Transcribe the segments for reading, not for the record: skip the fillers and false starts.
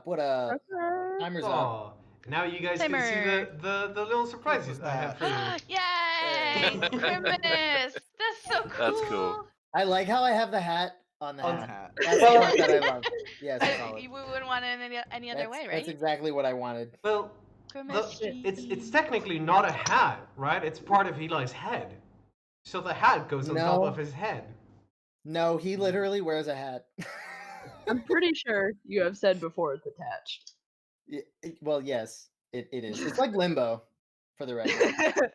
What up? Okay. Timer's up. Oh, now you guys can see Timer. the little surprises I have for you. Yay! Grimace! That's so cool. That's cool. I like how I have the hat on the On hat. the hat. That's the part that I love. Yes, We wouldn't want it any other way, right? That's exactly what I wanted. Well, Grimace it's technically not a hat, right? It's part of Eli's head. So the hat goes on top of his head. No, he literally wears a hat. I'm pretty sure you have said before it's attached. Well, yes, it is. It's like limbo, for the record.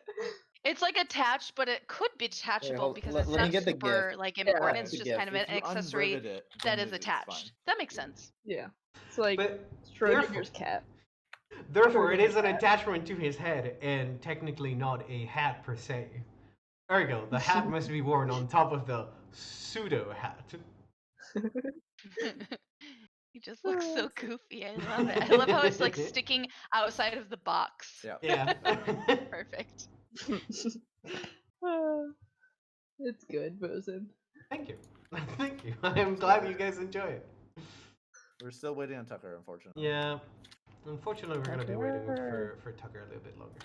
It's like attached, but it could be detachable because it's let me not get the super gift. like important. Yeah, It's the just gift. kind of an accessory that is attached. That makes sense. Yeah. It's like But Schrodinger's cat. Therefore, it is an attachment to his head and technically not a hat per se. Ergo, the hat must be worn on top of the pseudo hat. He just looks so goofy. I love it. I love how it's like sticking outside of the box. Yeah. Perfect. It's good, Bosun. Thank you. Thank you. I am glad you guys enjoy it. We're still waiting on Tucker, unfortunately. Yeah. Unfortunately, we're going to be waiting for Tucker a little bit longer.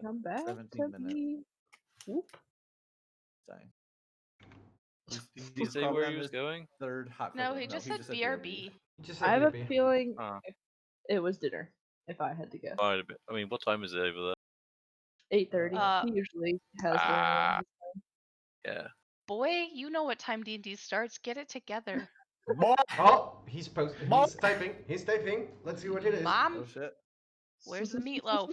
Come back 17 to minutes. me. Whoop. Dying. Did he say where he was going? Third hot No, cocoa. he just said BRB. I have a feeling it was dinner, if I had to guess. I mean, what time is it over 8:30. He usually has dinner around this there? Yeah. Boy, you know what time D&D starts. Get it together. Oh, he's typing. He's typing. Let's see what it is. Mom, Oh shit. where's the meatloaf?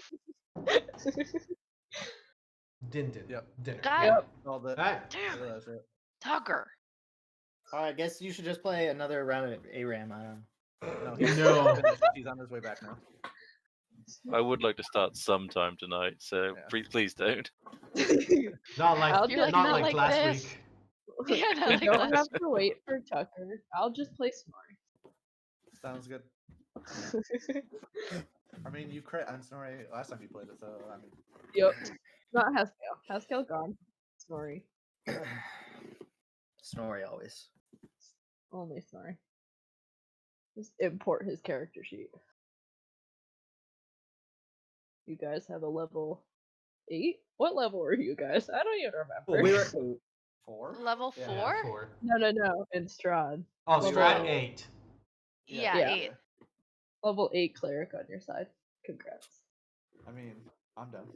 Dinner. Yep. Dinner. God Yeah. All the. Alright. damn Yeah, it. that's it. Tucker. I guess you should just play another round of ARAM. No, No. He's on his way back now. I would like to start sometime tonight, so please don't. Not like You're like, not not like like last this. week. Yeah, not You like don't last. have to wait for Tucker. I'll just play Snorri. Sounds good. I mean, you crit on Snorri last time you played it, so I mean. Yep. Not Haskell. Haskell gone. Snorri. Snorri always. Only Snorri. Just import his character sheet. You guys have a level 8? What level are you guys? I don't even remember. We were 4? Level 4? 4. No. In Strahd. Oh, Level Strat 8. 8. Yeah, Yeah. 8. Level 8 cleric on your side. Congrats. I mean, I'm done.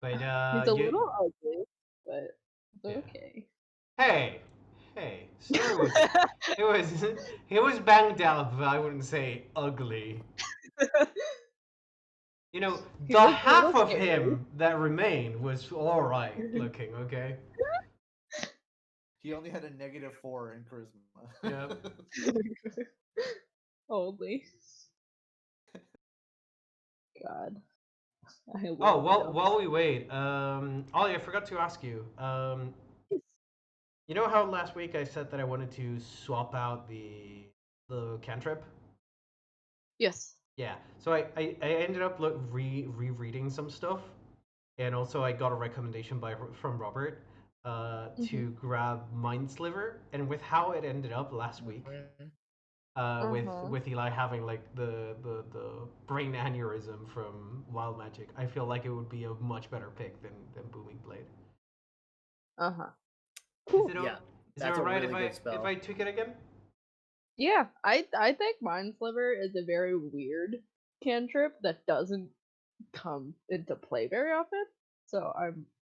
But He's a little ugly, but it's okay. Hey, Snorri he was banged out, but I wouldn't say ugly. You know, He the looked a half little of scary. him that remained was alright looking, okay? He only had a -4 in charisma. Yep. Only. God. I Oh, love while we wait, Ollie, I forgot to ask you. You know how last week I said that I wanted to swap out the cantrip? Yes. Yeah. So I ended up rereading some stuff, and also I got a recommendation from Robert to grab Mind Sliver, and with how it ended up last week, with Eli having like the brain aneurysm from Wild Magic, I feel like it would be a much better pick than Booming Blade. Cool. Is it that's a alright really good if spell. I took it again? Yeah, I think Mind Sliver is a very weird cantrip that doesn't come into play very often. So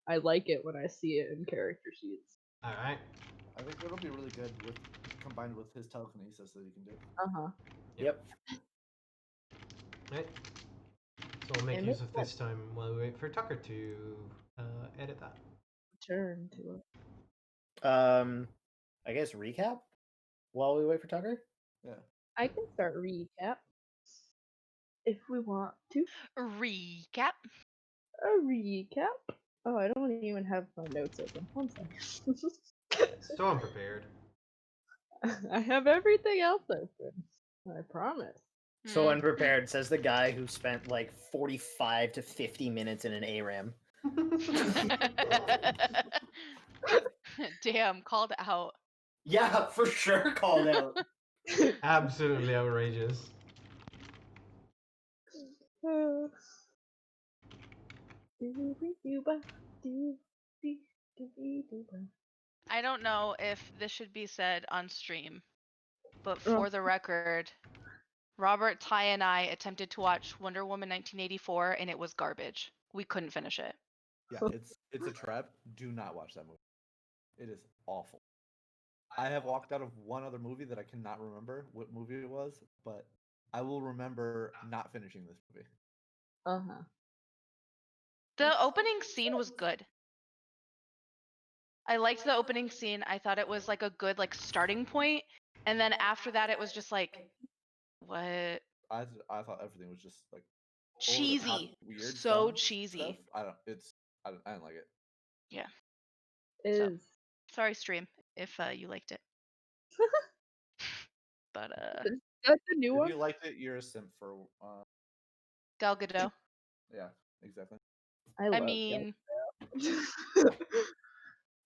I like it when I see it in character sheets. All right. I think it'll be really good combined with his telekinesis that he can do. Yep. Right. So I'll make use of this time while we wait for Tucker to edit that. Turn to it. I guess recap while we wait for Tucker. Yeah. I can start recap if we want to. Recap. A recap. Oh, I don't even have my notes open. One second. So unprepared. I have everything else open. I promise. So unprepared, says the guy who spent like 45 to 50 minutes in an ARAM. Damn, called out. Yeah, for sure called out. Absolutely outrageous. I don't know if this should be said on stream, but for the record, Robert, Ty, and I attempted to watch Wonder Woman 1984, and it was garbage. We couldn't finish it. Yeah, it's a trap. Do not watch that movie. It is awful. I have walked out of one other movie that I cannot remember what movie it was, but I will remember not finishing this movie. Uh-huh. The opening scene was good. I liked the opening scene. I thought it was like a good like starting point, and then after that, it was just like, what? I thought everything was just like Cheesy. weird, So dumb cheesy. stuff. I don't like it. Yeah. It So, is. sorry, stream, if you liked it. But That's the new If one? you liked it, you're a simp for Gal Gadot. yeah, exactly. I I love mean, Gal.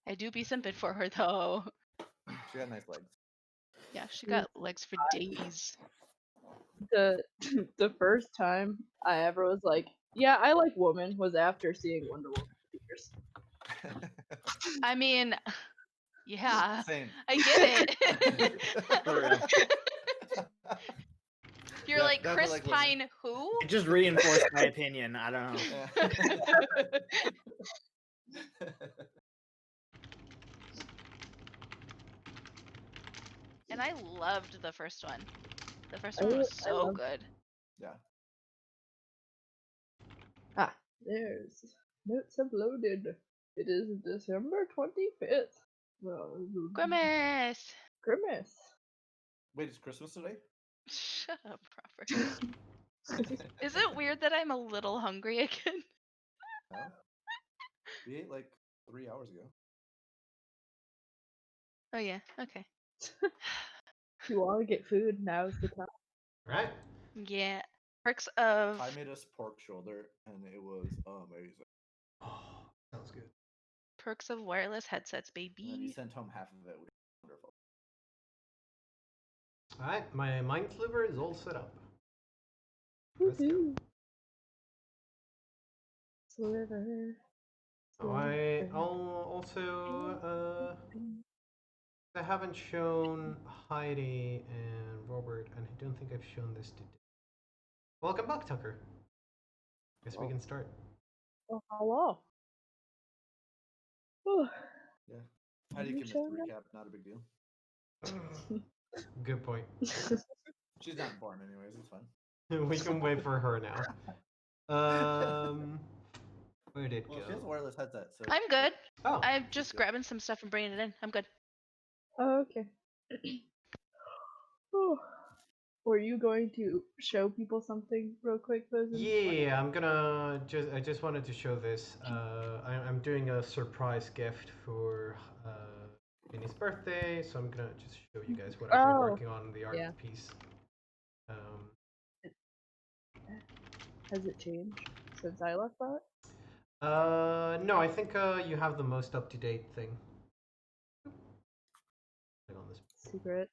I do be simping for her though. She got nice legs. Yeah, she got legs for days. The first time I ever was like, yeah, I like woman was after seeing Wonder Woman Speakers. I mean, yeah, Same. I get it. For real. You're Yeah, like definitely Chris like women. Pine, who? It just reinforced my opinion. I don't know. Yeah. And I loved the first one. The first I one was I so love- good. Yeah. Ah, there's notes uploaded. It is December 25th. Grimace. Grimace. Wait, it's Christmas today? Shut up, Robert. Is it weird that I'm a little hungry again? No. We ate like 3 hours ago. Oh yeah, okay. If you want to get food, now's the time. Right? Yeah. Perks of I made us pork shoulder, and it was amazing. Oh, sounds good. wireless headsets, And then you baby. sent home half of it, which is wonderful. Alright, my mind sliver is all set up. Let's go. Woohoo. Sliver. I'll also I haven't shown Heidi and Robert, and I don't think I've shown this to. Welcome back, Tucker. Guess we can start. Oh, hello. Whew. Yeah. How do you miss the recap? Not a big deal. Good point. She's not born anyways, it's fine. We can wait for her now. Where did it Well, go? she has a wireless headset, so I'm good. Oh, I'm just grabbing some stuff and bringing it in. I'm good. Oh, okay. Whew. Were you going to show people something real quick, Posen? yeah. I just wanted to show this. I'm doing a surprise gift for Vinny's birthday, so I'm gonna just show you guys what I've been working on the art piece. Has it changed since I left that? No, I think you have the most up-to-date thing. Click on this. Secrets.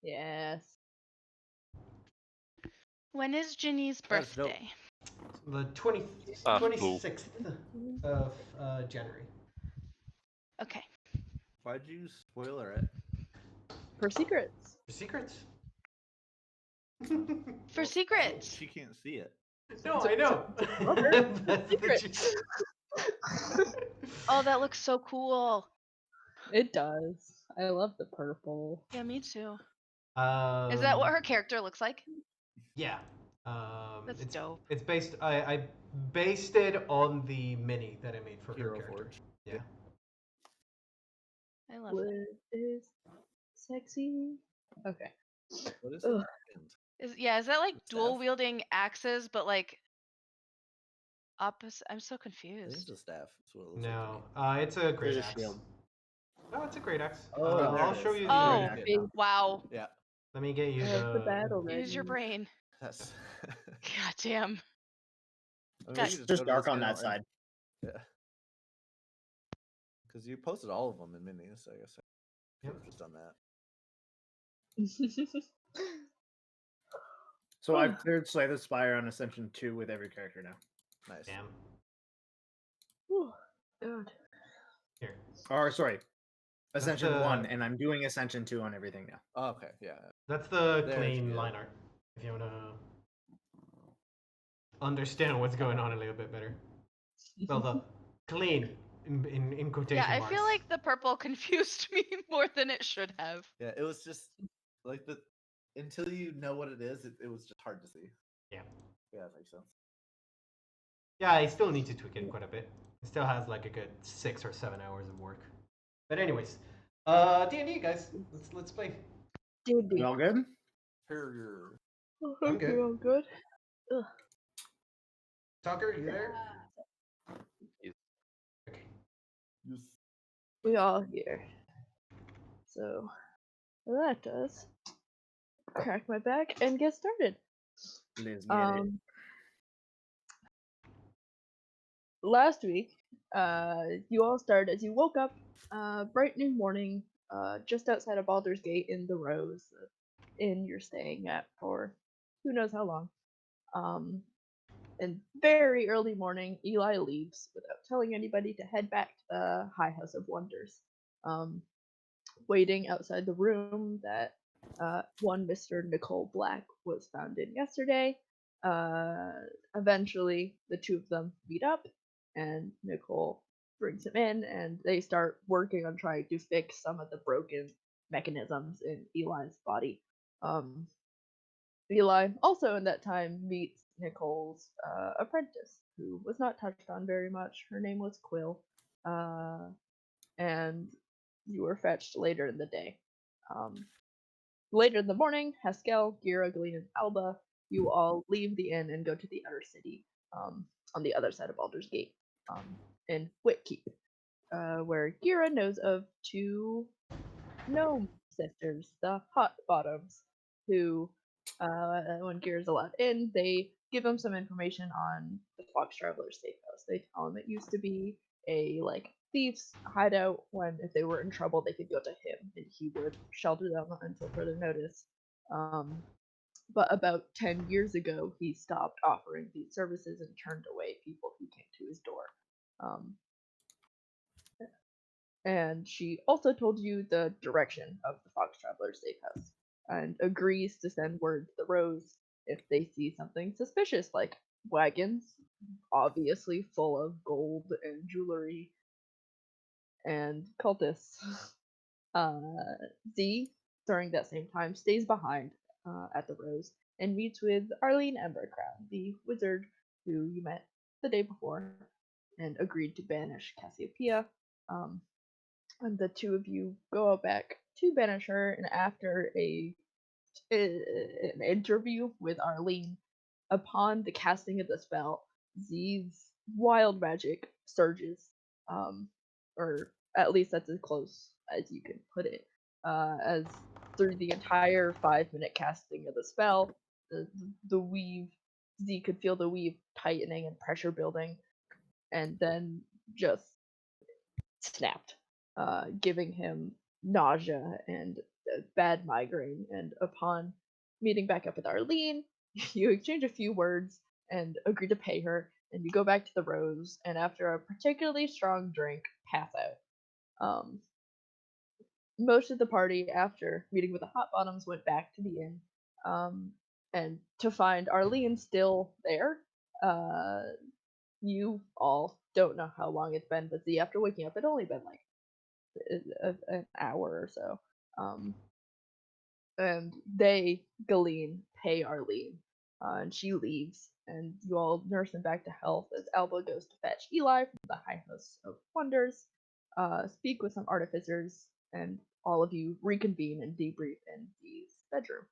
Yes. When is Ginny's That's dope. birthday? The Cool. 26th of January. Okay. Why'd you spoiler it? For secrets. For secrets. For secrets. She can't see it. No, I know. That's the Secrets. Oh, that looks so cool. It does. I love the purple. Yeah, me too. Is Is that what her character looks like? Yeah. That's dope. It's based. I based it on the mini that I made for Hero her character. Forge. Yeah. I love What that. is sexy? Okay. What is Ugh. it? Is that like The dual staff? wielding axes, but like opposite? I'm so I think it's confused. a staff. That's what it looks No, like it's a great There's a axe. shield. Oh, it's a great axe. Oh, there I'll it show is. you the. Oh, to me. big wow. Yeah, Let me get you the battle ready. Use your brain. that's. God damn. I mean, Guys, we can Just go to dark this on that channel side. Yeah. Because you posted all of them in minis, I guess. Should have just done that. So I've cleared Slay the Spire on Ascension 2 with every character now. Nice. Damn. Whew, God. Here. Or sorry, Ascension the- 1, and I'm doing Ascension 2 on everything now. Oh, okay, yeah. That's the There's clean good. line art. If you wanna understand what's going on a little bit better. Well, the clean in quotation Yeah, I marks. feel like the purple confused me more than it should have. Yeah, it was just like until you know what it is, it was just hard to see. Yeah. Yeah, that makes sense. Yeah, I still need to tweak it quite a bit. It still has like a good 6 or 7 hours of work. But anyways, D&D guys, let's play. D&D. We all good? Here. I'm good. We're all good. Ugh. Tucker, you there? Yes. Okay. Yes. We all here. So that does crack my back and get started. Let's get it. Last week, you all started as you woke up, bright new morning, just outside of Baldur's Gate in the Rose, inn you're staying at for who knows how long. And very early morning, Eli leaves without telling anybody to head back to the High House of Wonders. Waiting outside the room that one Mr. Nicole Black was found in yesterday. Eventually, the two of them meet up, and Nicole brings him in, and they start working on trying to fix some of the broken mechanisms in Eli's body. Eli also in that time meets Nicole's apprentice, who was not touched on very much. Her name was Quill, and you were fetched later in the day. Later in the morning, Haskell, Gira, Glean, and Alba, you all leave the inn and go to the outer city, on the other side of Baldur's Gate, in Whitkeep, where Gira knows of two gnome sisters, the Hot Bottoms, who, when Gira's allowed in, they give him some information on the Fox Traveler's safe house. They tell him it used to be a thief's hideout. When if they were in trouble, they could go to him, and he would shelter them until further notice. But about 10 years ago, he stopped offering these services and turned away people who came to his door. And she also told you the direction of the Fox Traveler's safe house, and agrees to send word to the Rose if they see something suspicious, like wagons, obviously full of gold and jewelry, and cultists. Z, during that same time, stays behind at the Rose and meets with Arlene Embercrown, the wizard who you met the day before, and agreed to banish Cassiopeia. And the two of you go out back to banish her, and after an interview with Arlene, upon the casting of the spell, Z's wild magic surges, or at least that's as close as you can put it. As through the entire 5-minute casting of the spell, the weave, Z could feel the weave tightening and pressure building, and then just snapped, giving him nausea and a bad migraine. And upon meeting back up with Arlene, you exchange a few words and agree to pay her, and you go back to the Rose, and after a particularly strong drink, pass out. Most of the party, after meeting with the Hot Bottoms, went back to the inn, and to find Arlene still there. You all don't know how long it's been, but Z, after waking up, it only been an hour or so. And they, Galeen, pay Arlene, and she leaves, and you all nurse him back to health as Alba goes to fetch Eli from the High House of Wonders, speak with some artificers, and all of you reconvene and debrief in Z's bedroom,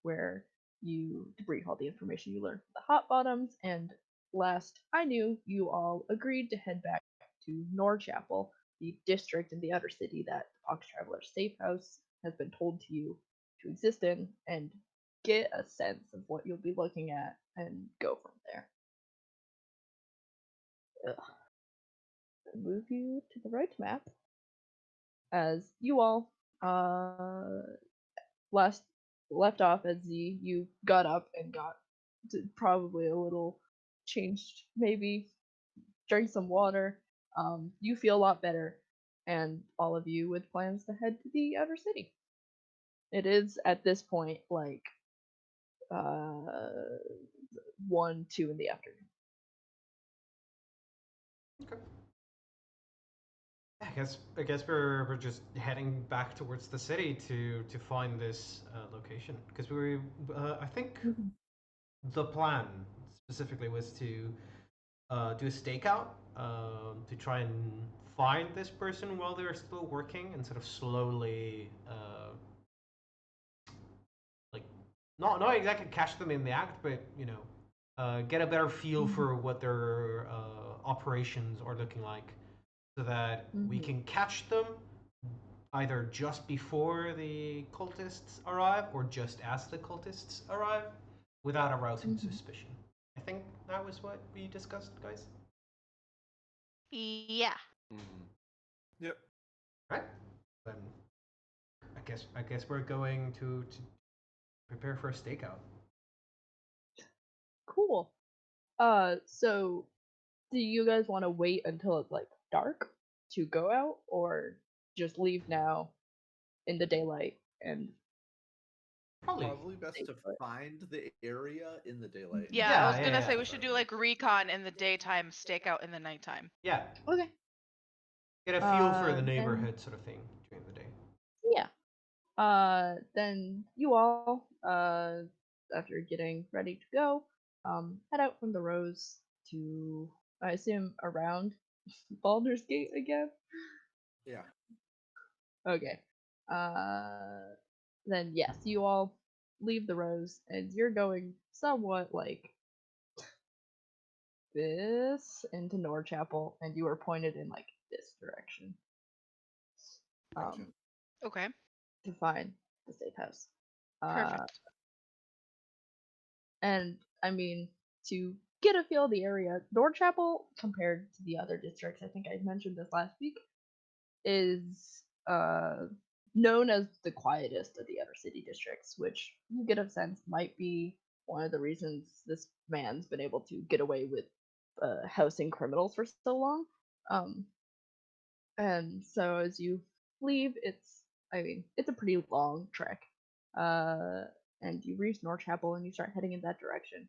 where you debrief all the information you learned from the Hot Bottoms, and last I knew, you all agreed to head back to Norchapel, the district in the outer city that the Fox Traveler's safe house has been told to you to exist in, and get a sense of what you'll be looking at and go from there. Move you to the right map as you all last left off as you got up and got probably a little changed, maybe drank some water. You feel a lot better, and all of you with plans to head to the outer city. It is at this point like 1, 2 in the afternoon. Okay. I guess we're just heading back towards the city to find this location because I think the plan specifically was to do a stakeout to try and find this person while they're still working and sort of slowly like not exactly catch them in the act, but get a better feel for what their operations are looking like, so that we can catch them either just before the cultists arrive or just as the cultists arrive without arousing suspicion. I think that was what we discussed, guys. Yeah. Yep. Right? Then I guess we're going to prepare for a stakeout. Cool. So do you guys want to wait until it's like dark to go out, or just leave now in the daylight and Probably best to find the area in the daylight. Yeah, I was gonna say we should do like recon in the daytime, stakeout in the nighttime. Yeah. Okay. Get a feel for the neighborhood sort of thing during the day. Yeah. Then you all, after getting ready to go, head out from the Rose to, I assume, around Baldur's Gate again? Yeah. Okay. Then yes, you all leave the Rose, and you're going somewhat like this into Norchapel, and you are pointed in like this direction. Gotcha. Okay. To find the safe house. Perfect. And I mean, to get a feel of the area, Norchapel, compared to the other districts, I think I mentioned this last week, is known as the quietest of the outer city districts, which you get a sense might be one of the reasons this man's been able to get away with housing criminals for so long. And so as you leave, it's a pretty long trek. And you reach Norchapel and you start heading in that direction.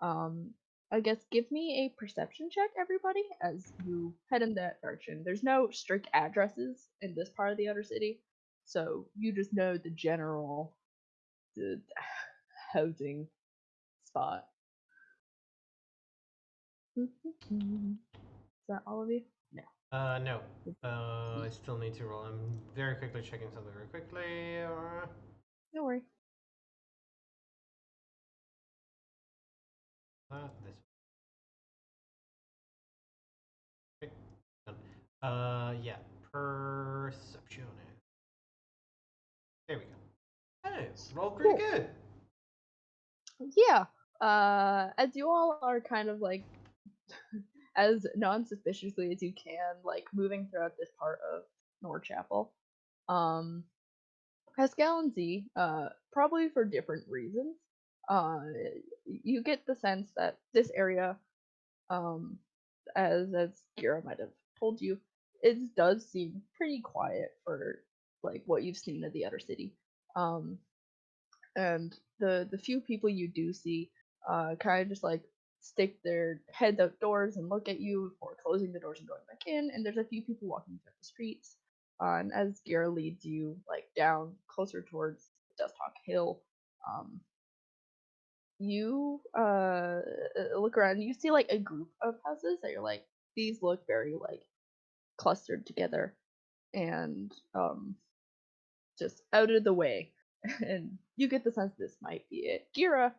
I guess give me a perception check, everybody, as you head in that direction. There's no strict addresses in this part of the outer city, so you just know the general housing spot. Is that all of you? No. No. I still need to roll. I'm very quickly checking something very quickly. No worry. This. Okay. Done. Yeah. Perception. There we go. Hey, rolled pretty good. Yeah. As you all are kind of like as non-suspiciously as you can, like moving throughout this part of Norchapel, Pascal and Z, probably for different reasons, you get the sense that this area, as Gira might have told you, it does seem pretty quiet for like what you've seen of the outer city. And the few people you do see, kind of just like stick their heads outdoors and look at you before closing the doors and going back in. And there's a few people walking through the streets. And as Gira leads you like down closer towards Dusthawk Hill, you look around and you see like a group of houses that you're like, these look very like clustered together and just out of the way. And you get the sense this might be it. Gira,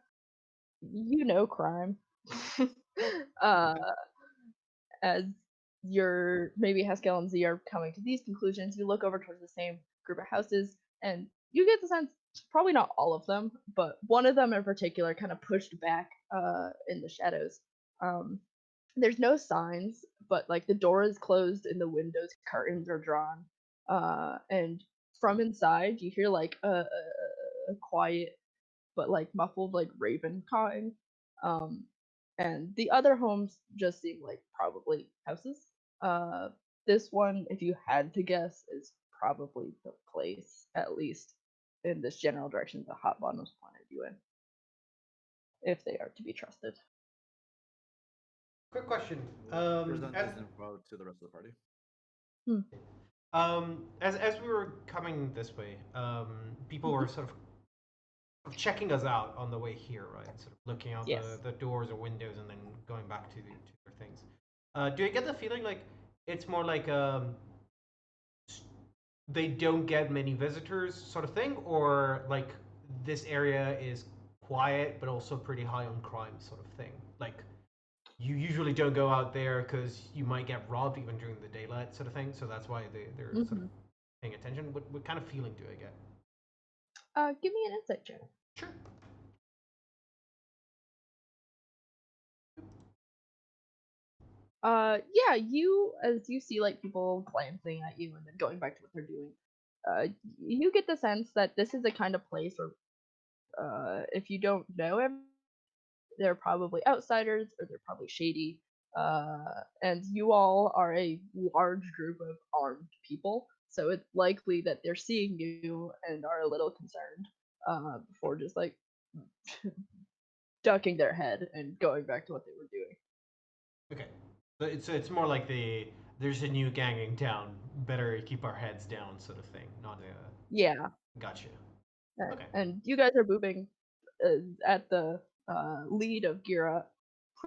you know crime. As maybe Haskell and Z are coming to these conclusions, you look over towards the same group of houses, and you get the sense, probably not all of them, but one of them in particular kind of pushed back in the shadows. There's no signs, but like the door is closed and the windows curtains are drawn, and from inside, you hear like a quiet but like muffled like raven cawing. And the other homes just seem like probably houses. Uh, this one, if you had to guess, is probably the place, at least in this general direction the Hot Bottoms pointed you in, if they are to be trusted. Quick question. Present As, this info to the rest of the party. as we were coming this way, people were sort of checking us out on the way here, right? Sort of looking out Yes. the doors or windows and then going back to their things. Do you get the feeling like it's more like they don't get many visitors sort of thing, or like this area is quiet but also pretty high on crime sort of thing? Like you usually don't go out there because you might get robbed even during the daylight sort of thing. So that's why they're sort of paying attention. What kind of feeling do I get? Give me an insight check. Sure. Yeah, you as you see like people glancing at you and then going back to what they're doing, you get the sense that this is the kind of place where, if you don't know everyone, they're probably outsiders or they're probably shady. And you all are a large group of armed people, so it's likely that they're seeing you and are a little concerned, before just like ducking their head and going back to what they were doing. Okay. So it's more like there's a new gang in town. Better keep our heads down, sort of thing. Not Yeah. gotcha. Okay. And you guys are moving at the lead of Gira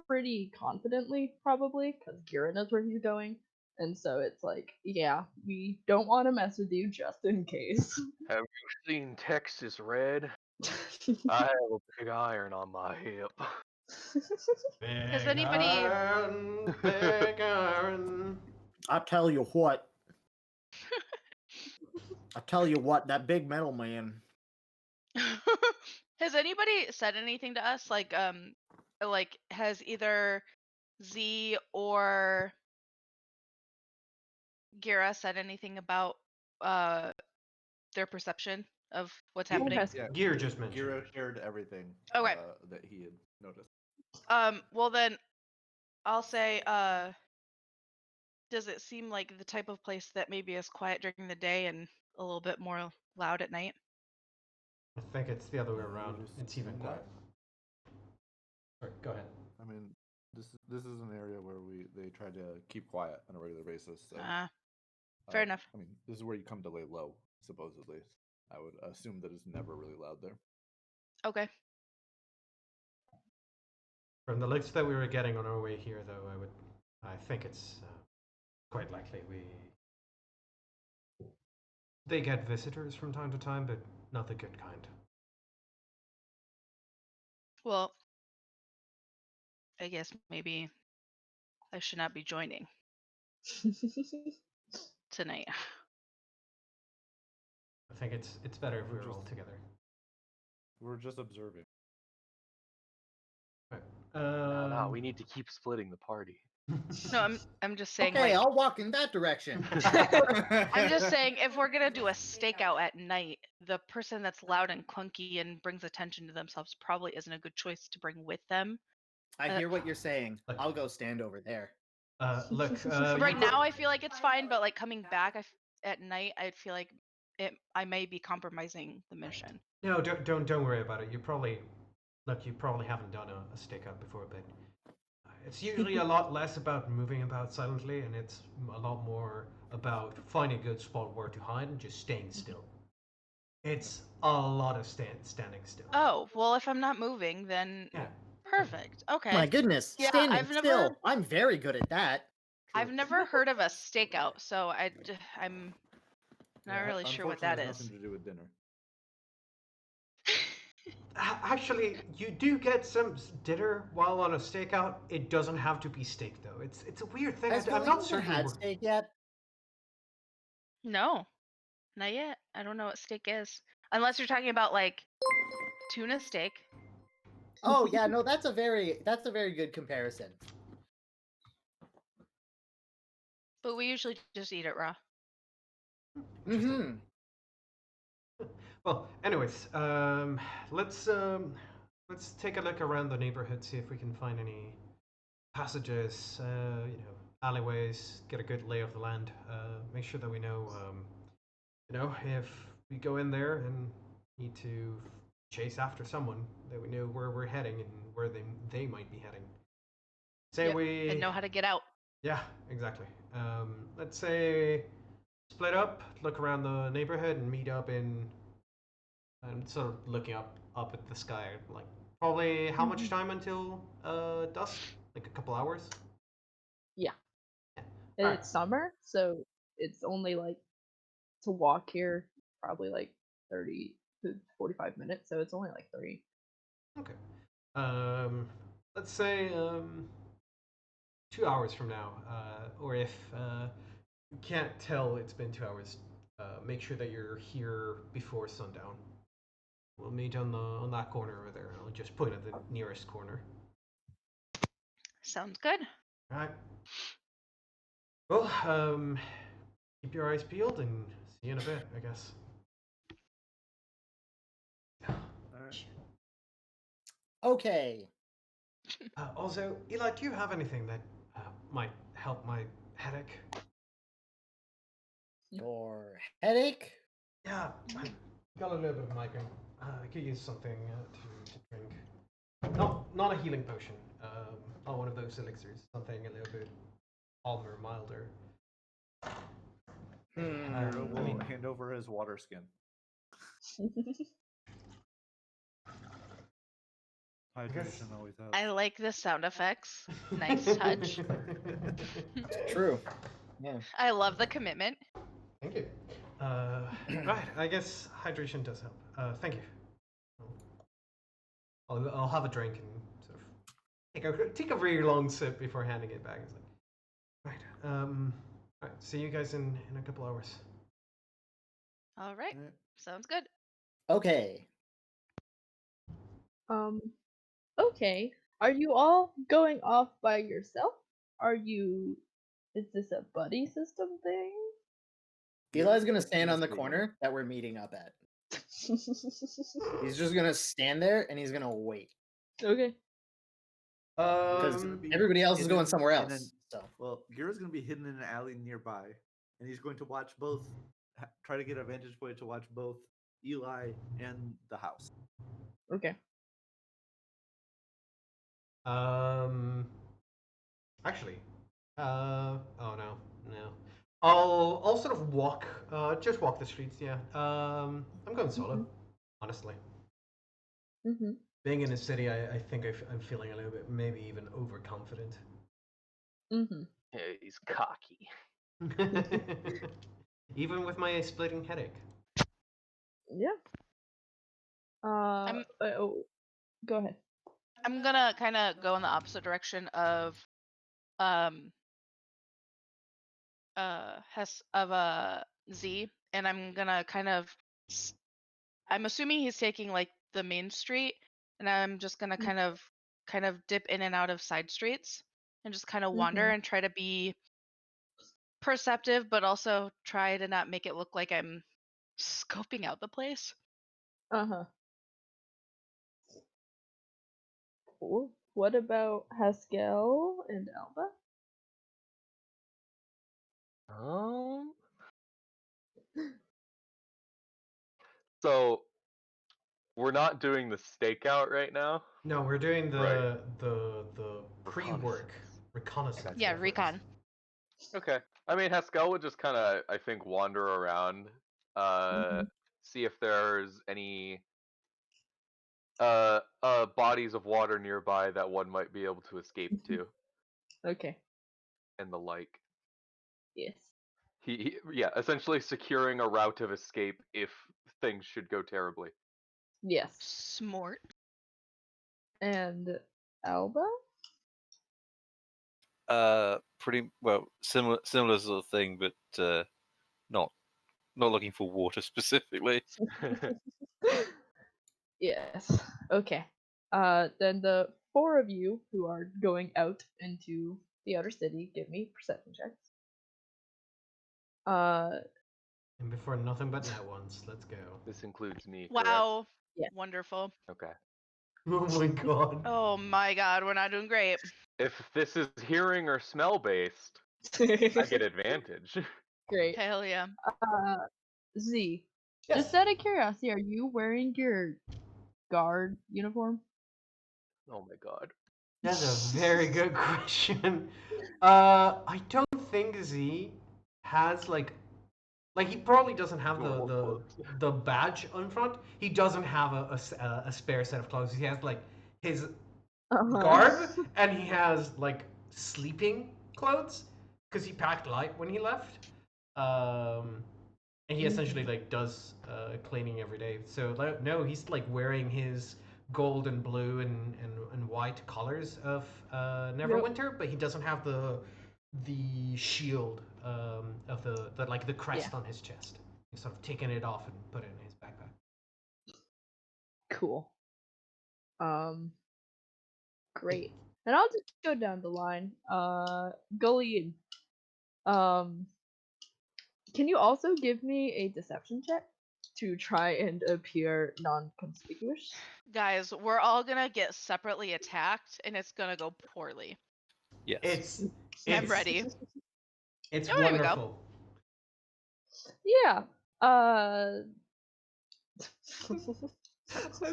pretty confidently, probably, because Gira knows where he's going. And so it's like, yeah, we don't want to mess with you just in case. Have you seen Texas Red? I have a big iron on my hip. Big anybody- iron, big iron. I tell you what. That big metal man. Has anybody said anything to us? Like has either Z or Gira said anything about their perception of what's Gear happening? has- Yeah, Gear just mentioned. Gira shared everything Okay. that he had noticed. Well then, I'll say, does it seem like the type of place that maybe is quiet during the day and a little bit more loud at night? I think it's the other way Yeah, around. just- It's even no. quiet. Sorry, go ahead. I mean, this is an area where they try to keep quiet on a regular basis. So, Fair enough. I mean, this is where you come to lay low, supposedly. I would assume that it's never really loud there. Okay. From the looks that we were getting on our way here, though, I think it's quite likely they get visitors from time to time, but not the good kind. Well, I guess maybe I should not be joining tonight. I think it's better if We're we're all just- together. We're just observing. Right. No, we need to keep splitting the party. No, I'm just saying. Okay, like, I'll walk in that direction. I'm just saying, if we're gonna do a stakeout at night, the person that's loud and clunky and brings attention to themselves probably isn't a good choice to bring with them. I hear what you're saying. Look. I'll go stand over there. Look. Right you now, I feel like it's fine, but like coming back at night, I feel like I may be compromising the mission. No, don't worry about it. You probably haven't done a stakeout before, but it's usually a lot less about moving about silently, and it's a lot more about finding a good spot where to hide and just staying still. It's a lot of standing still. Oh, well, if I'm not moving, then Yeah. perfect. Okay. My goodness, Yeah, standing I've still. never- I'm very good at that. I've never heard of a stakeout, so I'm not really sure what that unfortunately, it is. has nothing to do with dinner. Actually, you do get some dinner while on a stakeout. It doesn't have to be steak, though. It's a weird thing. Has I'm Billy not ever certain. had steak yet? No, not yet. I don't know what steak is. Unless you're talking about like tuna steak. Oh yeah, no, that's a very good comparison. But we usually just eat it raw. Mm-hmm. Well, anyways, let's take a look around the neighborhood, see if we can find any passages, alleyways, get a good lay of the land. Make sure that we know, if we go in there and need to chase after someone, that we know where we're heading and where they might be heading. Say Yep, we and know how to get out. Yeah, exactly. Let's say split up, look around the neighborhood, and meet up in. I'm sort of looking up at the sky, like probably how much time until dusk? Like a couple hours. Yeah. Yeah. And Alright. it's summer, so it's only like to walk here probably like 30 to 45 minutes, so it's only like 3. Okay. Let's say 2 hours from now, or if you can't tell it's been 2 hours, make sure that you're here before sundown. We'll meet on that corner over there. I'll just point at the nearest corner. Sounds good. All right. Well, keep your eyes peeled and see you in a bit, I guess. Alright. Okay. Also, Eli, do you have anything that might help my headache? Your headache? Yeah, I got a little bit of migraine. I could use something to drink. Not a healing potion. Not one of those elixirs. Something a little bit calmer, milder. Hero I will mean, hand over his water skin. Hydration always helps. I like the sound effects. Nice touch. True. Yeah. I love the commitment. Thank you. Right, I guess hydration does help. Thank you. I'll have a drink and sort of take a very long sip before handing it back. It's like, right, see you guys in a couple hours. All right. Alright. Sounds good. Okay. Okay. Are you all going off by yourself? Is this a buddy system thing? Eli's gonna stand Yes, on the we are. corner that we're meeting up at. He's just gonna stand there and he's gonna wait Okay. because gonna be everybody else is hidden going somewhere in else. an- So Well, Gira's gonna be hidden in an alley nearby, and he's going to watch both. Try to get a vantage point to watch both Eli and the house. Okay. Actually, oh no. I'll sort of just walk the streets. Yeah. I'm going solo, honestly. Mm-hmm. Being in a city, I think I'm feeling a little bit, maybe even overconfident. Mm-hmm. Yeah, he's cocky. Even with my splitting headache. Yeah. Oh, go ahead. I'm gonna kind of go in the opposite direction of Z, and I'm gonna kind of I'm assuming he's taking like the main street, and I'm just gonna kind of dip in and out of side streets and just kind of wander and try to be perceptive, but also try to not make it look like I'm scoping out the place. Uh-huh. Cool. What about Haskell and Alba? So we're not doing the stakeout right now. No, we're doing Right. the pre-work reconnaissance. Yeah, efforts. recon. Okay. I mean, Haskell would just kind of, I think, wander around, see if there's any bodies of water nearby that one might be able to escape to, Okay. and the like. Yes. Yeah, essentially securing a route of escape if things should go terribly. Yes. Smart. And Alba? Pretty well, similar sort of thing, but not looking for water specifically. Yes. Okay. Then the 4 of you who are going out into the outer city, give me perception checks. And before nothing but net ones. Let's go. This includes me, correct? Wow. Yeah. Wonderful. Okay. Oh my god. Oh my god, we're not doing great. If this is hearing or smell based, I get advantage. Great. Hell yeah. Z. Yes. Just out of curiosity, are you wearing your guard uniform? Oh my god. That's a very good question. I don't think Z has like he probably doesn't have Normal the clothes. the badge on front. He doesn't have a spare set of clothes. He has like his garb and he has like sleeping clothes because he packed light when he left. And he essentially like does cleaning every day. So like, no, he's like wearing his gold and blue and white colors of Neverwinter, but he doesn't have the shield of the like the crest on his chest. He's sort of taken it off and put it in his backpack. Cool. Great. And I'll just go down the line. Gullian. Can you also give me a deception check to try and appear non-conspicuous? Guys, we're all gonna get separately attacked and it's gonna go poorly. Yes. I'm ready. It's Oh, there we go. wonderful. Yeah. I'm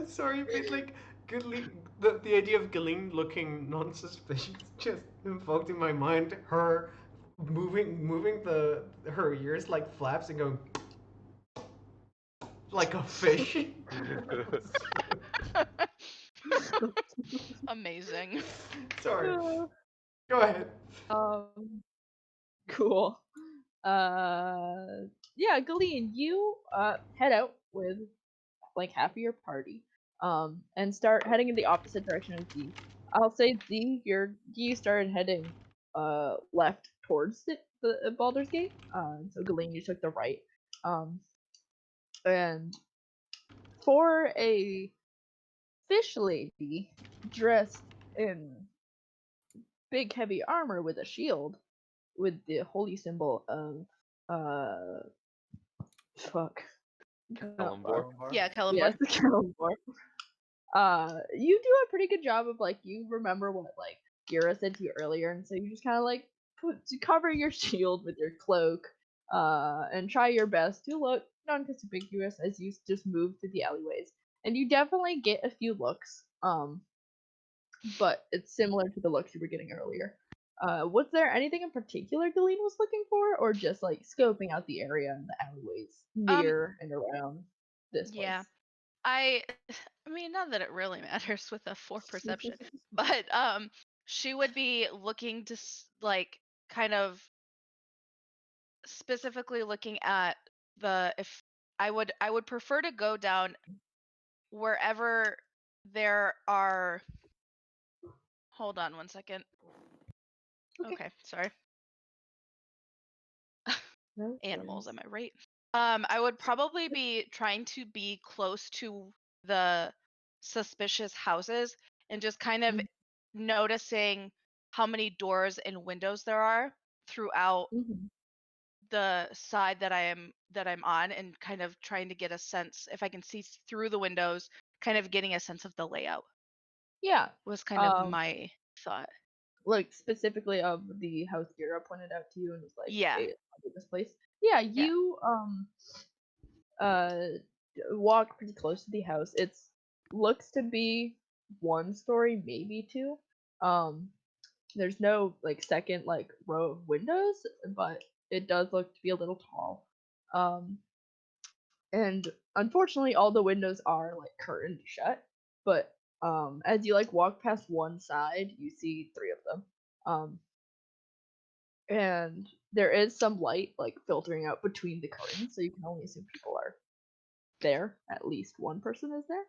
sorry, but like the idea of Galeen looking non-suspicious just invoked in my mind her moving her ears like flaps and going like a fish. Amazing. Sorry. Go ahead. Cool. Yeah, Galeen, you head out with like half of your party, and start heading in the opposite direction of Z. I'll say Z, you started heading left towards the Baldur's Gate. So Galeen, you took the right. And for a fish lady dressed in big heavy armor with a shield with the holy symbol of fuck. Kalimdor? Yeah, Celeborn. Yes, Kalimdor. You do a pretty good job of like you remember what like Gira said to you earlier, and so you just kind of like cover your shield with your cloak, and try your best to look non-conspicuous as you just move through the alleyways. And you definitely get a few looks, but it's similar to the looks you were getting earlier. Was there anything in particular Galeen was looking for, or just like scoping out the area and the alleyways near and around this place? Yeah. I mean, not that it really matters with a 4 perception, but she would be looking to like kind of specifically looking at if I would prefer to go down wherever there are. Hold on one second. Okay, sorry. No Animals, worries. am I right? I would probably be trying to be close to the suspicious houses and just kind of noticing how many doors and windows there are throughout the side that I'm on, and kind of trying to get a sense if I can see through the windows, kind of getting a sense of the layout. Yeah, Was kind of my thought. like specifically of the house Gira pointed out to you and was like, Yeah. "Hey, I'll do this place." Yeah, you walk pretty close to the house. It's looks to be 1 story, maybe 2. There's no like second like row of windows, but it does look to be a little tall. And unfortunately all the windows are like curtained shut, but as you like walk past one side, you see 3 of them. And there is some light like filtering out between the curtains, so you can only assume people are there. At least one person is there.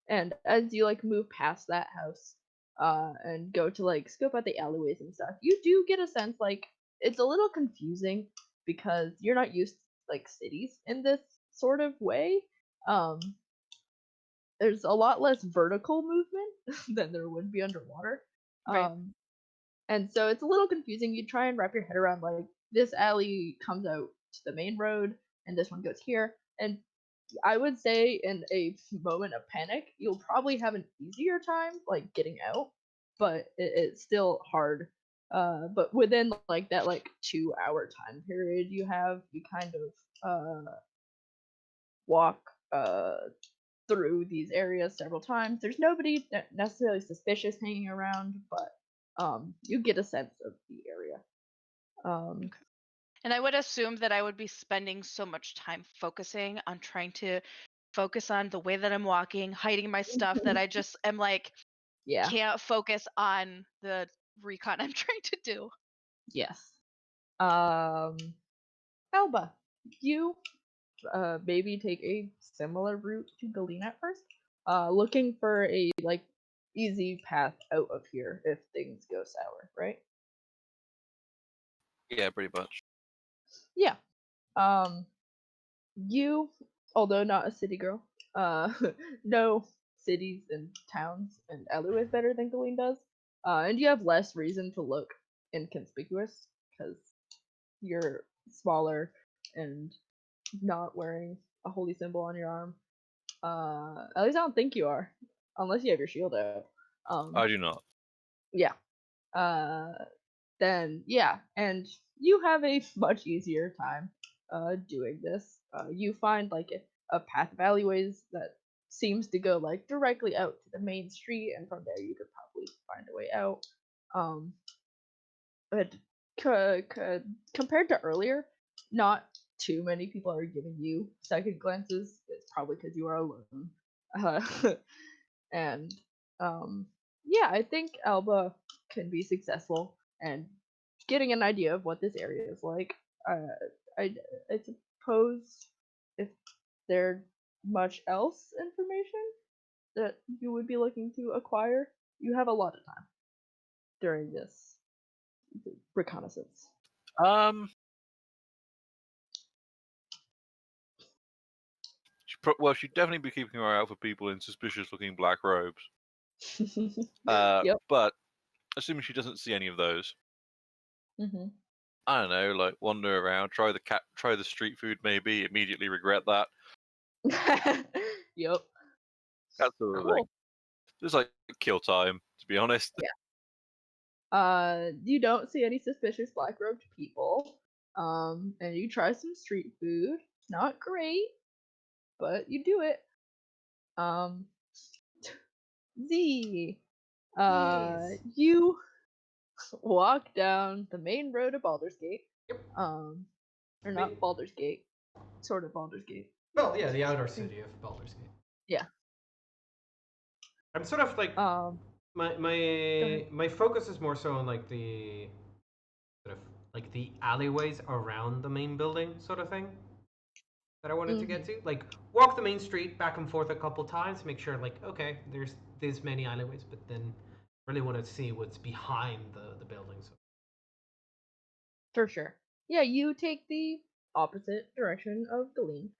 And as you like move past that house, and go to like scope out the alleyways and stuff, you do get a sense like it's a little confusing because you're not used to like cities in this sort of way. There's a lot less vertical movement than there would be underwater. Right. And so it's a little confusing. You try and wrap your head around like this alley comes out to the main road, and this one goes here. And I would say in a moment of panic, you'll probably have an easier time like getting out, but it's still hard. But within like that 2-hour time period you have, you kind of walk through these areas several times. There's nobody necessarily suspicious hanging around, but you get a sense of the area. And I would assume that I would be spending so much time focusing on trying to focus on the way that I'm walking, hiding my stuff, that I just am like, Yeah. can't focus on the recon I'm trying to do. Yes. Alba, you maybe take a similar route to Galena at first, looking for a easy path out of here if things go sour, right? Yeah, pretty much. Yeah. You, although not a city girl, know cities and towns and alleyways better than Galene does, and you have less reason to look inconspicuous because you're smaller and not wearing a holy symbol on your arm. At least I don't think you are, unless you have your shield out. I do not. Yeah. Then yeah, and you have a much easier time doing this. You find a path of alleyways that seems to go directly out to the main street, and from there you could probably find a way out. But compared to earlier, not too many people are giving you second glances. It's probably because you are alone. And yeah, I think Alba can be successful and getting an idea of what this area is like. I suppose if there's much else information that you would be looking to acquire, you have a lot of time during this reconnaissance. Well, she'd definitely be keeping her eye out for people in suspicious-looking black robes. Yep. But assuming she doesn't see any of those, I don't know, wander around, try the street food, maybe immediately regret that. Yep. That sort of thing. Just kill time, to be honest. Yeah. You don't see any suspicious black robed people. And you try some street food. Not great, but you do it. Z. Yes. You walk down the main road of Baldur's Gate. Yep. Or not Baldur's Gate. Sort of Baldur's Gate. Well, yeah, the outer city of Baldur's Gate. Yeah. I'm sort of my focus is more so on the sort of the alleyways around the main building sort of thing that I wanted to get to. Walk the main street back and forth a couple times, make sure okay, there's this many alleyways, but then really want to see what's behind the buildings. For sure. Yeah, you take the opposite direction of Galene.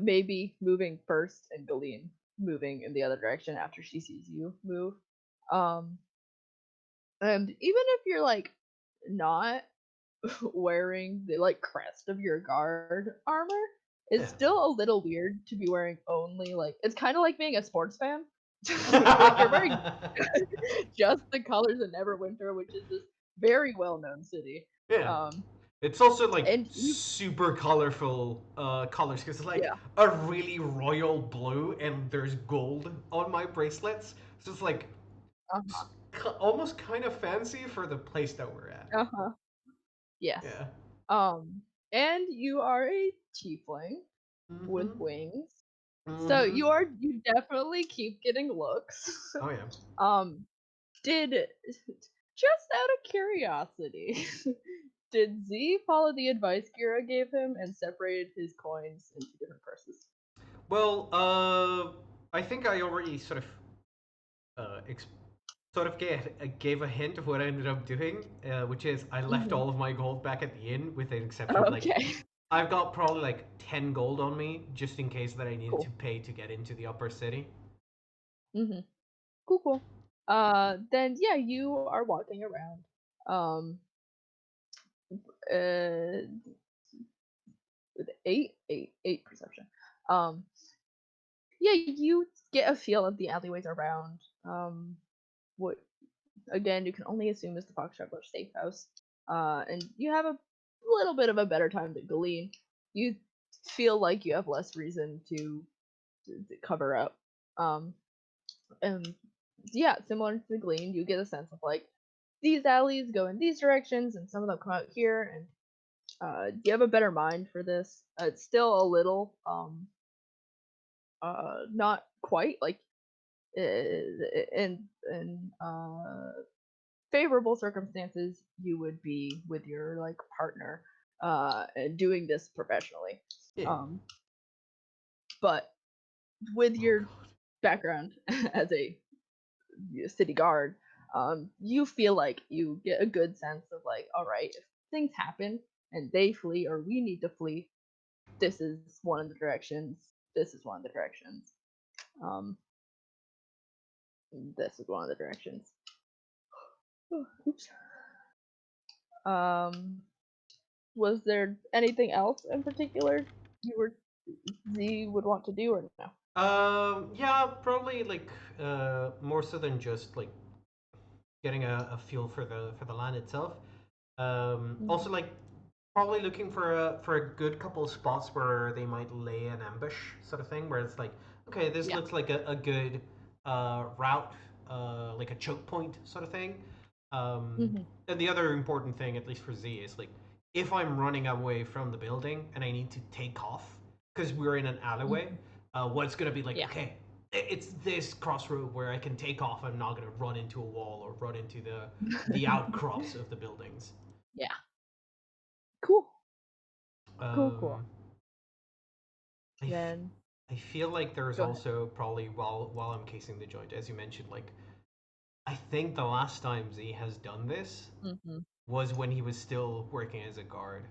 Maybe moving first and Galene moving in the other direction after she sees you move. And even if you're not wearing the crest of your guard armor, it's still a little weird to be wearing only it's kind of like being a sports fan. You're wearing just the colors of Neverwinter, which is this very well-known city. Yeah. It's also and super colorful colors because a really royal blue and there's gold on my bracelets. So it's almost kind of fancy for the place that we're at. Yes. Yeah. And you are a tiefling with wings. So you definitely keep getting looks. Oh yeah. Did just out of curiosity, did Z follow the advice Gira gave him and separated his coins into different purses? Well, I think I already sort of gave a hint of what I ended up doing, which is I left all of my gold back at the inn, with the exception of I've got probably 10 gold on me just in case that I needed to pay to get into the upper city. Cool. Then yeah, you are walking around. with eight perception. Yeah, you get a feel of the alleyways around. What again you can only assume is the Fox Traveler's safe house. And you have a little bit of a better time than Galeen. You feel like you have less reason to cover up. And yeah, similar to the Glean, you get a sense of like these alleys go in these directions, and some of them come out here. And you have a better mind for this. It's still a little not quite like in favorable circumstances you would be with your like partner and doing this professionally. Yeah. But with Oh, your God. background as a city guard, you feel like you get a good sense of like, all right, if things happen and they flee or we need to flee, this is one of the directions. This is one of the directions. Um, this is one of the directions. Oops. Was there anything else in particular Z would want to do or no? Yeah, probably like more so than just like getting a feel for the land itself. Also like probably looking for a good couple of spots where they might lay an ambush sort of thing, where it's like, okay, this Yeah. looks like a good route, like a choke point sort of thing. And the other important thing, at least for Z, is like if I'm running away from the building and I need to take off because we're in an alleyway, what's gonna be like? Yeah. Okay, it's this crossroad where I can take off. I'm not gonna run into a wall or run into the outcrops of the buildings. Yeah. Cool. Cool. I, f- Then I feel like there's go ahead. also probably while I'm casing the joint, as you mentioned, like I think the last time Z has done this was when he was still working as a guard.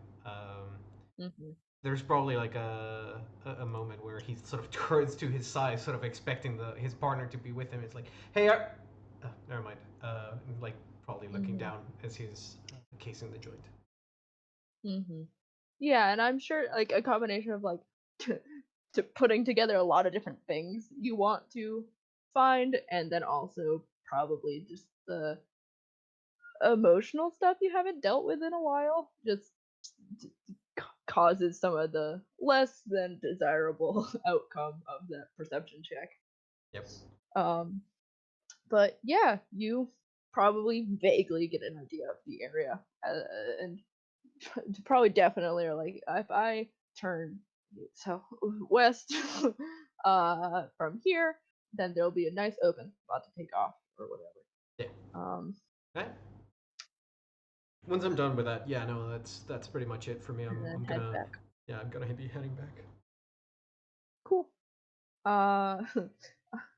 There's probably like a moment where he sort of turns to his side, sort of expecting his partner to be with him. It's like, hey, never mind. Like probably looking down as he's casing the joint. Yeah, and I'm sure like a combination of like to putting together a lot of different things you want to find, and then also probably just the emotional stuff you haven't dealt with in a while just causes some of the less than desirable outcome of that perception check. Yep. But yeah, you probably vaguely get an idea of the area, and probably definitely are like, if I turn west from here, then there'll be a nice open spot to take off or whatever. Yeah. Okay. Once I'm done with that, yeah, no, that's pretty much it for me. And then I'm head gonna back. yeah, I'm gonna be heading back. Cool.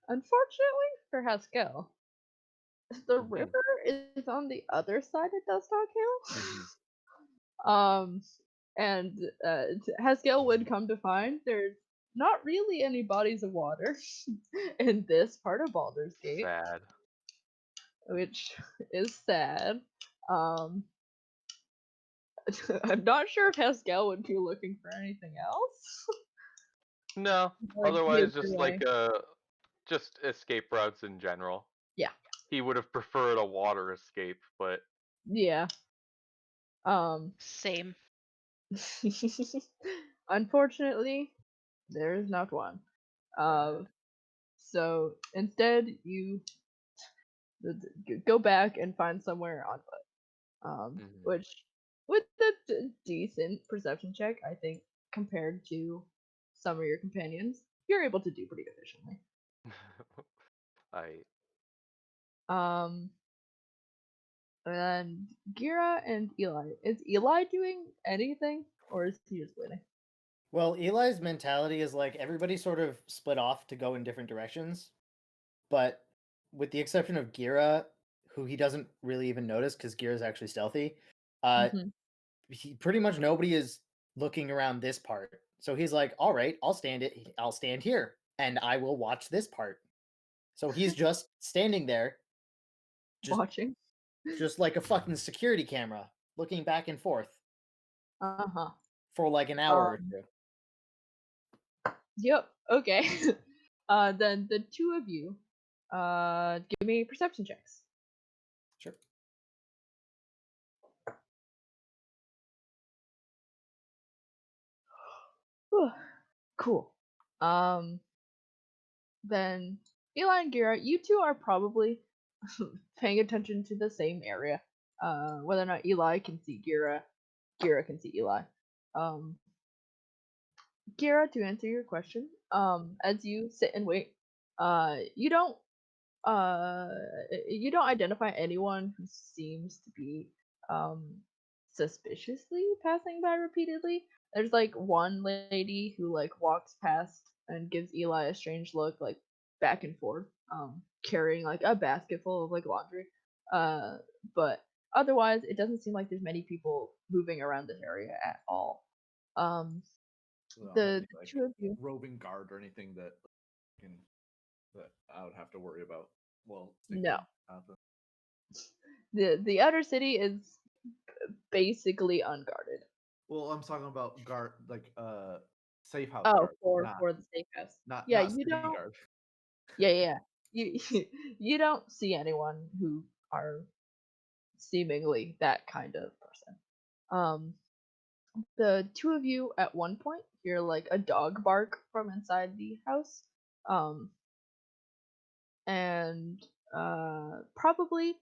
Unfortunately for Haskell, the river is on the other side of Dusthawk Hill. And Haskell would come to find there's not really any bodies of water in this part of Baldur's Gate, Sad. which is sad. I'm not sure if Haskell would be looking for anything else. No. Like, Otherwise, either just way. just escape routes in general. Yeah. He would have preferred a water escape, but Yeah. Same. Unfortunately, there is not one. So instead, you go back and find somewhere on foot. Which, with a decent perception check, I think, compared to some of your companions, you're able to do pretty efficiently. And Gira and Eli. Is Eli doing anything, or is he just waiting? Well, Eli's mentality is like everybody sort of split off to go in different directions, but with the exception of Gira, who he doesn't really even notice because Gira's actually stealthy, he pretty much nobody is looking around this part. So he's like, "All right, I'll stand here, and I will watch this part." So he's just standing there, Watching. just like a fucking security camera, looking back and forth. for like an hour or two. Yep. Okay. Then the two of you, give me perception checks. Sure. Cool. Then Eli and Gira, you two are probably paying attention to the same area. Whether or not Eli can see Gira, Gira can see Eli. Gira, to answer your question, as you sit and wait, you don't identify anyone who seems to be suspiciously passing by repeatedly. There's like one lady who like walks past and gives Eli a strange look, like back and forth, carrying like a basket full of like laundry. But otherwise, it doesn't seem like there's many people moving around this area at all. So I don't have The any, like, two of you. roving guard or anything that I would have to worry about. Well, No. out the... The outer city is basically unguarded. Well, I'm talking about guard, like safe house Oh, guard, for not the safe house. not Yeah, not you city don't. guard. Yeah. You you don't see anyone who are seemingly that kind of person. The two of you at one point hear like a dog bark from inside the house. And probably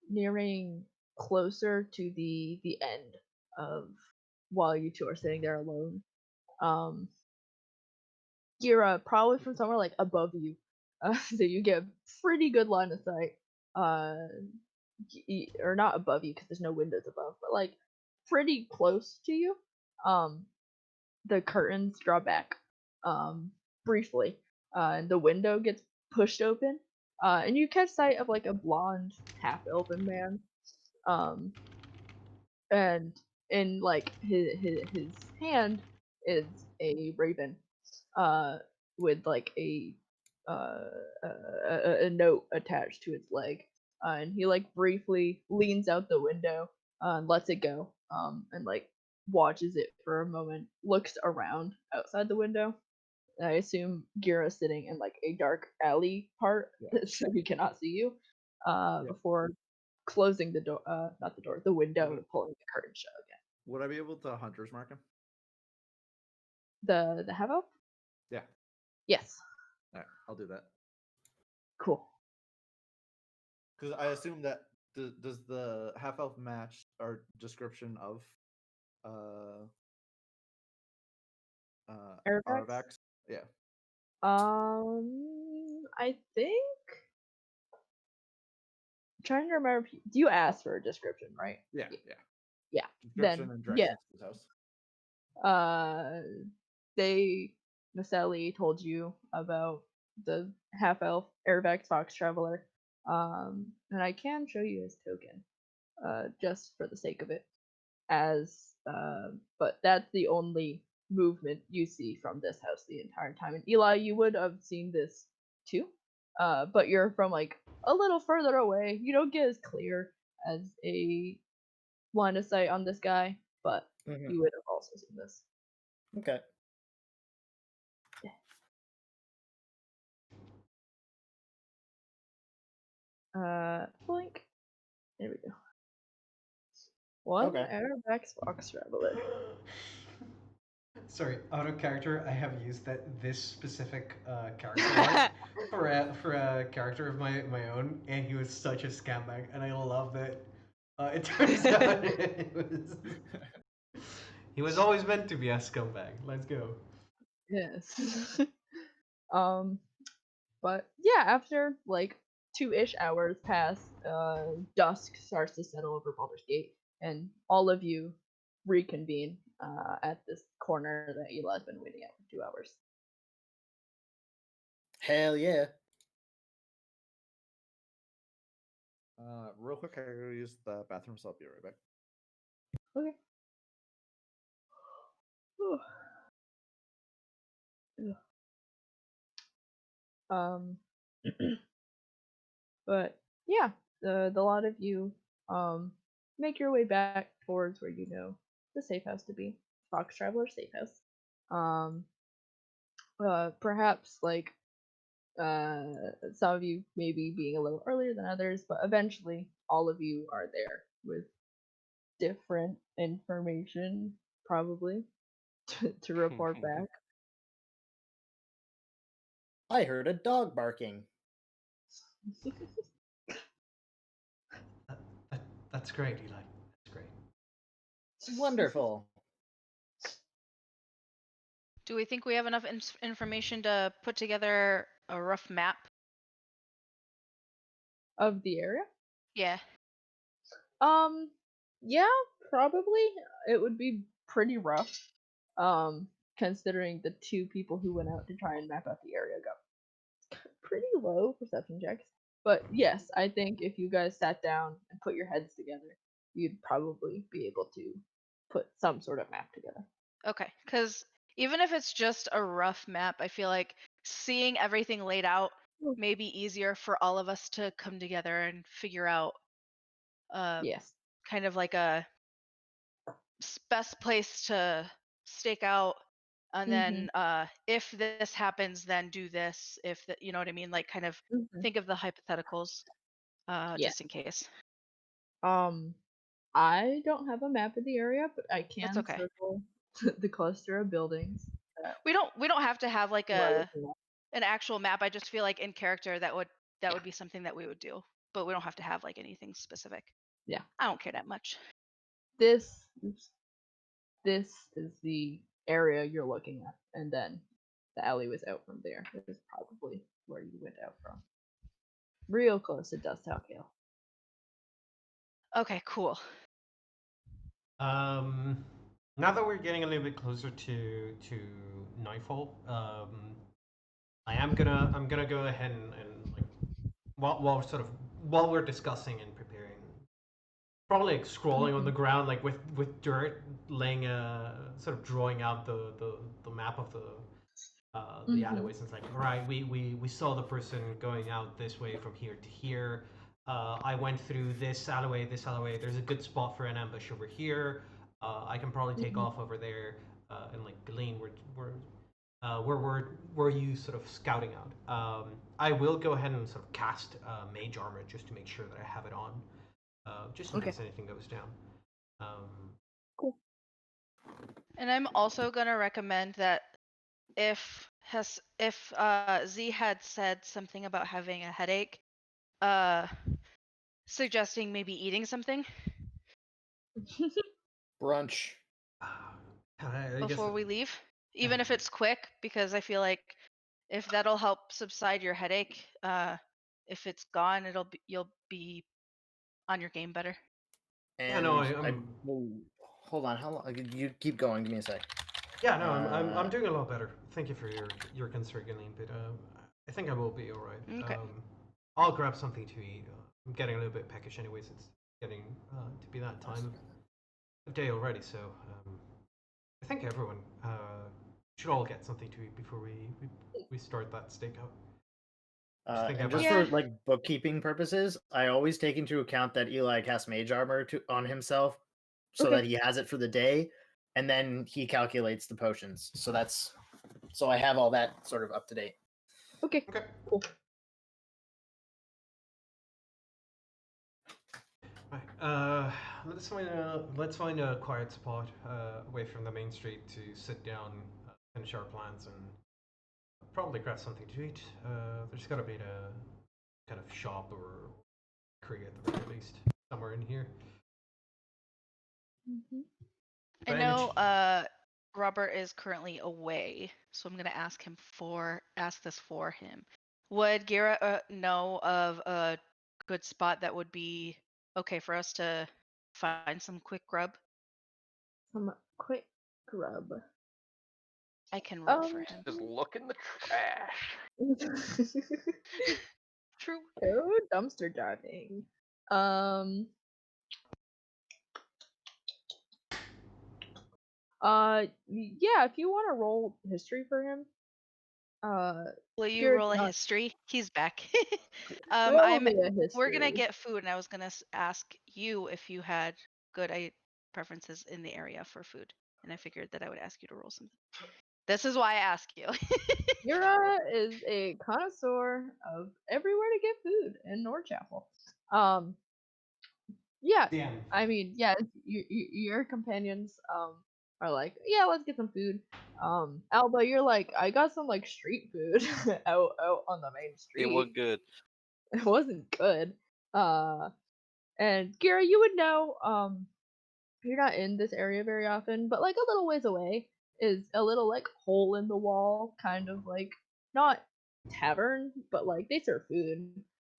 nearing closer to the end of while you two are sitting there alone. Gira, probably from somewhere like above you, so you get a pretty good line of sight. Or not above you because there's no windows above, but like pretty close to you. The curtains draw back, briefly, and the window gets pushed open, and you catch sight of like a blonde half-elven man, and in like his hand is a raven, with like a note attached to its leg, and he like briefly leans out the window, and lets it go, and like watches it for a moment, looks around outside the window. I assume Gira's sitting in like a dark alley part, so he cannot see you, before closing the door, not the door, the window, and pulling the curtain shut again. Would I be able to hunter's mark him? The half elf? Yeah. Yes. All right, I'll do that. Cool. Because I assume that does the half elf match our description of Aravax? Aravax? Yeah. I think. I'm trying to remember. Do you ask for a description, right? Yeah. Yeah. Description Then and directions yeah. to his house. Naselli told you about the half elf Airvax Fox Traveler. And I can show you his token, just for the sake of it. But that's the only movement you see from this house the entire time. And Eli, you would have seen this too, but you're from like a little further away. You don't get as clear as a line of sight on this guy, but you would have also seen this. Okay. Blink. There we go. One Okay. Airvax Fox Traveler. Sorry, out of character, I have used this specific character art for a character of my own, and he was such a scumbag, and I loved it. It turns out he was always meant to be a scumbag. Let's go. Yes. But yeah, after like 2-ish hours pass, dusk starts to settle over Baldur's Gate, and all of you reconvene at this corner that Eli's been waiting at for 2 hours. Hell yeah. Real quick, I gotta use the bathroom, so I'll be right back. Okay. But yeah, the lot of you make your way back towards where you know the safe house to be. Fox Traveler Safe House. Perhaps like some of you maybe being a little earlier than others, but eventually all of you are there with different information, probably, to report back. I heard a dog barking. That's great, Eli. That's great. Wonderful. Do we think we have enough information to put together a rough map? Of the area? Yeah. Yeah, probably. It would be pretty rough. Considering the two people who went out to try and map out the area got pretty low perception checks. But yes, I think if you guys sat down and put your heads together, you'd probably be able to put some sort of map together. Okay, because even if it's just a rough map, I feel like seeing everything laid out may be easier for all of us to come together and figure out Yes. kind of like a best place to stake out, and then if this happens, then do this. If the, you know what I mean, like kind of think of the hypotheticals, just in case. I don't have a map of the area, but I That's can okay. circle the cluster of buildings. We don't have to have like We're an looking at. actual map. I just feel like in character that would be something that we would do, but we don't have to have like anything specific. Yeah. I don't care that much. This is the area you're looking at, and then the alley was out from there. This is probably where you went out from. Real close to Dust House Hill. Okay, cool. Now that we're getting a little bit closer to nightfall, I'm gonna go ahead and like while we're discussing and preparing, probably like scrolling on the ground like with dirt, laying sort of drawing out the map of the alleyways. And it's like, all right, we saw the person going out this way from here to here. I went through this alleyway. There's a good spot for an ambush over here. I can probably take off over there and like Galeen, where you sort of scouting out. I will go ahead and sort of cast mage armor just to make sure that I have it on, just in case anything goes down. Cool. And I'm also gonna recommend that if Z had said something about having a headache, suggesting maybe eating something Brunch. before we leave, even if it's quick, because I feel like if that'll help subside your headache, if it's gone, you'll be on your game better. And hold on, how long? You keep going. Give me a sec. Yeah, no, I'm doing a lot better. Thank you for your concern, Galeen, but I think I will be all right. Okay. I'll grab something to eat. I'm getting a little bit peckish, anyways. It's getting to be that time of day already, so I think everyone should all get something to eat before we start that stakeout. And just for like bookkeeping purposes, I always take into account that Eli casts mage armor on himself, so that he has it for the day, and then he calculates the potions. So I have all that sort of up to date. Okay. Cool. Right. Let's find a quiet spot away from the main street to sit down, finish our plans, and probably grab something to eat. There's got to be a kind of shop or bakery at the very least somewhere in here. I know Robert is currently away, so I'm gonna ask this for him. Would Gira know of a good spot that would be okay for us to find some quick grub? Some quick grub. I can roll for him. Just look in the trash. True. Oh, dumpster diving. Yeah, if you want to roll history for him. Will you roll a history? He's back. We're gonna get food, and I was gonna ask you if you had good preferences in the area for food. and I figured that I would ask you to roll something. This is why I ask you. Yura is a connoisseur of everywhere to get food in North Chapel. Yeah, Damn. I mean, yeah, your companions are like, yeah, let's get some food. Alba, you're like, I got some like street food out on the main street. It wasn't good. It wasn't good. And Gira, you would know, you're not in this area very often, but like a little ways away is a little like hole in the wall, kind of like not tavern, but like they serve food.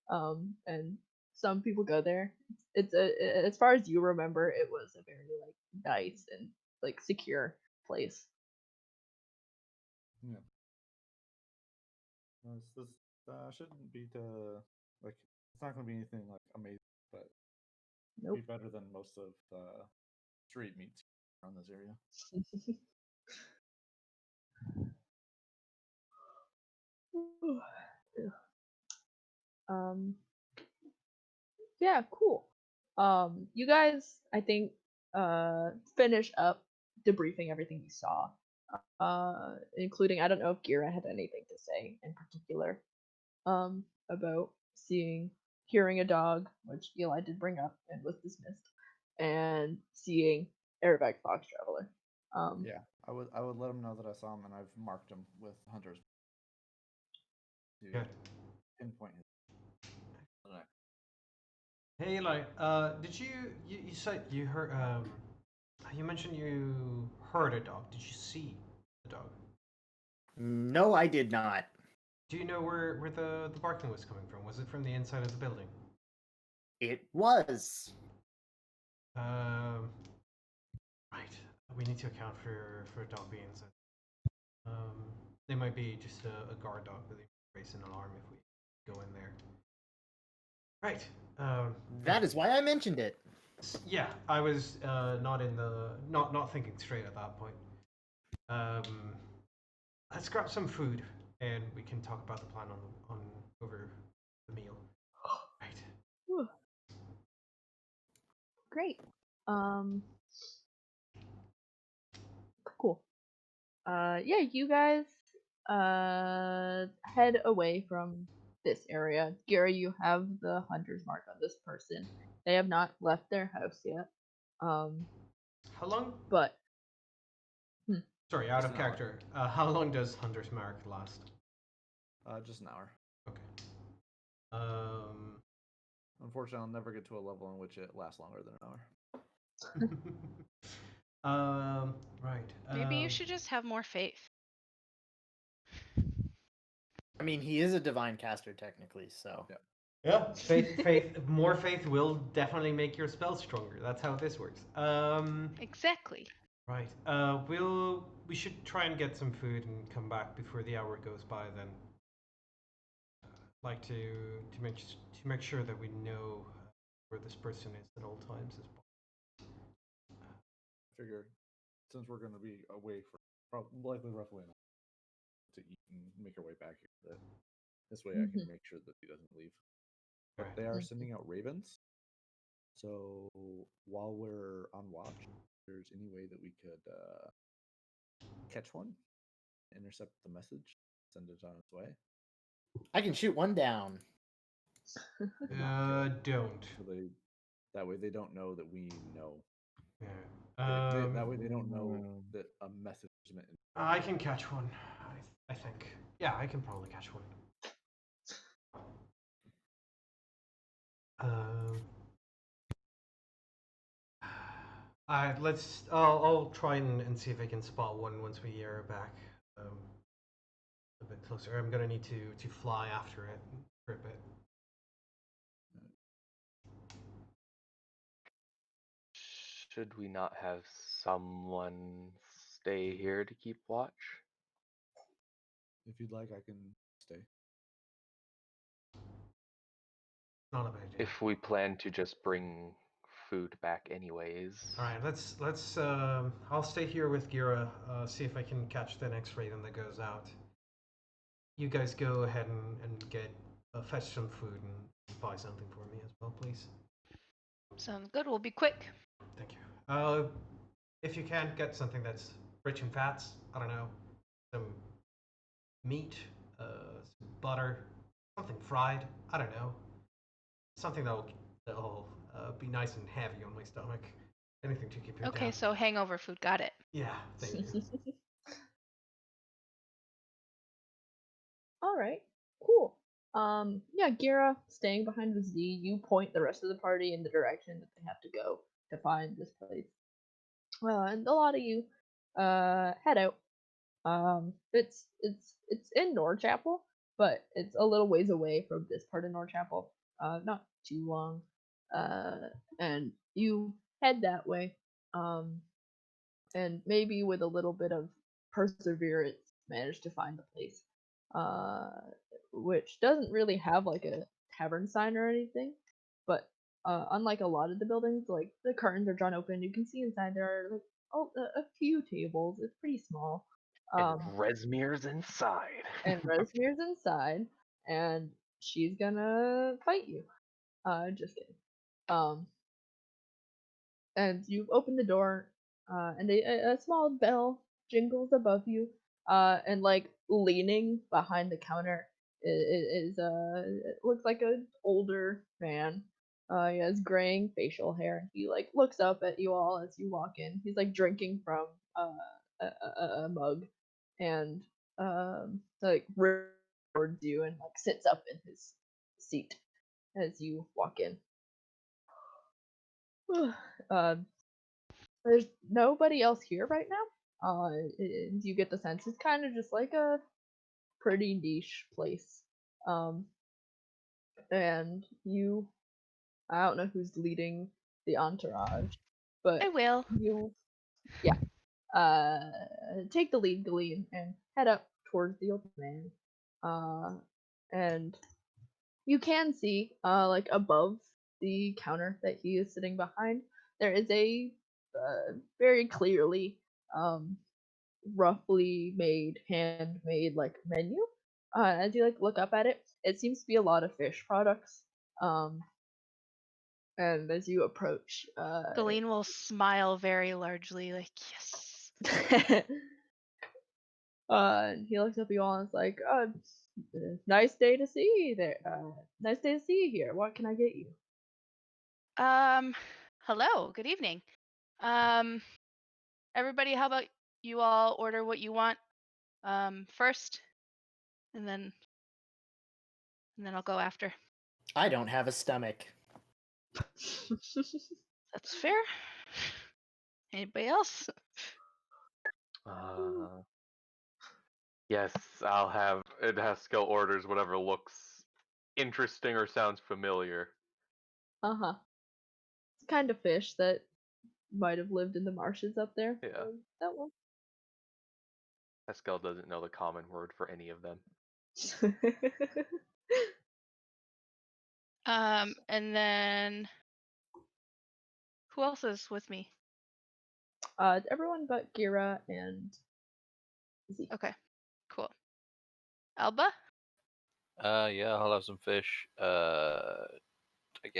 And some people go there. It's as far as you remember, it was a very like nice and like secure place. Yeah. This shouldn't be like it's not gonna be anything like amazing, but Nope. be better than most of the street meats around this area. um yeah, cool. You guys, I think, finish up debriefing everything you saw, including, I don't know if Gira had anything to say in particular, about hearing a dog, which Eli did bring up and was dismissed, and seeing Arabic Fox Traveler. Yeah, I would let him know that I saw him and I've marked him with hunters to Good. pinpoint his. Hey, Eli, did you said you heard you mentioned you heard a dog. Did you see the dog? No, I did not. Do you know where the barking was coming from? Was it from the inside of the building? It was. Um, right. We need to account for a dog being inside. They might be just a guard dog, but they raise an alarm if we go in there. Right. That is why I mentioned it. Yeah, I was not thinking straight at that point. Let's grab some food and we can talk about the plan on over the meal. Right. Whew. Great. Cool. Yeah, you guys head away from this area. Gary, you have the hunter's mark on this person. They have not left their house yet. How long? But Sorry, out Just of an hour. character. How long does Hunter's Mark last? Just an hour. Okay. Unfortunately, I'll never get to a level in which it lasts longer than an hour. Right. Maybe you should just have more faith. I mean, he is a divine caster technically, so. Yeah. Yeah, more faith will definitely make your spell stronger. That's how this works. Exactly. Right. We should try and get some food and come back before the hour goes by. Then, like to make sure that we know where this person is at all times as possible. Figure, since we're going to be away for likely roughly an hour to eat and make our way back here, that this way I can make sure that he doesn't leave. But Right. they are sending out ravens, so while we're on watch, if there's any way that we could catch one, intercept the message, send it on its way. I can shoot one down. Don't. So that way they don't know that we know. Yeah. That way they don't know that a message is meant. I can catch one. I think. Yeah, I can probably catch one. I'll try and see if I can spot one once we are back a bit closer. I'm gonna need to fly after it for a bit. Should we not have someone stay here to keep watch? If you'd like, I can stay. Not a bad idea. If we plan to just bring food back anyways. All right, let's. I'll stay here with Gira. See if I can catch the next raven that goes out. You guys go ahead and get fetch some food and buy something for me as well, please. Sounds good. We'll be quick. Thank you. If you can't get something that's rich in fats, I don't know, some meat, some butter, something fried. I don't know, something that'll be nice and heavy on my stomach. Anything to keep it Okay, down. so hangover food. Got it. Yeah, thank you. All right, cool. Yeah, Gira staying behind with Z. You point the rest of the party in the direction that they have to go to find this place. And a lot of you head out. It's in Norchapel, but it's a little ways away from this part of Norchapel. Not too long. And you head that way. And maybe with a little bit of perseverance, manage to find the place. Uh, which doesn't really have like a tavern sign or anything, but unlike a lot of the buildings, like the curtains are drawn open, you can see inside there are like a few tables. It's pretty small. And Resmir's inside. And Resmir's inside, and she's gonna fight you. Just kidding. And you open the door, and a small bell jingles above you, and like leaning behind the counter is it looks like an older man. He has graying facial hair, and he like looks up at you all as you walk in. He's like drinking from a mug, and like towards you and like sits up in his seat as you walk in. um, There's nobody else here right now. And you get the sense it's kind of just like a pretty niche place. Um, and you, I don't know who's leading the entourage, but I will. you, yeah, take the lead, Glee, and head up towards the old man. And you can see, like above the counter that he is sitting behind, there is a very clearly roughly made, handmade like menu. As you like look up at it, it seems to be a lot of fish products. Um, and as you approach, Galeen will smile very largely, like, yes. he looks up at you all and is like, nice day to see you there. Nice day to see you here. What can I get you? Hello, good evening. Everybody, how about you all order what you want first, and then I'll go after. I don't have a stomach. That's fair. Anybody else? Yes, I'll have. It Haskell orders whatever looks interesting or sounds familiar. Uh-huh. It's kind of fish that might have lived in the marshes up there. Yeah. That one. Haskell doesn't know the common word for any of them. And then who else is with me? Everyone but Gira and Z. Okay, cool. Alba? Yeah, I'll have some fish. I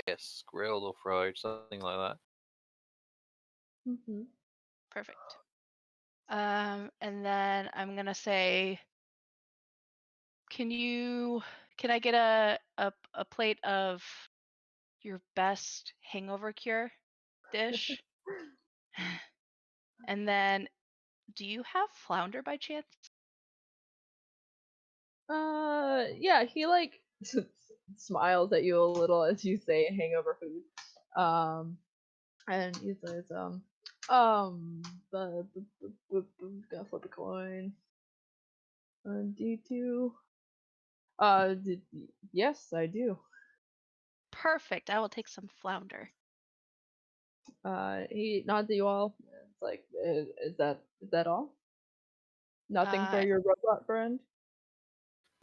guess grilled or fried, something like that. Mm-hmm. Perfect. And then I'm gonna say, can I get a plate of your best hangover cure dish? And then, do you have flounder by chance? Yeah, he like smiles at you a little as you say hangover food. And he says, gotta flip a coin. D2. Yes, I do. Perfect. I will take some flounder. He nods at you all. It's like, is that all? Nothing for your robot friend?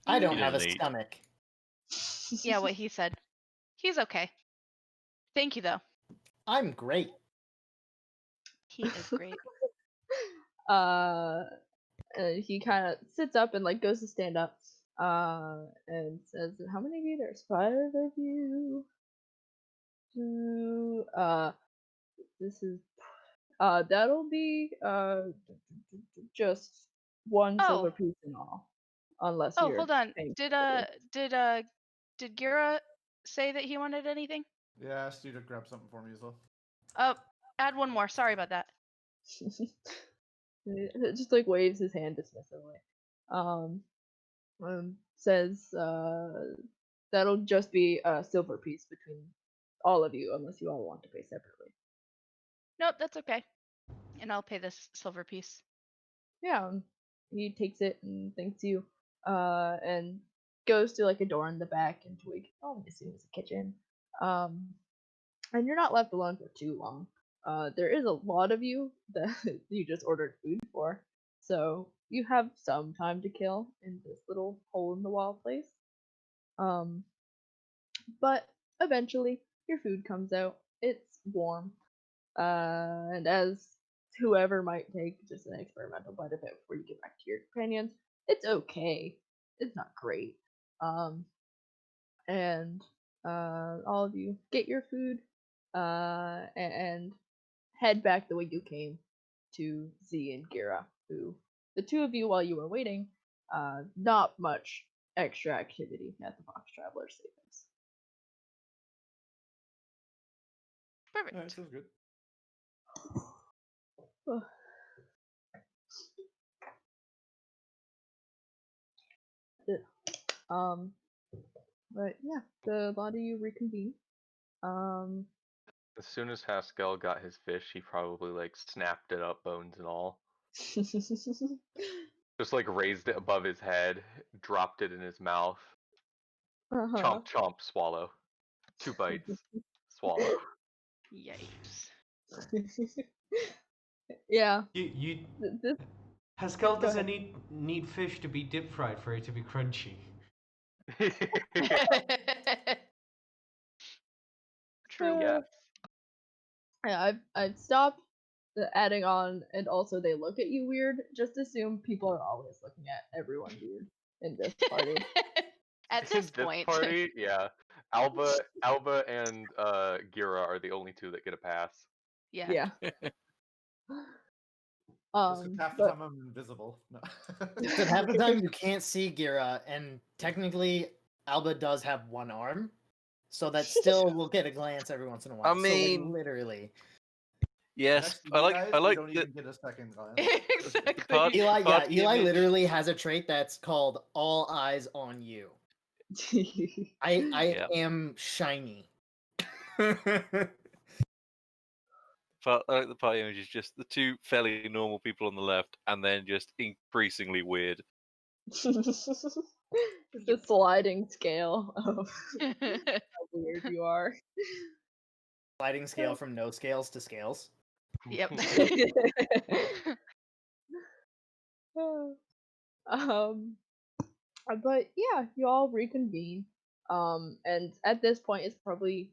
I don't He have a doesn't eat. stomach. Yeah, what he said. He's okay. Thank you, though. I'm great. He is great. He kind of sits up and like goes to stand up. And says, "How many of you? There's 5 of you. 2. This is That'll be just one silver Oh, piece in all, unless oh, you're hold on. paying Did separately. did Gira say that he wanted anything? Yeah, I asked you to grab something for me as well. Oh, add one more. Sorry about that. It just like waves his hand dismissively. Says that'll just be a silver piece between all of you, unless you all want to pay separately. Nope, that's okay. And I'll pay this silver piece. Yeah, he takes it and thanks you, and goes to like a door in the back into like oh, I assume it's a kitchen. And you're not left alone for too long. There is a lot of you that you just ordered food for, so you have some time to kill in this little hole in the wall place. Um, but eventually your food comes out. It's warm, and as whoever might take just an experimental bite of it before you get back to your companions, it's okay. It's not great. Um, and all of you get your food, and head back the way you came to Z and Gira, who the two of you while you were waiting, not much extra activity at the Fox Traveler Savings. Perfect. Alright, sounds good. Um, but yeah, the lot of you reconvene. Um, As soon as Haskell got his fish, he probably like snapped it up, bones and all. Just like raised it above his head, dropped it in his mouth. Chomp chomp, swallow. 2 bites, swallow. Yikes. Yeah, You this Haskell Go doesn't ahead. need fish to be deep fried for it to be crunchy. True. Yes. Yeah, I've stopped the adding on, and also they look at you weird. Just assume people are always looking at everyone weird in this party. At In this this point. party, yeah. Alba and Gira are the only two that get a pass. Yeah. Yeah. Just 'cause half the But time I'm invisible. No. So half the time you can't see Gira, and technically Alba does have one arm, so that still will get a glance every once in a while. So mean- like literally, Yes, Next to I you like guys, I you like don't that. even get a second glance. Exactly. Eli, Party Eli image. literally has a trait that's called all eyes on you. I Yeah. am shiny. I like the party image is just the two fairly normal people on the left, and then just increasingly weird. It's a sliding scale of how weird you are. Sliding scale from no scales to scales. Yep. um, but yeah, you all reconvene. And at this point, it's probably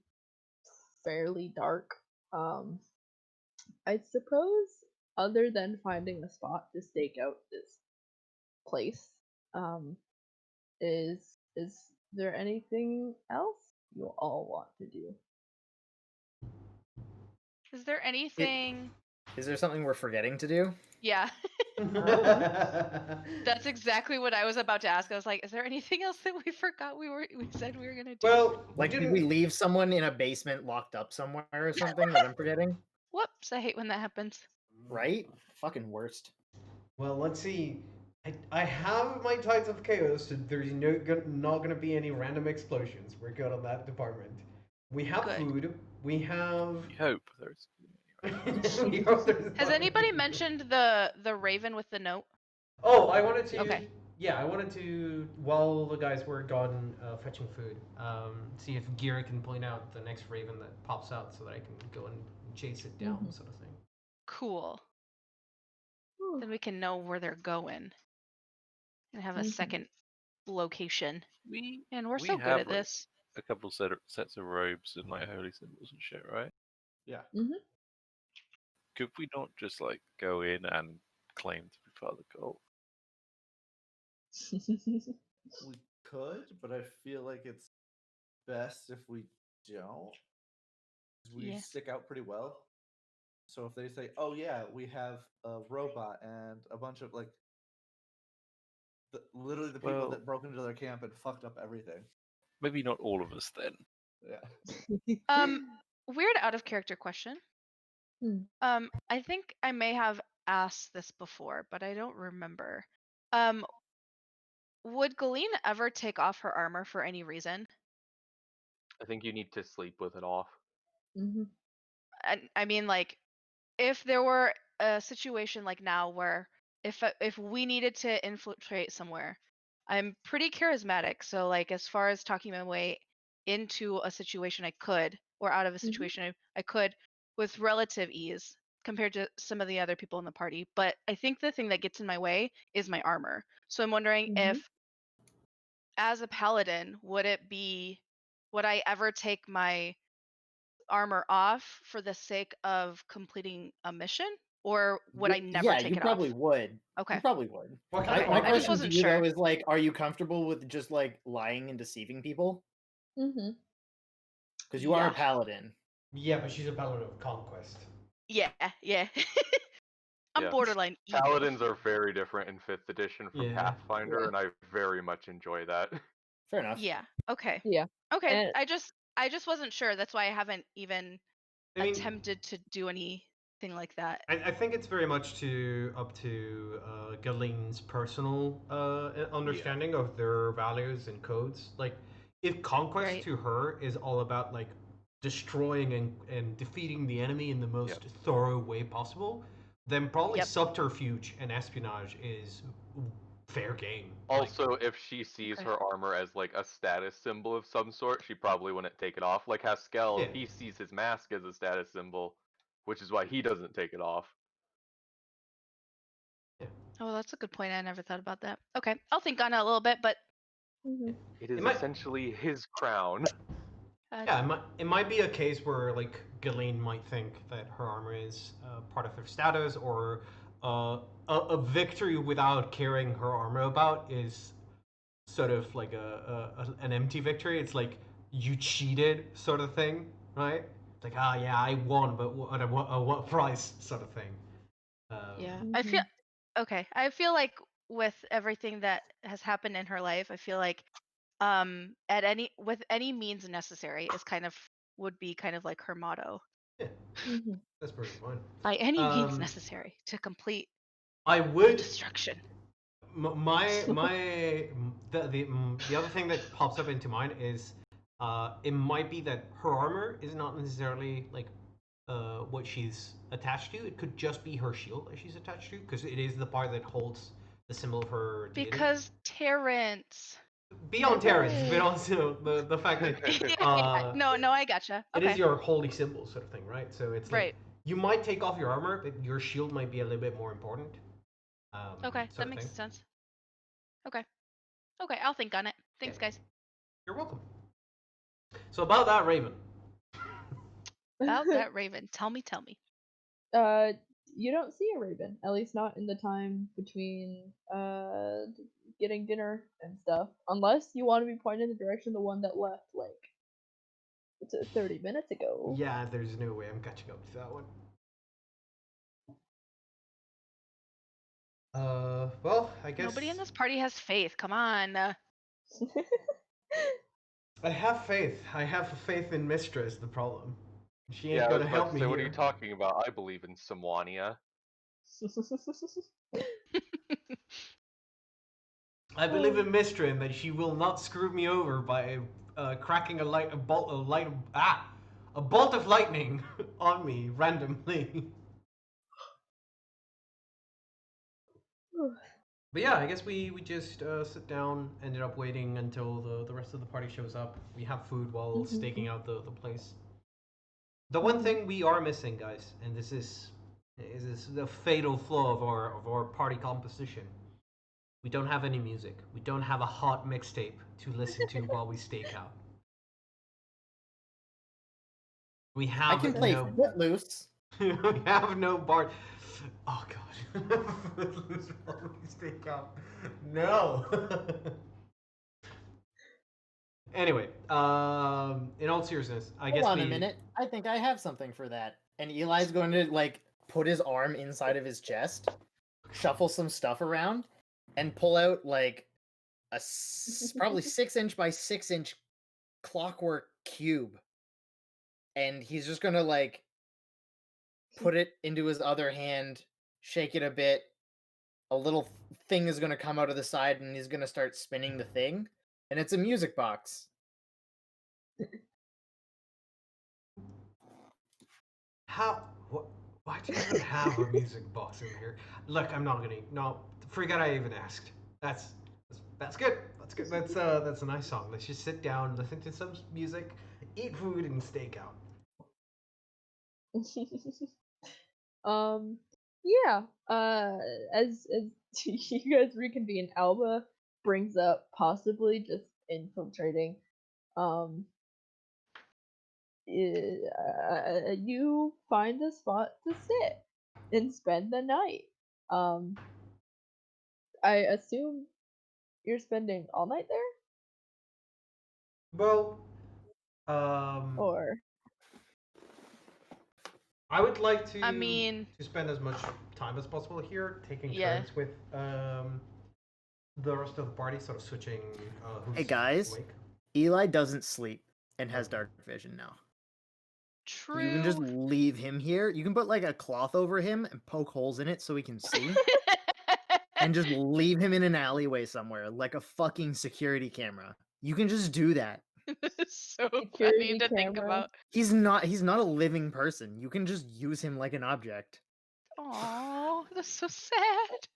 fairly dark. Um, I suppose, other than finding a spot to stake out this place, um, is there anything else you all want to do? Is there anything? Is there something we're forgetting to do? Yeah. That's exactly what I was about to ask. I was like, is there anything else that we forgot we said we were gonna do? Well, Like, did we leave someone in a basement locked up somewhere or something that I'm forgetting? Whoops, I hate when that happens. Right? Fucking worst. Well, let's see. I have my Tides of Chaos, so there's not going to be any random explosions. We're good on that department. We have Good. food. We have. You hope there's. We hope there's Has not anybody any- mentioned the raven with the note? Oh, I wanted to. Okay. Yeah, I wanted to, while the guys were gone fetching food, see if Gira can point out the next raven that pops out so that I can go and chase it down, sort of thing. Cool. Whew. Then we can know where they're going and have a Mhm. second location. We And we're we so good have at like this. a couple sets of robes and like holy symbols and shit, right? Yeah. Could we not just like go in and claim to be part of the cult? We could, but I feel like it's best if we don't. 'Cause we Yeah. stick out pretty well. So if they say, "Oh yeah, we have a robot and a bunch of like, literally the people Well- that broke into their camp and fucked up everything." Maybe not all of us then. Yeah. Weird out of character question. Hmm. I think I may have asked this before, but I don't remember. Would Galeen ever take off her armor for any reason? I think you need to sleep with it off. Mhm. I mean, like, if there were a situation like now where if we needed to infiltrate somewhere, I'm pretty charismatic. So like as far as talking my way into a situation I could, or out of a Mhm. situation I could with relative ease compared to some of the other people in the party. But I think the thing that gets in my way is my armor. So I'm wondering Mhm. if as a paladin, would I ever take my armor off for the sake of completing a mission, or would I never Yeah, take you it probably off? would. Okay. You probably would. What Okay, My I just question to wasn't you sure. though is like, are you comfortable with just like lying and deceiving people? Mhm. Because you are a Yeah. paladin. Yeah, but she's a paladin of conquest. Yeah. I'm Yeah. borderline evil. Paladins are very different in 5th edition from Yeah. Pathfinder, Yeah. and I very much enjoy that. Fair enough. Yeah. Okay. Yeah. Okay. And I just wasn't sure. That's why I haven't even I mean, attempted to do anything like that. I think it's very much up to Galeen's personal understanding of their values and codes. Like, if conquest Right. to her is all about like destroying and defeating the enemy in the most Yep. thorough way possible, then probably Yep. subterfuge and espionage is fair game. Like, Also, if she sees Okay. her armor as like a status symbol of some sort, she probably wouldn't take it off. Like Haskell, Yeah. he sees his mask as a status symbol, which is why he doesn't take it off. Oh, that's a good point. I never thought about that. Okay. I'll think on it a little bit, but Mhm. It is It might- essentially his crown. Yeah, it might be a case where like Galeen might think that her armor is part of her status, or a victory without carrying her armor about is sort of like an empty victory. It's like you cheated, sort of thing, right? It's like, ah, yeah, I won, but at what price, sort of thing. yeah. Mhm. I feel like with everything that has happened in her life, I feel like with any means necessary is would be kind of like her motto. Yeah, Mhm. that's pretty fine. By any means Um, necessary to complete I the would. destruction. The other thing that pops up into mind is it might be that her armor is not necessarily like what she's attached to. It could just be her shield that she's attached to, because it is the part that holds the symbol of her deity. Because Terrence. Beyond Terrence, but also the fact that No, I gotcha. it Okay. is your holy symbol, sort of thing, right? So it's like Right. you might take off your armor, but your shield might be a little bit more important. Okay, sort that of makes thing. sense. Okay, I'll think on it. Thanks, guys. You're welcome. So about that Raven. About that Raven, tell me. You don't see a raven, at least not in the time between getting dinner and stuff, unless you want to be pointed in the direction of the one that left like 30 minutes ago. Yeah, there's no way I'm catching up to that one. Well, I guess Nobody in this party has faith. Come on. I have faith. I have faith in Mistress. The problem, she ain't Yeah, I was gonna about help to me say, here. what are you talking about? I believe in Samwania. I believe in Mistress and that she will not screw me over by cracking a bolt of lightning on me randomly. But yeah, I guess we just sit down, ended up waiting until the rest of the party shows up. We have food while staking out the place. The one thing we are missing, guys, and this is the fatal flaw of our party composition. We don't have any music. We don't have a hot mixtape to listen to while we stake out. We have I can play no Footloose. we have no bar. Oh god. Footloose while we stake out. No. Anyway, in all seriousness, I guess Hold on a minute. I think I have something for that. and Eli's going to like put his arm inside of his chest, shuffle some stuff around, and pull out like a probably 6-inch by 6-inch clockwork cube, and he's just gonna like put it into his other hand, shake it a bit. A little thing is gonna come out of the side, and he's gonna start spinning the thing, and it's a music box. How? What? Why do you even have a music box in here? Look, I'm not gonna. No, forget I even asked. That's good. That's good. That's a nice song. Let's just sit down, listen to some music, eat food, and stake out. Yeah. As you guys reconvene, Alba brings up possibly just infiltrating. You find a spot to sit and spend the night. I assume you're spending all night there, Well, or I would like to. I mean, to spend as much time as possible here, taking Yeah. turns with the rest of the party, sort of switching. Who's Hey guys, awake. Eli doesn't sleep and has dark vision now. true. You can just leave him here. You can put like a cloth over him and poke holes in it so he can see, and just leave him in an alleyway somewhere, like a fucking security camera. You can just do that. so Security funny to think camera. about. He's not a living person. You can just use him like an object. Oh, that's so sad.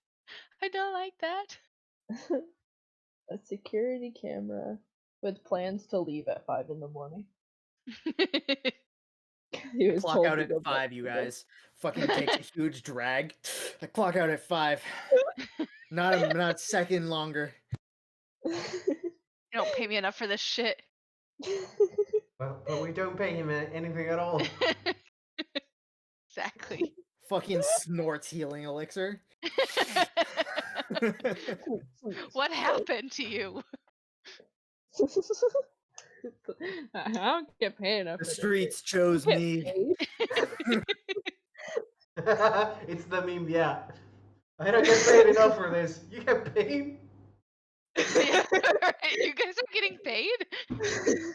I don't like that. a security camera with plans to leave at 5 in the morning. He was Clock told out to at go back 5, to you bed. guys. Fucking takes a huge drag. I clock out at 5. Not a second longer. You don't pay me enough for this shit. But we don't pay him anything at all. Exactly. Fucking snorts healing elixir. What happened to you? I don't get paid enough The for this streets shit. chose Get me. paid. It's the meme, yeah. I don't get paid enough for this. You get paid? Yeah, right. You guys are getting paid?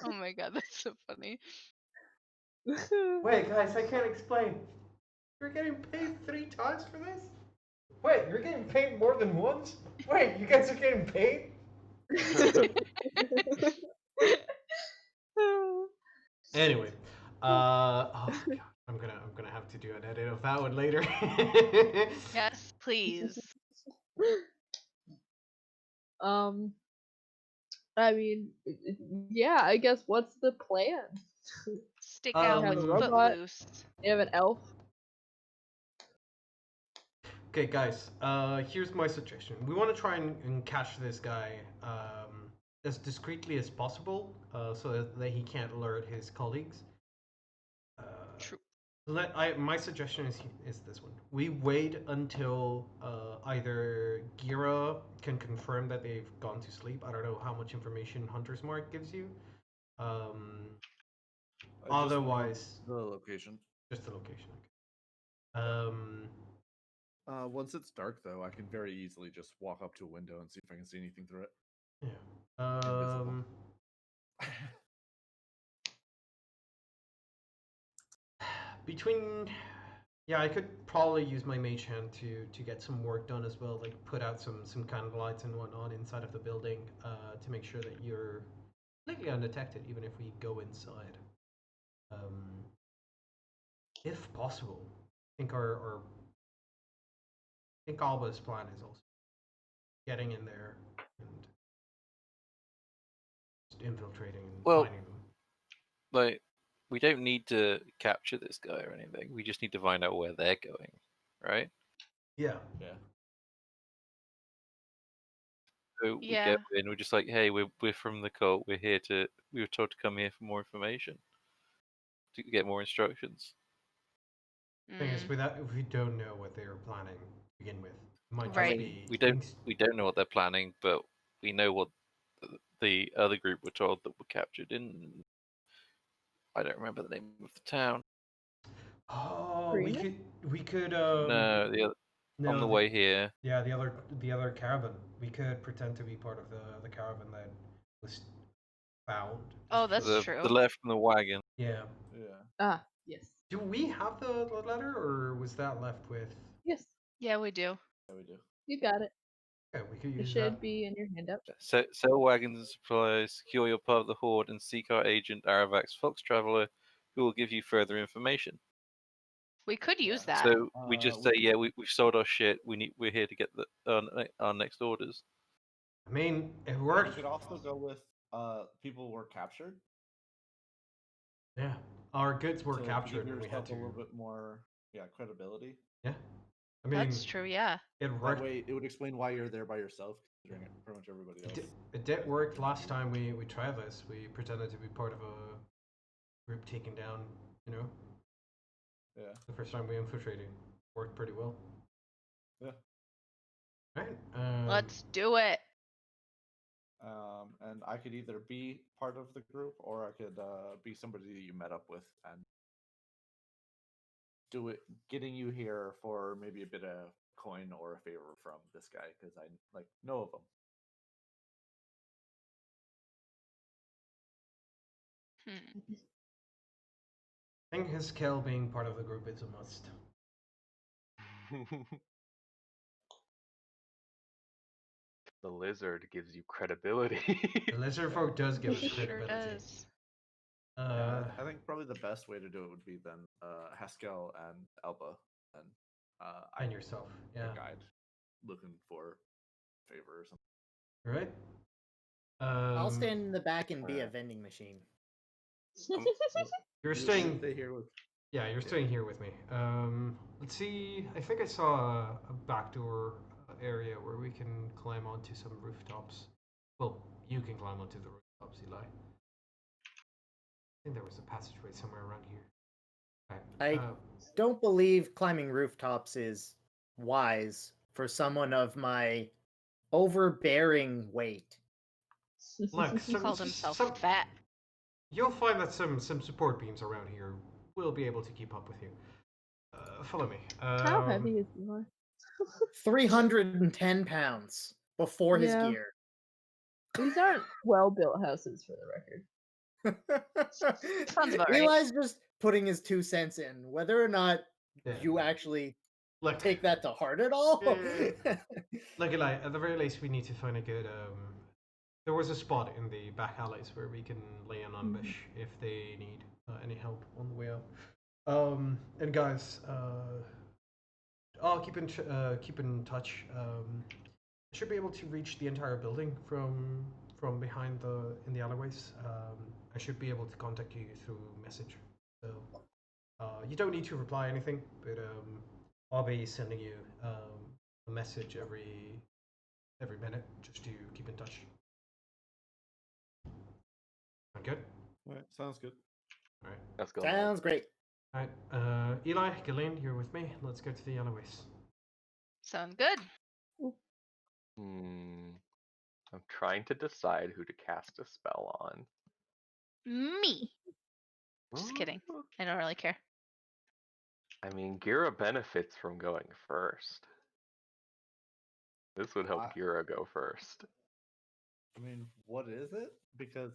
Oh my god, that's so funny. Wait, guys, I can't explain. You're getting paid 3 times for this? Wait, you're getting paid more than once? Wait, you guys are getting paid? Anyway, oh god, I'm gonna have to do an edit of that one later. Yes, please. I mean, yeah, I guess what's the plan? Stick out have with a robot. Footloose. You have an elf. Okay, guys, here's my suggestion. We want to try and catch this guy as discreetly as possible, so that he can't alert his colleagues. True. My suggestion is this one. We wait until either Gira can confirm that they've gone to sleep. I don't know how much information Hunter's Mark gives you. Otherwise, the location. just the location. Once it's dark, though, I can very easily just walk up to a window and see if I can see anything through it. Yeah. Invisible. Between, yeah, I could probably use my mage hand to get some work done as well, like put out some kind of lights and whatnot inside of the building, to make sure that you're completely undetected, even if we go inside. If possible, I think I think Alba's plan is also getting in there and just infiltrating and finding them. Like, we don't need to capture this guy or anything. We just need to find out where they're going, right? Yeah. Yeah. So we go in. We're just like, hey, we're from the cult. We were told to come here for more information, to get more instructions. Thing is, we don't know what they are planning to begin with. It might Right. just be We don't know what they're planning, but we know what the other group were told that were captured in. I don't remember the name of the town. Oh, Agreement? we could No, on the way here. Yeah, the other caravan. We could pretend to be part of the caravan that was found. Oh, that's The true. left from the wagon. Yeah. Yeah. Ah, yes. Do we have the letter, or was that left with? Yes, Yeah, we do. Yeah, we do. you got it. Yeah, we could It use should that. be in your handout. Sell wagons and supplies, secure your part of the horde, and seek our agent Aravak's Fox Traveler, who will give you further information. We could use Yeah. that. So we just say, yeah, we've sold our shit. We're here to get our next orders. I mean, it Yeah, we worked. could also go with people were captured. Yeah, our goods were to captured, give and we had yourself to. a little bit more, credibility. Yeah, I mean, That's true, yeah. it That worked. way, it would explain why you're there by yourself, considering pretty much everybody else. It did work last time we tried this. We pretended to be part of a group taking down, Yeah. the first time we infiltrated. Worked pretty well. Yeah. Right. Let's do it. And I could either be part of the group, or I could be somebody that you met up with and do it, getting you here for maybe a bit of coin or a favor from this guy, because I know of him. I think his skill being part of the group is a must. The lizard gives you credibility. The lizard folk does give us Sure credibility. does. Yeah, I think probably the best way to do it would be then Haskell and Alba, and and yourself, yeah. a guide looking for favor or something. Right. I'll stand in the back and be a Alright. vending machine. You're You staying. stay here with. Yeah, you're staying here with me. Let's see. I think I saw a backdoor area where we can climb onto some rooftops. Well, you can climb onto the rooftops, Eli. I think there was a passageway somewhere around here. Right. I don't believe climbing rooftops is wise for someone of my overbearing weight. Look, He called himself fat. You'll find that some support beams around here will be able to keep up with you. Follow me. How heavy is Eli? 310 pounds before his Yeah. gear. These aren't well-built houses, for the record. Sounds about right. Eli's just putting his 2 cents in. Whether or not Yeah. you actually Look, take that to heart at all. look, Eli. At the very least, we need to find a good. There was a spot in the back alleys where we can lay an ambush if they need any help on the way up. And guys, I'll keep in touch. I should be able to reach the entire building from behind in the alleyways. I should be able to contact you through message. So you don't need to reply anything, but I'll be sending you a message every minute just to keep in touch. Sound good? All right, sounds good. All right. Let's go. Sounds great. All right. Eli, Ghislaine, you're with me. Let's go to the alleyways. Sounds good. I'm trying to decide who to cast a spell on. Me. Just kidding. I don't really care. I mean, Gira benefits from going first. This would help Gira go first. I mean, what is it? Because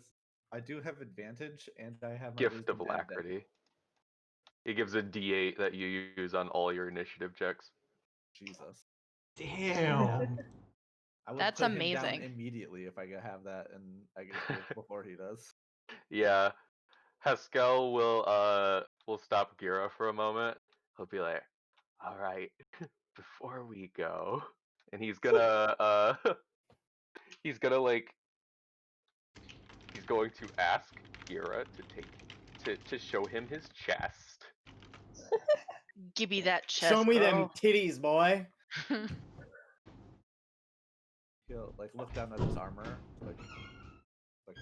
I do have advantage, and I have my Gift of wisdom and Alacrity. It gives a D8 that you use on all your initiative checks. Jesus. Damn. I would That's put him down amazing. immediately if I could have that, and I get to go before he does. Yeah. Haskell will stop Gira for a moment. He'll be like, "All right, before we go," and he's gonna he's going to ask Gira to show him his chest. Give me that chest. Show me them bro. titties, boy. He'll look down at his armor, like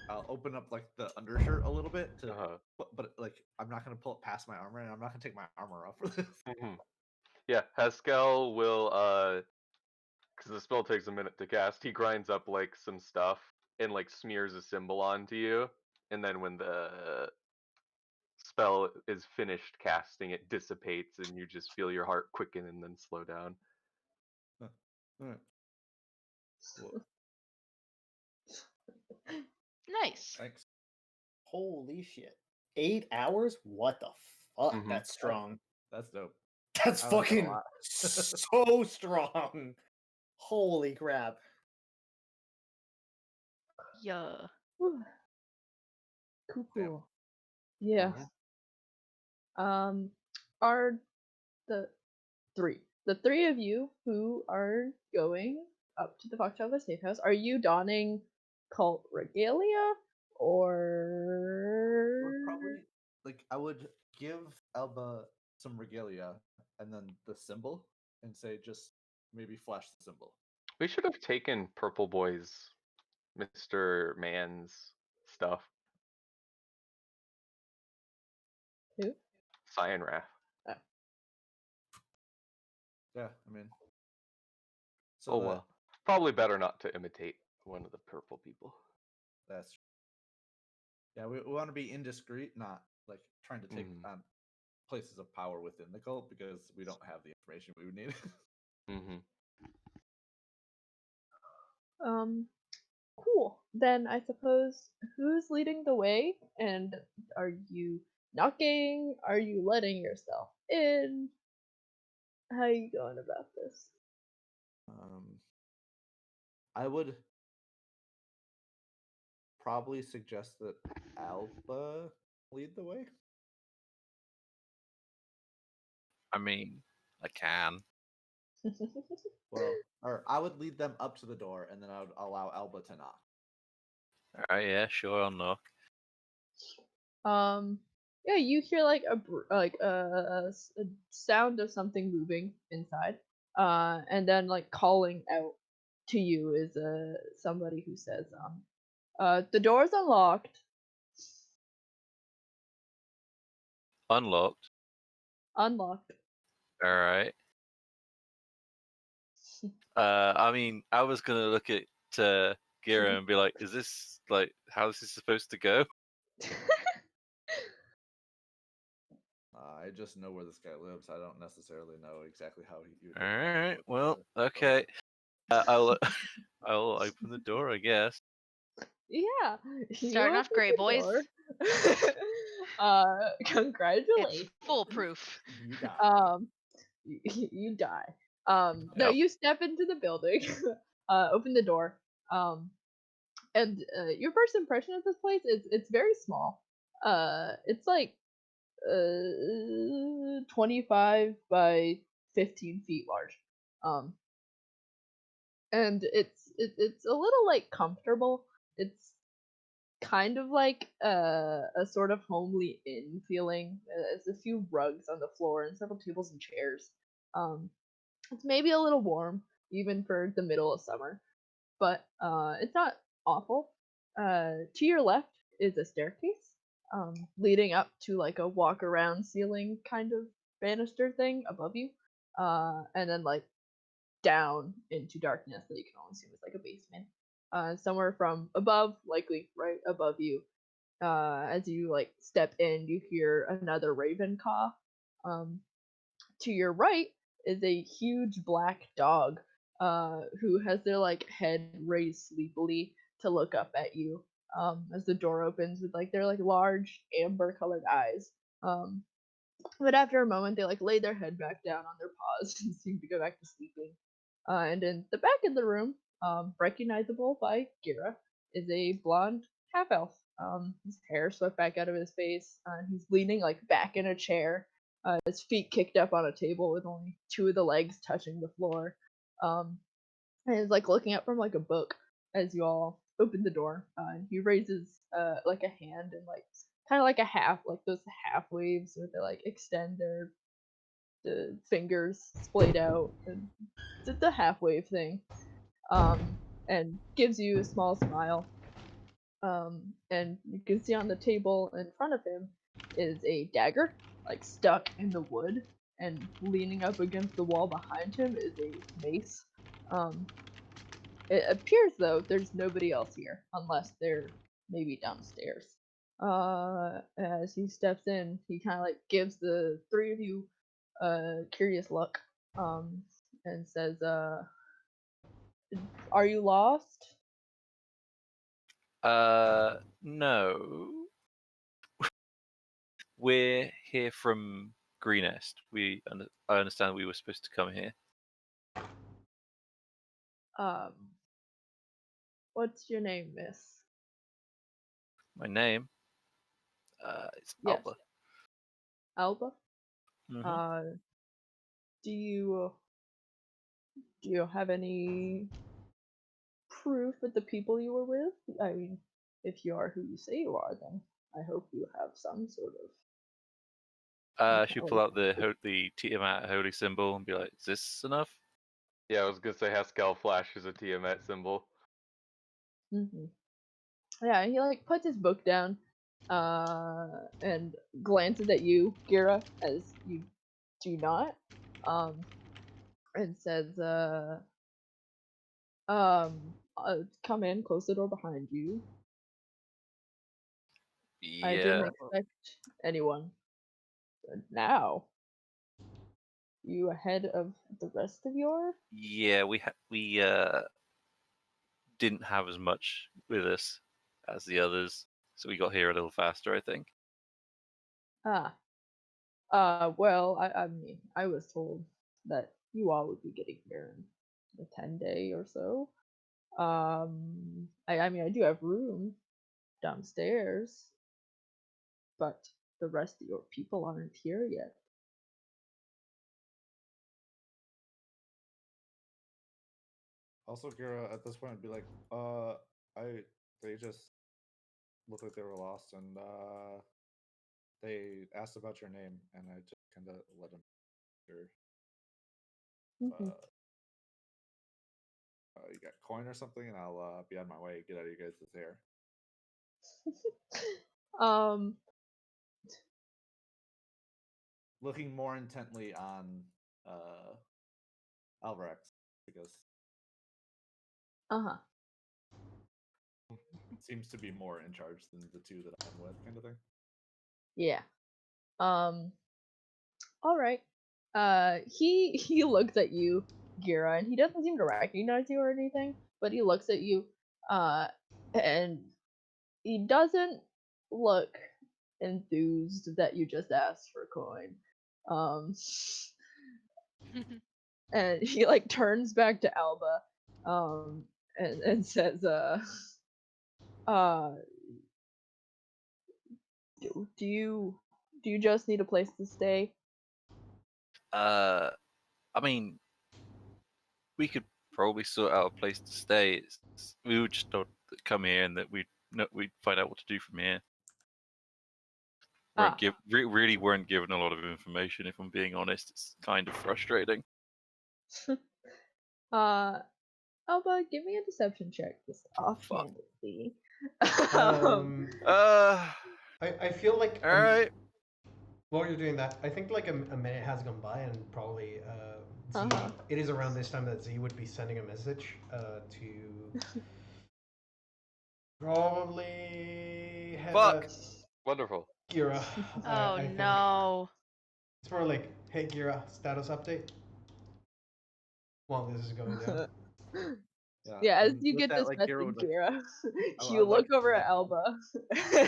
I'll open up the undershirt a little bit to, but I'm not gonna pull it past my armor, and I'm not gonna take my armor off for this. Yeah, Haskell will because the spell takes a minute to cast. He grinds up some stuff and smears a symbol onto you, and then when the spell is finished casting, it dissipates, and you just feel your heart quicken and then slow down. All right. Well, Nice. thanks. Holy shit. 8 hours? What the fuck? Mhm. That's strong. That's dope. That's I like that a fucking lot. so strong. Holy crap. Yeah. Whew. Damn. Cool. Yeah. Are the three of you who are going up to the Fox Traveler Safe House, are you donning cult regalia I or would probably like I would give Elba some regalia and then the symbol and say just maybe flash the symbol. We should have taken Purple Boy's Mr. Man's stuff. who? Cyan Wrath. Yeah, I mean. So Oh well. Probably better not to imitate one of the purple people. That's yeah. We want to be indiscreet, not like trying to take on places of power within the cult because we don't have the information we would need. Cool. Then I suppose who's leading the way? And are you knocking? Are you letting yourself in? How are you going about this? I would probably suggest that Alba lead the way. I mean, I can. Well, or I would lead them up to the door, and then I would allow Alba to knock. All right, yeah, sure, I'll knock. Yeah, you hear like a sound of something moving inside, and then like calling out to you is somebody who says, the door's unlocked. Unlocked. Unlocked. All right. I mean, I was gonna look at Gira and be like, "Is this like how this is supposed to go?" I just know where this guy lives. I don't necessarily know exactly how he. All right. Well, okay. I'll open the door, I guess. Yeah, Starting off great, boys. Congratulations. It's foolproof. You die. You die. No, Yep. you step into the building, open the door, and your first impression of this place is it's very small. It's like 25 by 15 feet large. And it's a little like comfortable. It's kind of like a sort of homely inn feeling. There's a few rugs on the floor and several tables and chairs. It's maybe a little warm even for the middle of summer, but it's not awful. To your left is a staircase leading up to like a walk around ceiling kind of banister thing above you, and then like down into darkness that you can only assume is like a basement. Somewhere from above, likely right above you. As you like step in, you hear another raven caw. To your right is a huge black dog, who has their like head raised sleepily to look up at you. As the door opens with like their like large amber colored eyes. But after a moment, they like lay their head back down on their paws and seem to go back to sleeping. And in the back of the room, recognizable by Gira, is a blonde half elf. His hair swept back out of his face, and he's leaning like back in a chair, his feet kicked up on a table with only two of the legs touching the floor. And he's like looking up from like a book as you all open the door. And he raises like a hand and like kind of like a half, like those half waves where they like extend their the fingers splayed out, and it's a half wave thing, and gives you a small smile. And you can see on the table in front of him is a dagger, like stuck in the wood, and leaning up against the wall behind him is a mace. It appears though there's nobody else here, unless they're maybe downstairs. As he steps in, he kind of like gives the three of you a curious look, and says, "Are you lost?" No. We're here from Greenest. I understand we were supposed to come here. Um, what's your name, miss? My name, it's Yes, Alba. Alba. Mm-hmm. Do you have any proof of the people you were with? I mean, if you are who you say you are, then I hope you have some sort of. She'll pull out the Tiamat holy symbol and be like, "Is this enough?" Yeah, I was gonna say Haskell flashes a Tiamat symbol. Mm-hmm. Yeah, he like puts his book down, and glances at you, Gira, as you do not, and says, come in, close the door behind you. I didn't Yeah. expect anyone. Now, you ahead of the rest of your? Yeah, we didn't have as much with us as the others, so we got here a little faster, I think. Ah, well, I mean, I was told that you all would be getting here in a 10-day or so. I mean, I do have room downstairs, but the rest of your people aren't here yet. Also, Gira, at this point, I'd be like, they just looked like they were lost, and they asked about your name, and I just kind of let them. Mm-hmm. You got coin or something, and I'll be on my way. Get out of you guys' hair. um, Looking more intently on Alvarex because uh-huh. seems to be more in charge than the two that I'm with, kind of thing. Yeah. All right. He looks at you, Gira, and he doesn't seem to recognize you or anything, but he looks at you, and he doesn't look enthused that you just asked for a coin. Um, and he like turns back to Alba, and says, uh, do you just need a place to stay? I mean, we could probably sort out a place to stay. We would just come here and that we'd find out what to do from here. Ah, Really weren't given a lot of information. If I'm being honest, it's kind of frustrating. Alba, give me a deception check, just Fuck. offhandedly. I feel like All right. while you're doing that, I think like a minute has gone by, and probably Z. Uh-huh. It is around this time that Z would be sending a message to probably Fuck. Wonderful. Gira. Oh I think no. it's more like, hey Gira, status update. While this is going down. Yeah, as and you with get that, this like, message, Gira would, like, Gira, you I'd look like over to at Alba,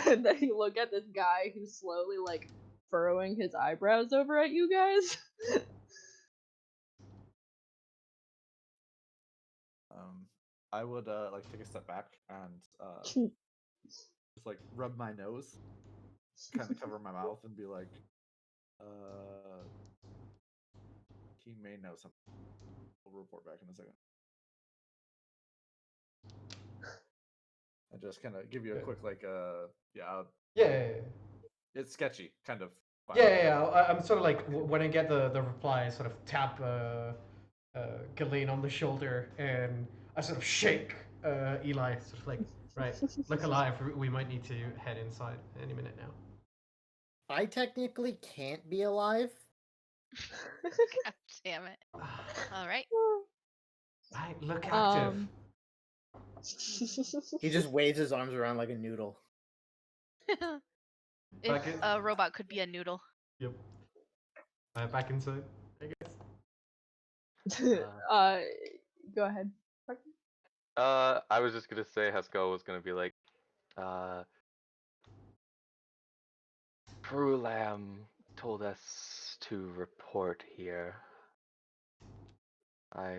and then you look at this guy who's slowly like furrowing his eyebrows over at you guys. I would like take a step back and just like rub my nose, kind of cover my mouth, and be like, he may know something. We'll report back in a second. And just kind of give you a quick like Yeah. it's sketchy, kind of. Yeah. I'm sort of like when I get the reply, I sort of tap Ghislaine on the shoulder, and I sort of shake Eli, sort of like, right, look alive. We might need to head inside any minute now. I technically can't be alive. God damn it. All right. Right, look active. He just waves his arms around like a noodle. If Back in- a robot could be a noodle. Yep. Back inside, I guess. Go ahead. I was just gonna say Haskell was gonna be like, Brulam told us to report here. I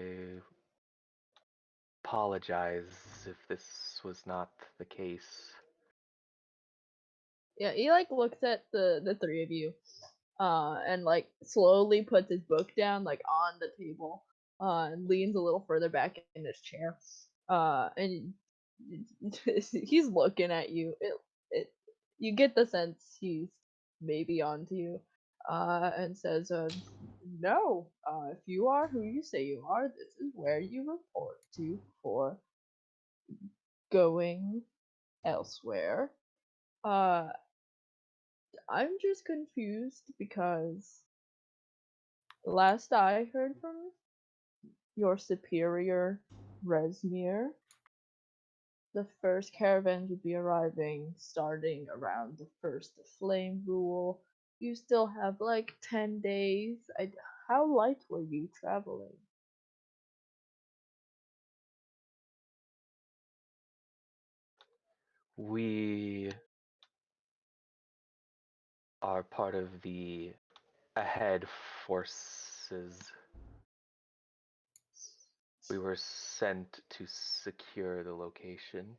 apologize if this was not the case. Yeah, he like looks at the three of you, and like slowly puts his book down like on the table, and leans a little further back in his chair, and he's looking at you. You get the sense he's maybe onto you, and says, "No, if you are who you say you are, this is where you report to for going elsewhere." Uh, I'm just confused because last I heard from your superior, Resmir, the first caravans would be arriving starting around the first flame rule. You still have like 10 days. How light were you traveling? We are part of the ahead forces. We were sent to secure the location.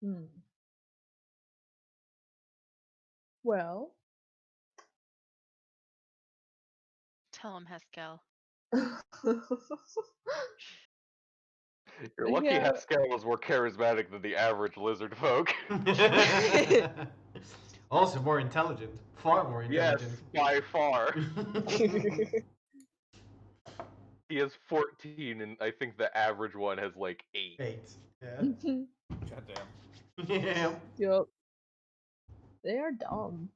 Hmm. Well, Tell him, Haskell. You're lucky Yeah. Haskell was more charismatic than the average lizard folk. Also more intelligent. Far more Yes, intelligent. by far. He has 14, and I think the average one has like 8. 8. Yeah. Goddamn. Yeah. Yup. They are dumb.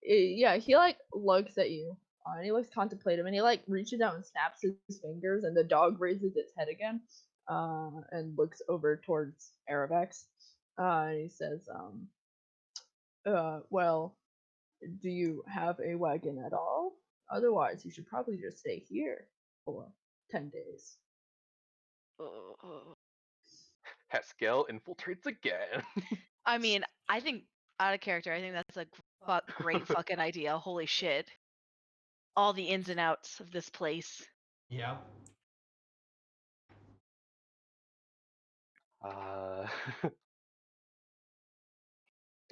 Yeah, he like looks at you, and he looks contemplative, and he like reaches out and snaps his fingers, and the dog raises its head again, and looks over towards Aravex, and he says, well, do you have a wagon at all? Otherwise, you should probably just stay here for 10 days. Haskell infiltrates again. I mean, I think out of character, I think that's a great fucking idea. Holy shit. All the ins and outs of this place. Yeah.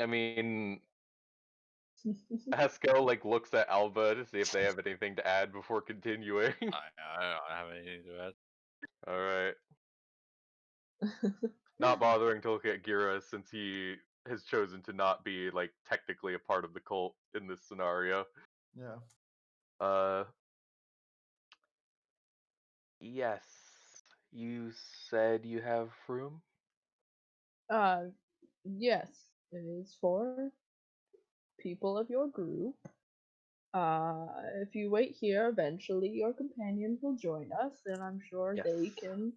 I mean, Haskell like looks at Alba to see if they have anything to add before continuing. I don't have anything to add. All right. Not bothering to look at Gira since he has chosen to not be like technically a part of the cult in this scenario. Yeah. Yes. You said you have room? Yes, it is for people of your group. If you wait here, eventually your companions will join us, and I'm sure Yes. they can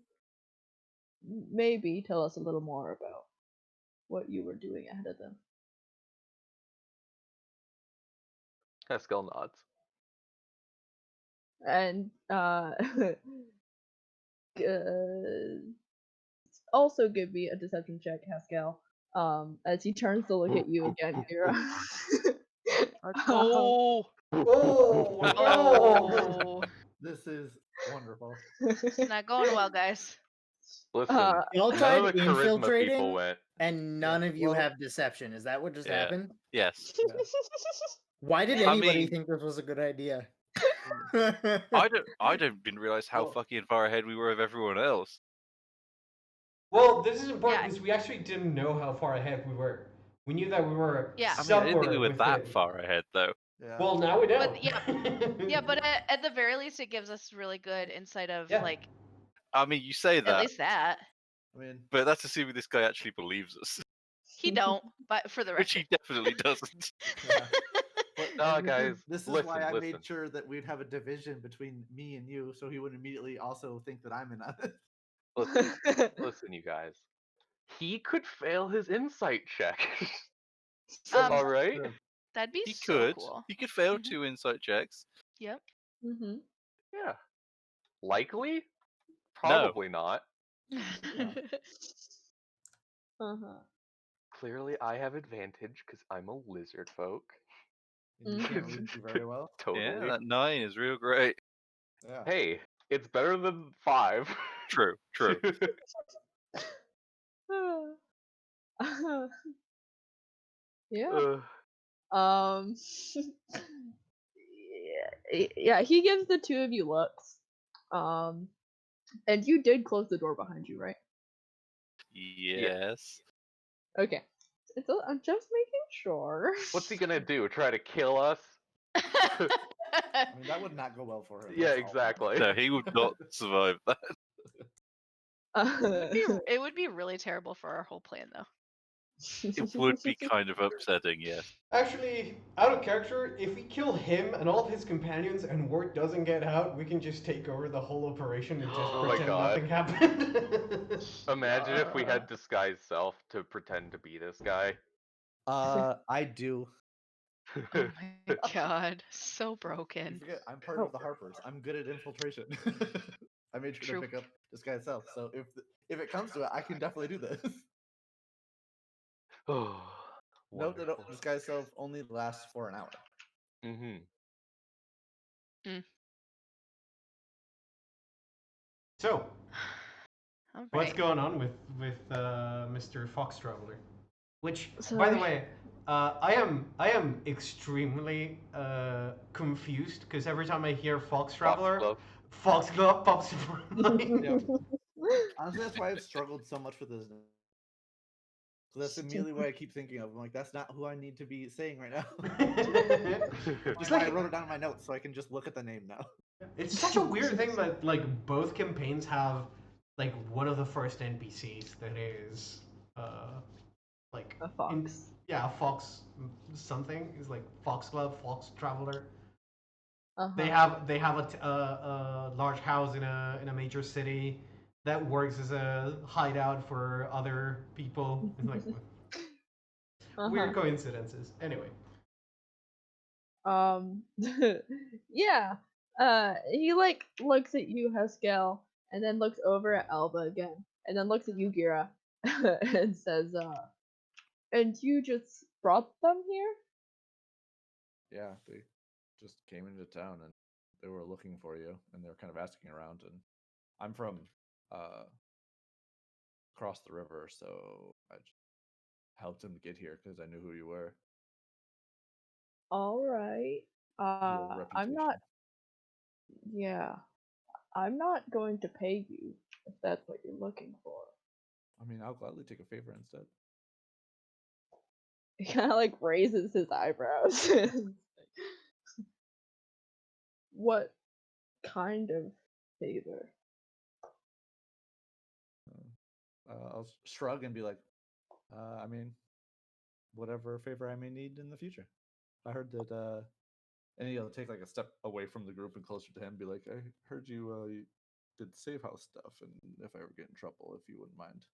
maybe tell us a little more about what you were doing ahead of them. Haskell nods. And also give me a deception check, Haskell. As he turns to look at you again, Kira. Oh, Oh no! oh. This is wonderful. It's not going well, guys. Listen, Y'all none tried of the charisma people infiltrating, went. and none of you well- have deception. Is that what just Yeah. happened? Yes. Why did I anybody mean- think this was a good idea? I didn't realize how Well- fucking far ahead we were of everyone else. Well, this is important Yeah. because we actually didn't know how far ahead we were. We knew that we were Yeah. I mean, I didn't think we were with that the- far ahead, though. Yeah. Well, now we know. But yeah, but at the very least, it gives us really good insight of Yeah. like I mean, you say at that, least that I mean, but that's assuming this guy actually believes us, he don't. But for the which record, he definitely doesn't. yeah. But Nah, and guys, this is listen, why I listen. made sure that we'd have a division between me and you, so he would immediately also think that I'm in on it. Listen, listen, you guys. he could fail his insight check. Um, All right. Sure. That'd be He so could. cool. He could fail Mhm. 2 insight checks. Yep. Mm-hmm. Yeah. Likely? No. Probably not. Uh-huh. Clearly, I have advantage because I'm a lizard folk. And you can't read very well. Totally. Yeah, that 9 is real great. Yeah. Hey, it's better than 5. True, true. Yeah. Uh, Yeah, he gives the two of you looks. And you did close the door behind you, right? Yes. Okay. I'm just making sure. what's he gonna do? Try to kill us? I mean, that would not go well for him. Yeah, that's all. exactly. No, he would not survive that. It would be really terrible for our whole plan, though. It would be kind of upsetting, yes. Actually, out of character, if we kill him and all of his companions and word doesn't get out, we can just take over the whole operation and just Oh my pretend God. nothing happened. Imagine if we had disguise self to pretend to be this guy. I do. Oh my god, so You broken. forget, I'm part of the Harpers. I'm good at infiltration. I made sure True. to pick up this guy itself. So if it comes to it, I can definitely do this. Oh, Note that wonderful. this guy itself only lasts for an hour. Mm-hmm. So, All what's right. going on with Mr. Fox Traveler? Which, by the Sorry. way, I am extremely confused because every time I hear Fox Traveler, Foxglove. Foxglove pops in my mind. Yeah. Honestly, that's why I've struggled so much with this. That's immediately what I keep thinking of. I'm like, that's not who I need to be saying right now. Just like- I wrote it down in my notes so I can just look at the name now. It's such a weird thing that like both campaigns have like one of the first NPCs that is like A fox. yeah, Fox something is like Foxglove, Fox Traveler. Uh-huh. They have a large house in a major city that works as a hideout for other people. It's like weird coincidences. Anyway. Yeah. He like looks at you, Haskell, and then looks over at Alba again, and then looks at you, Gira, and says, and you just brought them here? Yeah, they just came into town and they were looking for you and they were kind of asking around, and I'm from across the river, so I just helped them get here because I knew who you were. All right. Your I'm reputation. not. Yeah, I'm not going to pay you if that's what you're looking for. I mean, I'll gladly take a favor instead. He kind of like raises his eyebrows. What kind of favor? I'll shrug and be like, I mean, whatever favor I may need in the future. I heard that, and he'll take like a step away from the group and closer to him, be like, I heard you did safe house stuff, and if I ever get in trouble, if you wouldn't mind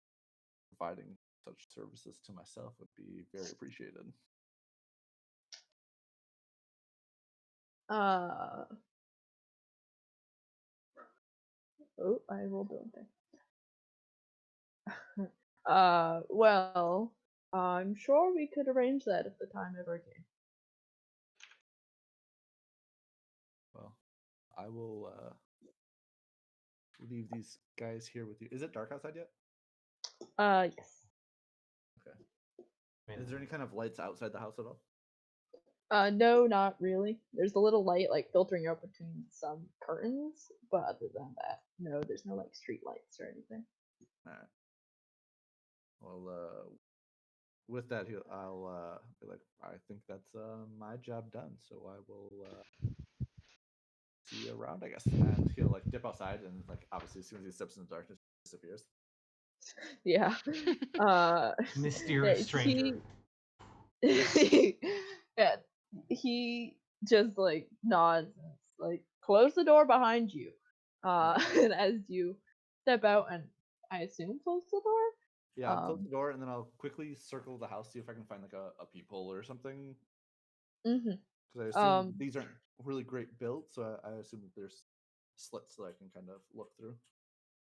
providing such services to myself, would be very appreciated. Oh, I rolled one thing. Well, I'm sure we could arrange that if the time ever came. Well, I will leave these guys here with you. Is it dark outside yet? Yes. Okay. Is there any kind of lights outside the house at all? No, not really. There's a little light like filtering out between some curtains, but other than that, no, there's no like street lights or anything. All right. Well, with that, I'll be like, I think that's my job done. So I will see you around, I guess. And he'll like dip outside, and like obviously as soon as he steps in the darkness, he disappears. Yeah. Mysterious stranger. Yeah, he just like nods, and like close the door behind you. And as you step out and I assume close the door, Yeah, I'll close the door and then I'll quickly circle the house, see if I can find like a peephole or something. Mhm. Because I assume these aren't really great built, so I assume that there's slits that I can kind of look through.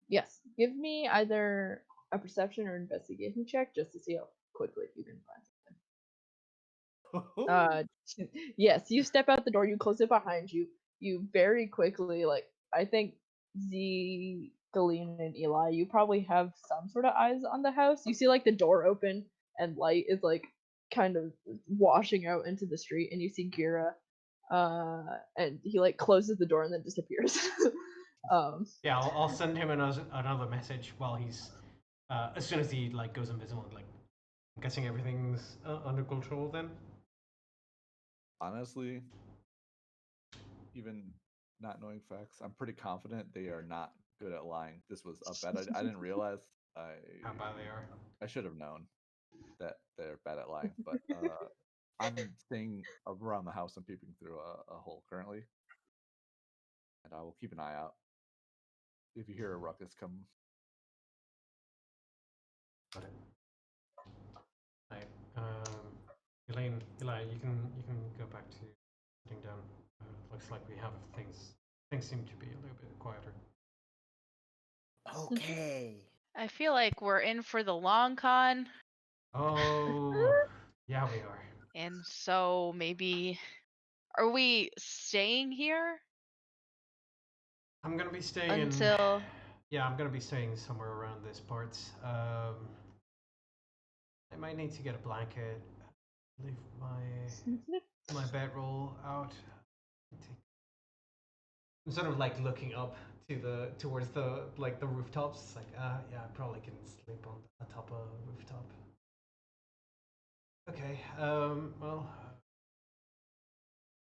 Yes. Give me either a perception or investigation check just to see how quickly you can find something. Yes, you step out the door, you close it behind you. You very quickly, like, I think Z, Galene, and Eli, you probably have some sort of eyes on the house. You see, like, the door open and light is, like, kind of washing out into the street, and you see Gira, and he, like, closes the door and then disappears. Yeah, I'll send him another message while he's as soon as he like goes invisible. Like, I'm guessing everything's under control then. Honestly, even not knowing facts, I'm pretty confident they are not good at lying. This was a bet. I didn't realize How bad they are. I should have known that they're bad at lying, but I'm staying around the house and peeping through a hole currently, and I will keep an eye out. If you hear a ruckus come, Got it. Right. Elaine, Eli, you can go back to sitting down. Looks like we have things. Things seem to be a little bit quieter. Okay. I feel like we're in for the long con, Oh, yeah, we are. and so maybe are we staying here I'm gonna be staying until Yeah, I'm gonna be staying somewhere around this part. I might need to get a blanket. Leave my bedroll out. I'm sort of like looking up to towards the like the rooftops. It's like, yeah, I probably can sleep on top of a rooftop. Okay. Well,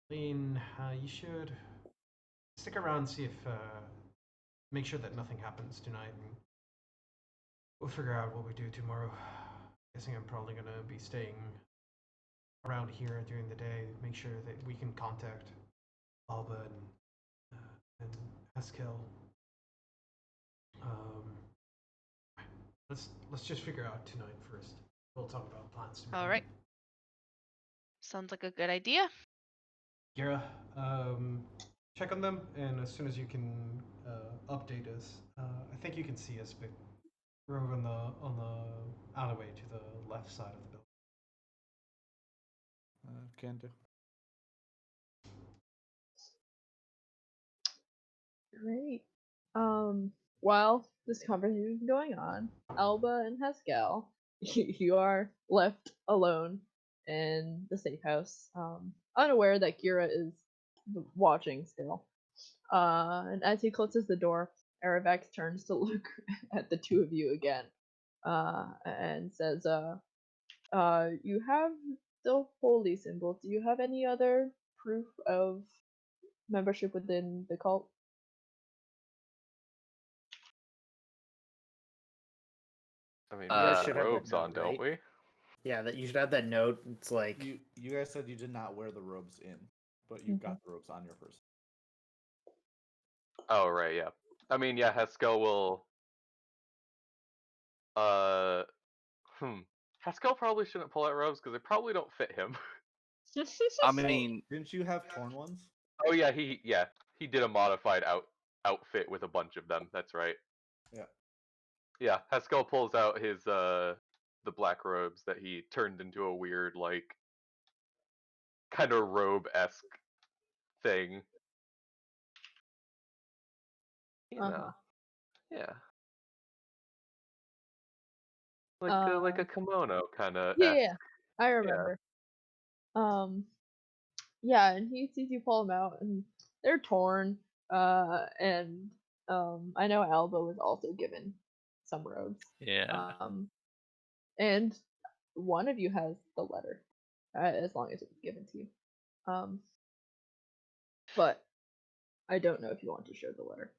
Lean, you should stick around, see if make sure that nothing happens tonight, and we'll figure out what we do tomorrow. Guessing I'm probably gonna be staying around here during the day. Make sure that we can contact Alba and Haskell. Um, let's just figure out tonight first. We'll talk about plans tomorrow. all right. Sounds like a good idea. Gira, check on them, and as soon as you can update us, I think you can see us, but we're over on the alleyway to the left side of the building. can do. Great. While this conversation is going on, Alba and Haskell, you are left alone in the safe house, unaware that Gira is watching still. And as he closes the door, Aravex turns to look at the two of you again, and says, you have the holy symbol. Do you have any other proof of membership within the cult? I mean, You we guys have should the have that robes on, note, don't right? we? Yeah, that you should have that note. It's like You guys said you did not wear the robes in, but you've got the robes on your person. Oh, right, yeah. I mean, yeah, Haskell will. Haskell probably shouldn't pull out robes because they probably don't fit him. I mean, Didn't you have torn ones? Oh yeah, he did a modified outfit with a bunch of them. That's right. Yeah. Yeah, Haskell pulls out his the black robes that he turned into a weird like kind of robe-esque thing. You know. Yeah. Like a kimono kind of. Yeah, I remember. Yeah, and he sees you pull them out, and they're torn. And I know Alba was also given some robes. yeah. And one of you has the letter, as long as it was given to you. But I don't know if you want to show the letter.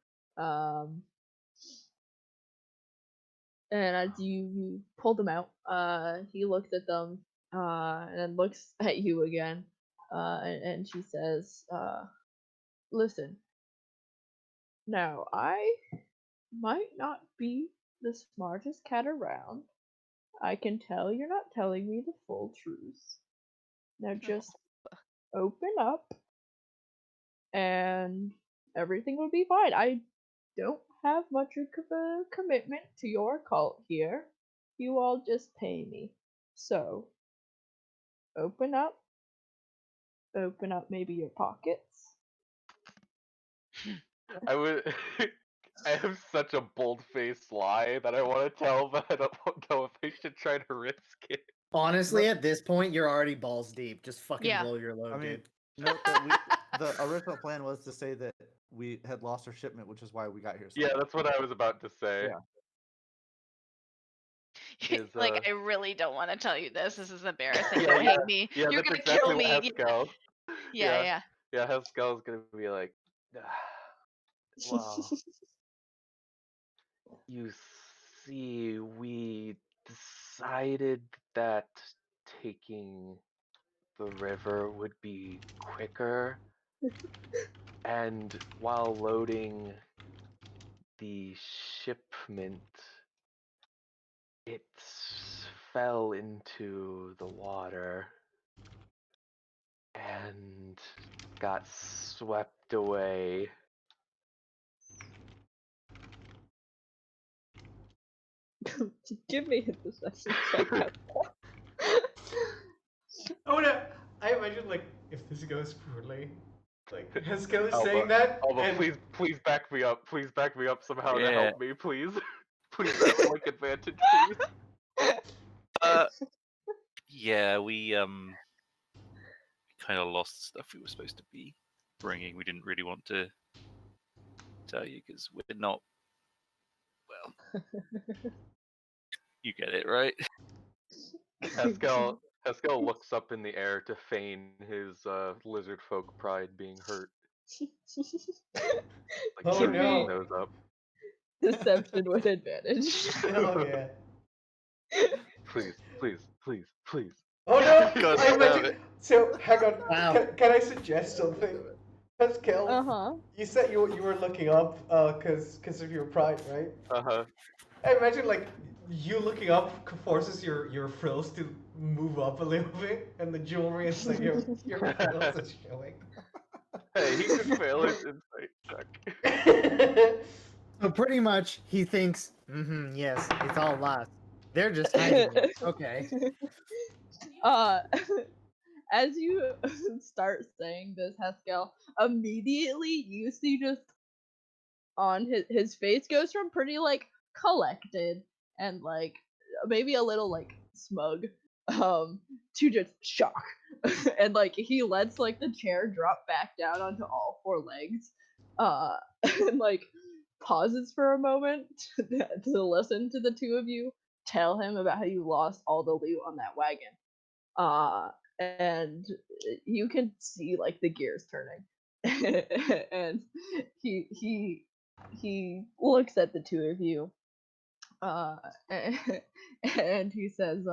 And as you pull them out, he looks at them, and then looks at you again, and she says, listen, now I might not be the smartest cat around, I can tell you're not telling me the full truth. Now just open up and everything will be fine. I don't have much of a commitment to your cult here. You all just pay me. So, open up maybe your pockets. I would. I have such a bold-faced lie that I want to tell, but I don't know if I should try to risk it. Honestly, at this point, you're already balls deep. Just fucking Yeah. blow your load, I mean, dude. note that the original plan was to say that we had lost our shipment, which is why we got here. So Yeah, late. that's what I was about to say. Yeah. Is, Like, I really don't want to tell you this. This is embarrassing. Yeah, Don't yeah, hate me. yeah, You're that's gonna exactly kill what me. Haskell. Yeah. Yeah, Haskell's gonna be like, well, you see, we decided that taking the river would be quicker, and while loading the shipment, it fell into the water and got swept away. Give me a deception check. I imagine like if this goes poorly, like Haskell is Alba, saying that. Alba, and please back me up. Please back me up somehow to Yeah. help me, please. Please like advantage, please. Yeah, we kind of lost the stuff we were supposed to be bringing. We didn't really want to tell you because we're not. Well, you get it, right? Haskell looks up in the air to feign his lizard folk pride being hurt. Like Oh, turns no. his nose up. Deception with advantage. Oh yeah. Please. Oh no! God I damn imagine. it. So hang on. Wow. Can I suggest something? Haskell, Uh-huh. you said you were looking up because of your pride, right? Uh-huh. I imagine like you looking up forces your frills to move up a little bit, and the jewelry is like your frills is showing. Hey, he could fail his insight check. So pretty much, he thinks, yes, it's all lost. They're just hiding it. Okay. As you start saying this, Haskell, immediately you see just on his face goes from pretty like collected and like maybe a little like smug to just shock. And like he lets like the chair drop back down onto all four legs and like pauses for a moment to listen to the two of you tell him about how you lost all the loot on that wagon. And you can see like the gears turning. And he looks at the two of you and he says,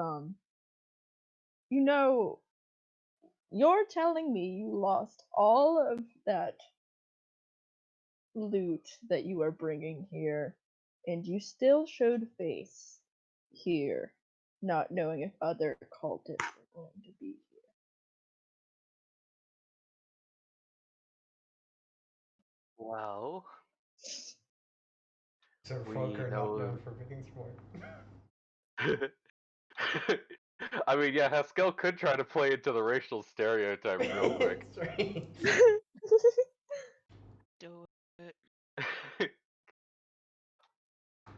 you know, you're telling me you lost all of that loot that you are bringing here, and you still showed face here, not knowing if other cultists are going to be here. Well, So We Falker not know- known for being smart. I mean, yeah, Haskell could try to play into the racial stereotype real quick. That's right. Do it.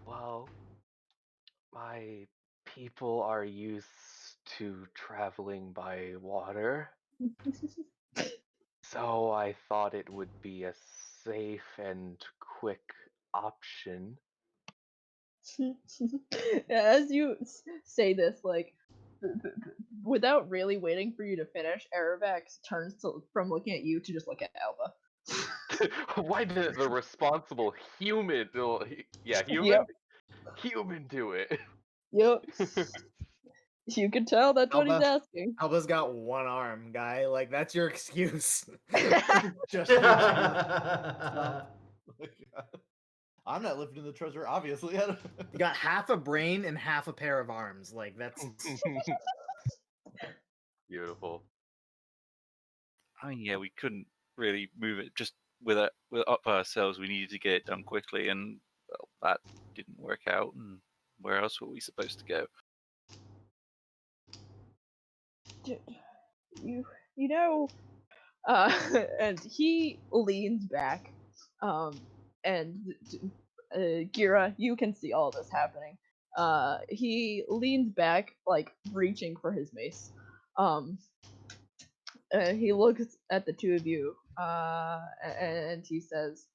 Well, my people are used to traveling by water, so I thought it would be a safe and quick option. As you say this, like, without really waiting for you to finish, Aravax turns from looking at you to just look at Alba. Why did the responsible human? Yeah, human. Yep. Human do it. Yep. You can tell that's what he's Alba. asking. Alba's got one arm, guy. Like, that's your excuse. Just for cheese. Oh my God. I'm not lifting the treasure, obviously. You got half a brain and half a pair of arms. Like that's Beautiful. I mean, yeah, we couldn't really move it just with up ourselves. We needed to get it done quickly, and well, that didn't work out. And where else were we supposed to go? You know, and he leans back, and Gira, you can see all this happening. He leans back, like reaching for his mace. He looks at the two of you, and he says,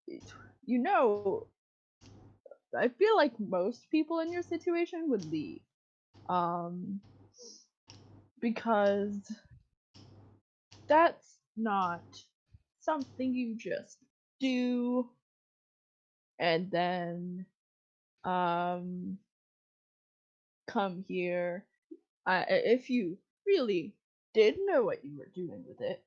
"You know, I feel like most people in your situation would leave, because that's not something you just do and then come here. If you really did know what you were doing with it,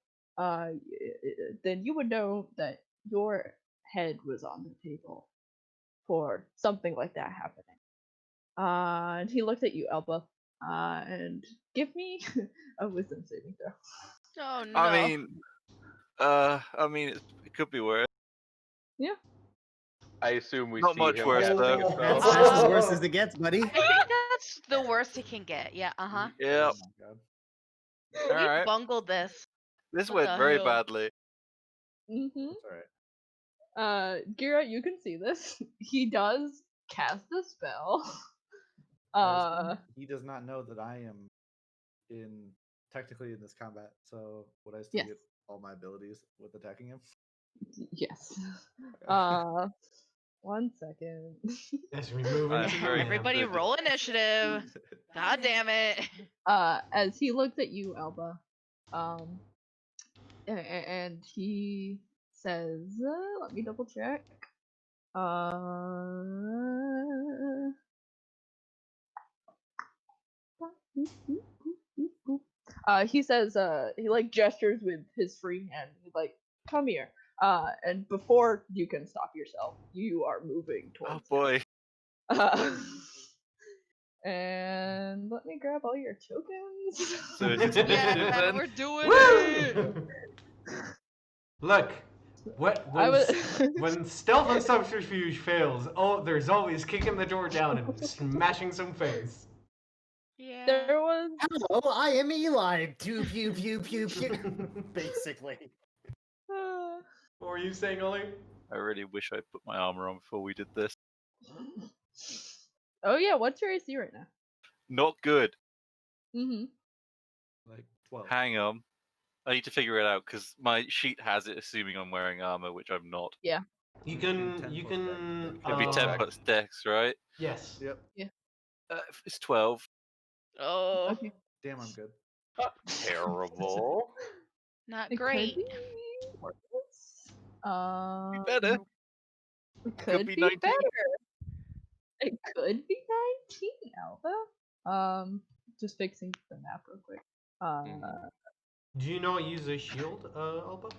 then you would know that your head was on the table for something like that happening." And he looked at you, Elba, and give me a wisdom saving throw. Oh no. I mean, it could be worse. Yeah. I assume we Not see much him worse, casting though. a spell. that's as worse as it gets, buddy. I think that's the worst it can get. Yeah. Uh huh. Yeah. Oh my god. All We right. bungled this. This What went the very hell? badly. Mm-hmm. That's alright. Gira, you can see this. He does cast a spell. He does not know that I am technically in this combat, so would I still Yes. get all my abilities with attacking him? Yes. Okay. 1 second. As we move I'm into the very land. Everybody roll initiative. God damn it. As he looks at you, Elba, and he says, let me double check. He says, he like gestures with his free hand. He's like, "Come here." And before you can stop yourself, you are moving towards Oh boy. him. And let me grab all your tokens. So is it initiative Yeah, then? we're doing it. Woo! Look, I was. when stealth and subterfuge fails, there's always kicking the door down and smashing some face. Yeah. There was. Hello, I am Eli. Pew pew pew pew pew. Basically. What were you saying, Ollie? I really wish I put my armor on before we did this. Oh yeah, what's your AC right now? Not good. Mm-hmm. Like 12. Hang on. I need to figure it out because my sheet has it assuming I'm wearing armor, which I'm not. Yeah. You And can 10 you plus can dex. It'll be 10 plus dex, right? Yes. Yep. It's 12. Oh, Okay. Damn, I'm good. Not terrible. not It great. could be worse. Better. It Could could be be 19. better. It could be 19, Alpha. Just fixing the map real quick. Do you not use a shield, Alba?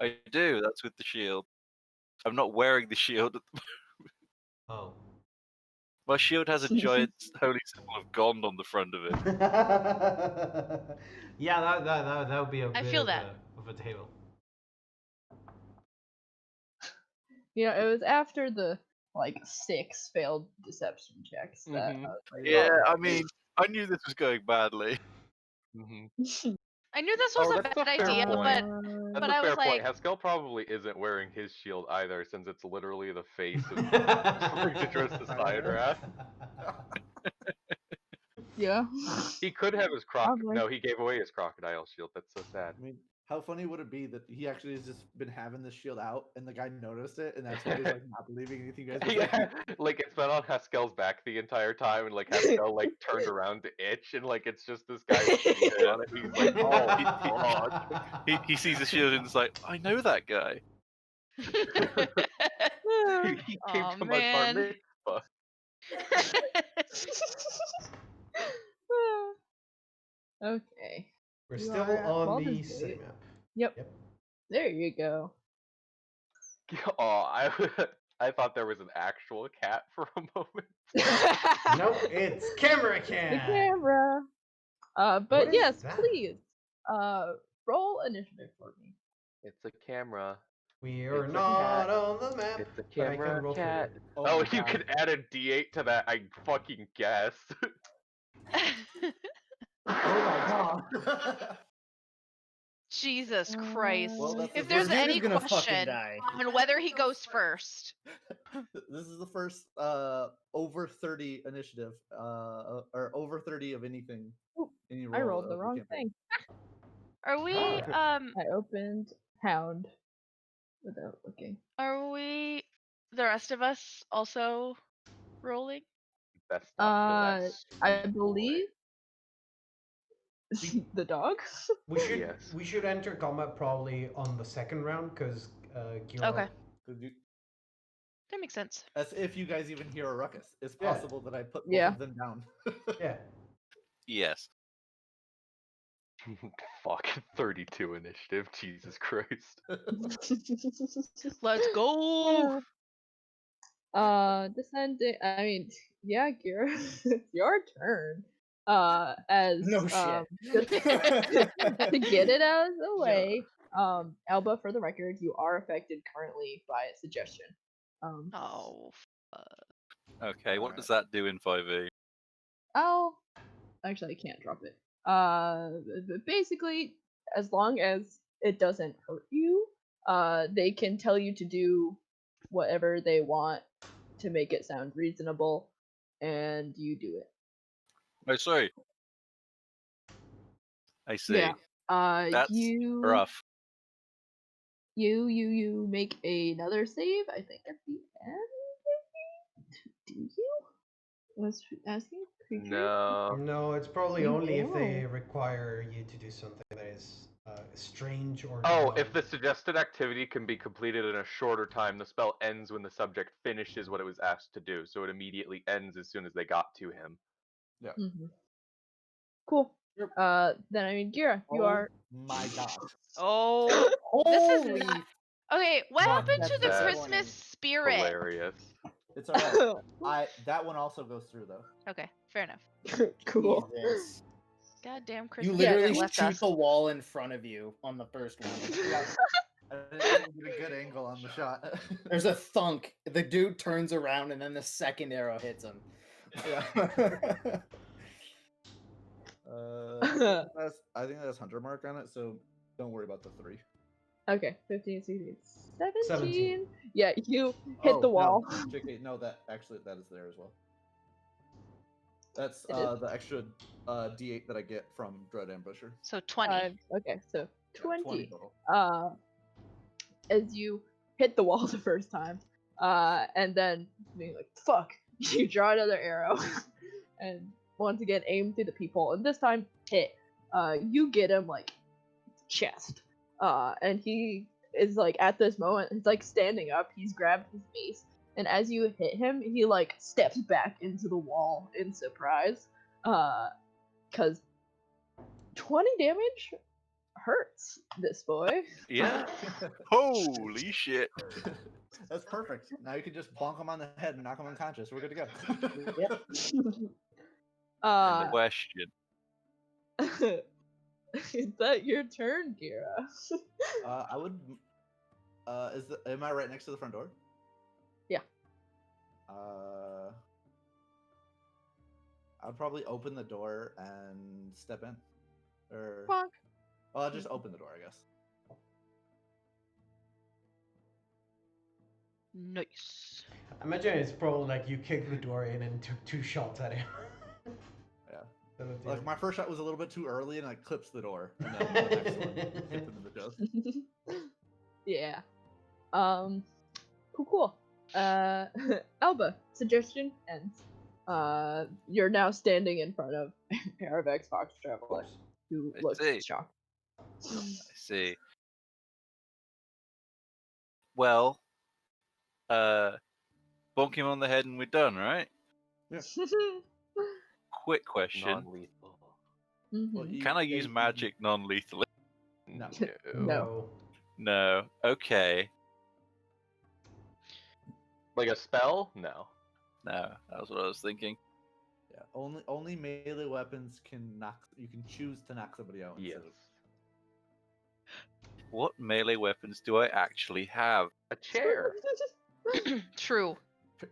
I do. That's with the shield. I'm not wearing the shield. Oh. My shield has a giant holy symbol of Gond on the front of it. Yeah, that would be a I bit feel of that. a table. You know, it was after the like 6 failed deception checks that. Mhm. Yeah, I mean, I knew this was going badly. Mhm. I knew this Oh, was a that's a bad fair idea, point. but That's but a I fair was point. like, Haskell probably isn't wearing his shield either, since it's literally the face of Rigidrus the Cyanrath. Yeah. He could have his Probably. No, he gave away his crocodile shield. That's so sad. I mean, how funny would it be that he actually has just been having this shield out and the guy noticed it and that's why he's like not believing anything you guys are Yeah, saying? like it's been on Haskell's back the entire time, and like Haskell like turned around to itch, and like it's just this guy's face on it. He's like, oh fuck. He sees the shield and is like, I know that guy. He came oh to my bar man. mitzvah. Okay. We're You still are at on Baldur's the Gate. city map. Yep. Yep. There you go. Oh, I thought there was an actual cat for a moment. Nope, it's camera The cat. camera. What But is yes, that? please. Roll initiative for me. It's a camera. We are It's a not cat. on the map. It's a but I can camera roll for cat. you. Oh, my you God. can add a D8 to that. I fucking guess. Oh my god. Jesus Christ. Well, that's If the there's first- Dude is any gonna fucking question die. on whether he goes first, This is the first over 30 initiative, or over 30 of anything. Ooh, Any I roll rolled the of wrong campaign. thing. are we Ah. I opened Hound without looking. the rest of us also rolling? Best not kill that I sweet believe We- the dog. Yes. We should enter combat probably on the second round because Gira. Okay. Could you- That makes sense. As if you guys even hear a ruckus. It's Yeah. possible that I put both Yeah. of them down. Yeah. Yes. Fucking 32 initiative. Jesus Christ. Let's go. Descending. I mean, yeah, Gira, it's your turn. As No shit. just to get it out of the way. Elba, for the record, you are affected currently by a suggestion. Oh. Okay, what does that do in 5e? Oh, actually, I can't drop it. But basically, as long as it doesn't hurt you, they can tell you to do whatever they want to make it sound reasonable, and you do it. Oh, sorry. I see. Yeah. That's you rough. you make another save. I think at the end. Do you? Was asking creature. No. No, it's probably You only if they don't. require you to do something that is strange or. Oh, demonic. if the suggested activity can be completed in a shorter time, the spell ends when the subject finishes what it was asked to do, so it immediately ends as soon as they got to him. Mm-hmm. Cool. Yep. Then I mean, Gira, you Oh are. my gosh. Oh. This is Holy not... Okay, what fuck, happened that's to the disappointing. Christmas spirit? Hilarious. It's alright. That one also goes through though. Okay, fair enough. Cool. Jesus. Goddamn You Christmas literally spirit left shoot us. the wall in front of you on the first one. Yeah. I didn't get a good angle on the shot. There's a thunk. The dude turns around and then the second arrow hits him. Yeah. I think that's hunter mark on it, so don't worry about the 3. Okay, 15, 16, 17. 17. Yeah, you hit the wall. No, JK, no, that is there as well. That's It is? the extra D8 that I get from Dread Ambusher. So 20. Okay, so Yeah, 20. total. As you hit the wall the first time, and then being like, fuck, you draw another arrow, and once again aim through the people, and this time hit. You get him like chest, and he is like at this moment, he's like standing up, he's grabbed his mace, and as you hit him, he like steps back into the wall in surprise, cause 20 damage hurts this boy. Yeah. Holy shit. That's perfect. Now you can just bonk him on the head and knock him unconscious. We're good to go. Yep. And the question. Is that your turn, Gira? I would. Am I right next to the front door? Yeah. I'd probably open the door and step in. Or Bonk. well, I'll just open the door, I guess. Nice. I imagine it's probably like you kicked the door in and took 2 shots at him. Yeah. So that's Like it. my first shot was a little bit too early, and I clipped the door. And then the next one hit him in the chest. Yeah. Cool. Alba, suggestion ends. You're now standing in front of Aravex Fox Traveler, who I looks see. shocked. I see. Well, bonk him on the head and we're done, right? Quick question. Non-lethal. Well, Mhm. Can I use magic non-lethally? No. No. No. Okay. Like a spell? No. No, that was what I was thinking. Yeah, only melee weapons can knock. You can choose to knock somebody out. Yes. Instead of, What melee weapons do I actually have? A chair. True.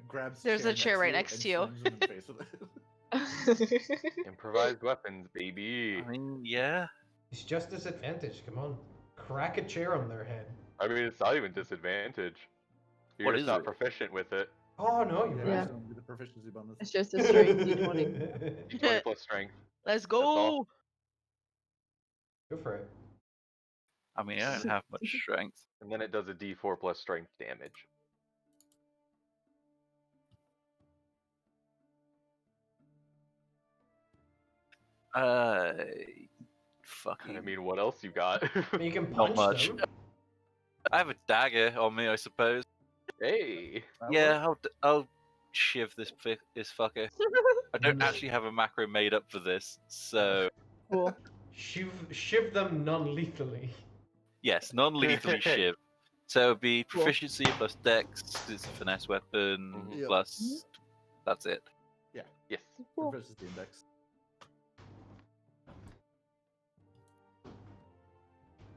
grabs There's a chair right next next to to you you. and slams him in the face with it. Improvised weapons, baby. I mean, yeah. It's just disadvantage. Come on, crack a chair on their head. I mean, it's not even disadvantage. You're What just is not it? proficient with it. Oh no, you're Yeah, right. Yeah. so with the proficiency bonus. It's just a straight d20. 20 plus strength. Let's all. go. Go for it. I mean, I don't have much strength. And then it does a d4 plus strength damage. Fuck you. I mean, what else you got? You can Not punch much. them. I have a dagger on me, I suppose. Hey. Yeah, I'll shiv this fucker. I don't actually have a macro made up for this, so Cool. Shiv them non-lethally. yes, non-lethally shiv. So it'd be Cool. proficiency plus dex, 'cause it's a finesse weapon, Mhm. Yep. plus that's it. Yes. Cool. Proficiency index.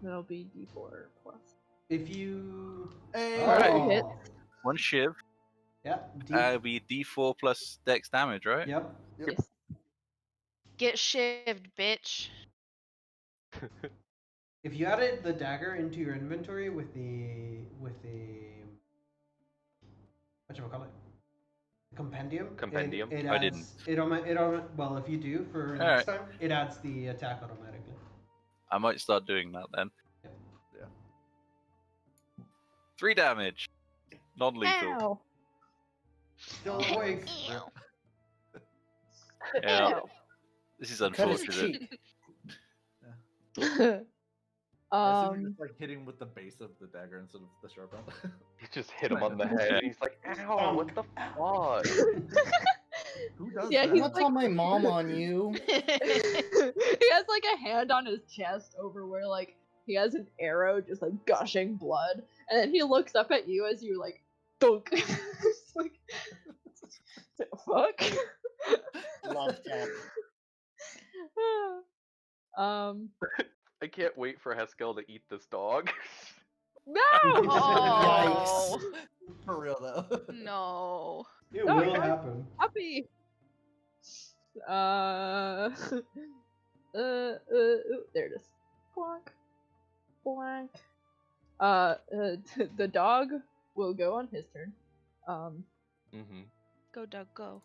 That'll be d4 plus. If you. Hey! Alright. Hit. One shiv, Yeah. it'd be d4 plus dex damage, right? Yep. Yes. Get shivved, bitch. If you added the dagger into your inventory with the whatchamacallit? Compendium. Compendium? It I adds, didn't. Well, if you do for Alright. next time, it adds the attack automatically. I might start doing that then. Yeah. 3 damage. Non-lethal. Ow. Still awake. Yeah. Ow. This is Cut his unfortunate. cheek. I assume you just like hitting with the base of the dagger instead of the sharp end. You just hit him on the head, Yeah. and he's like, "Ow! What the fuck?" Who does Yeah, that? he's I'm gonna tell my mom on you. He has like a hand on his chest over where like he has an arrow just like gushing blood, and then he looks up at you as you like dunk. It's like the fuck. Love tap. I can't wait for Heskel to eat this dog. No. Oh. For real though. No. It No, will you're- happen. Puppy. There it is. Blank. Blank. The dog will go on his turn. Mm-hmm. Go, Doug, go.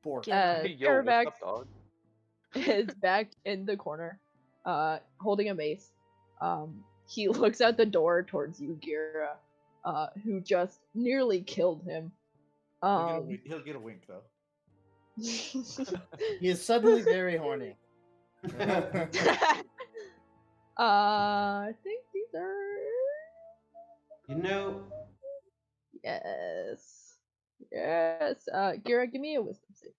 Bork. Hey, yo, Aravax what's up, dog? is back in the corner, holding a mace. He looks out the door towards you, Gira, who just nearly killed him. He'll get a wink though. He is suddenly very horny. I think these are You know, yes. Gira, give me a wisdom save.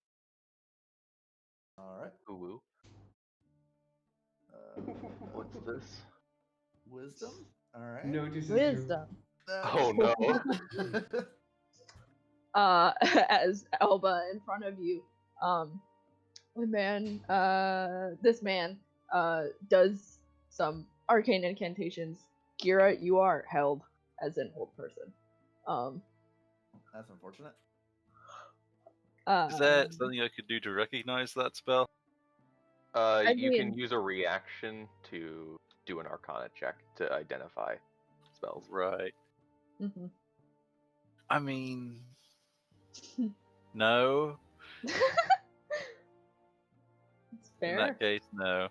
All right. Ooh, Uh, what's this? wisdom. All right. notices Wisdom. Oh no. As Elba in front of you, this man does some arcane incantations. Gira, you are held as an old person. That's unfortunate. Is there something I could do to recognize that spell? You can mean- use a reaction to do an Arcana check to identify spells. Right. Mhm. I mean, no. It's In fair. that case, no.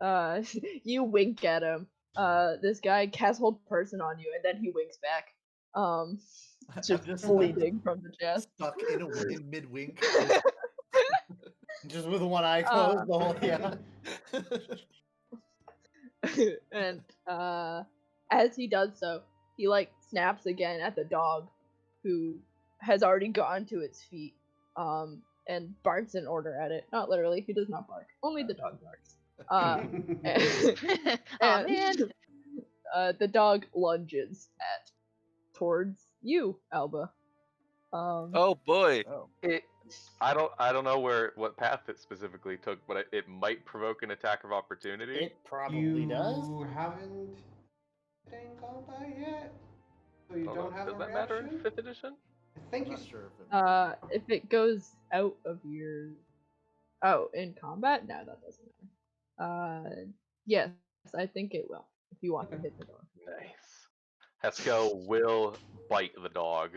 As you wink at him, this guy casts hold person on you, and then he winks back. Just bleeding from the chest. Stuck in mid wink. Just with one eye closed the whole yeah. And as he does so, he like snaps again at the dog, who has already gone to its feet, and barks an order at it. Not literally, he does not bark. Only the dog barks. Aw, man. the dog lunges towards you, Alba. Oh boy. Oh. I don't know what path it specifically took, but it might provoke an attack of opportunity. It probably does. You haven't been in combat yet, so you I don't don't know. have Does a that matter in reaction. 5th edition? I think I'm you. not sure if it. If it goes out of your in combat, no, that doesn't matter. Yes, I think it will. If you want to Okay. hit the dog. Nice. Haskell will bite the dog,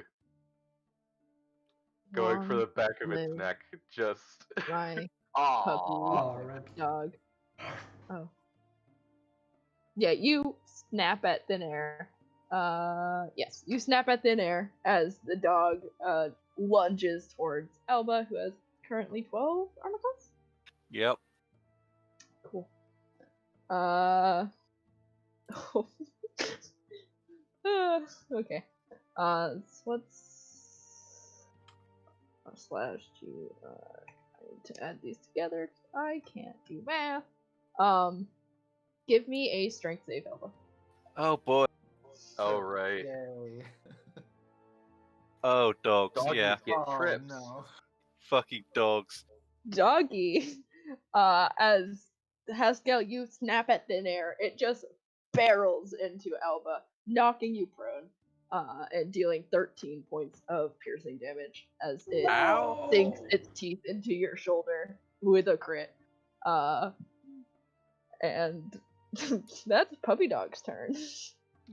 going for Long the back of its live neck. Just my Aww. Oh, rip. dog. Oh. Yeah, you snap at thin air. Yes, you snap at thin air as the dog lunges towards Alba, who has currently 12 armor class. Yep. Cool. Okay. So what's /2? I need to add these together. I can't do math. Give me a strength save, Alba. Oh boy. Oh right. Yay. Oh dogs. Doggies Yeah. get Oh trips. no. Fucking dogs. Doggy. As Haskell, you snap at thin air. It just barrels into Alba, knocking you prone, and dealing 13 points of piercing damage as it Ow. sinks its teeth into your shoulder with a crit. And that's Puppy Dog's turn.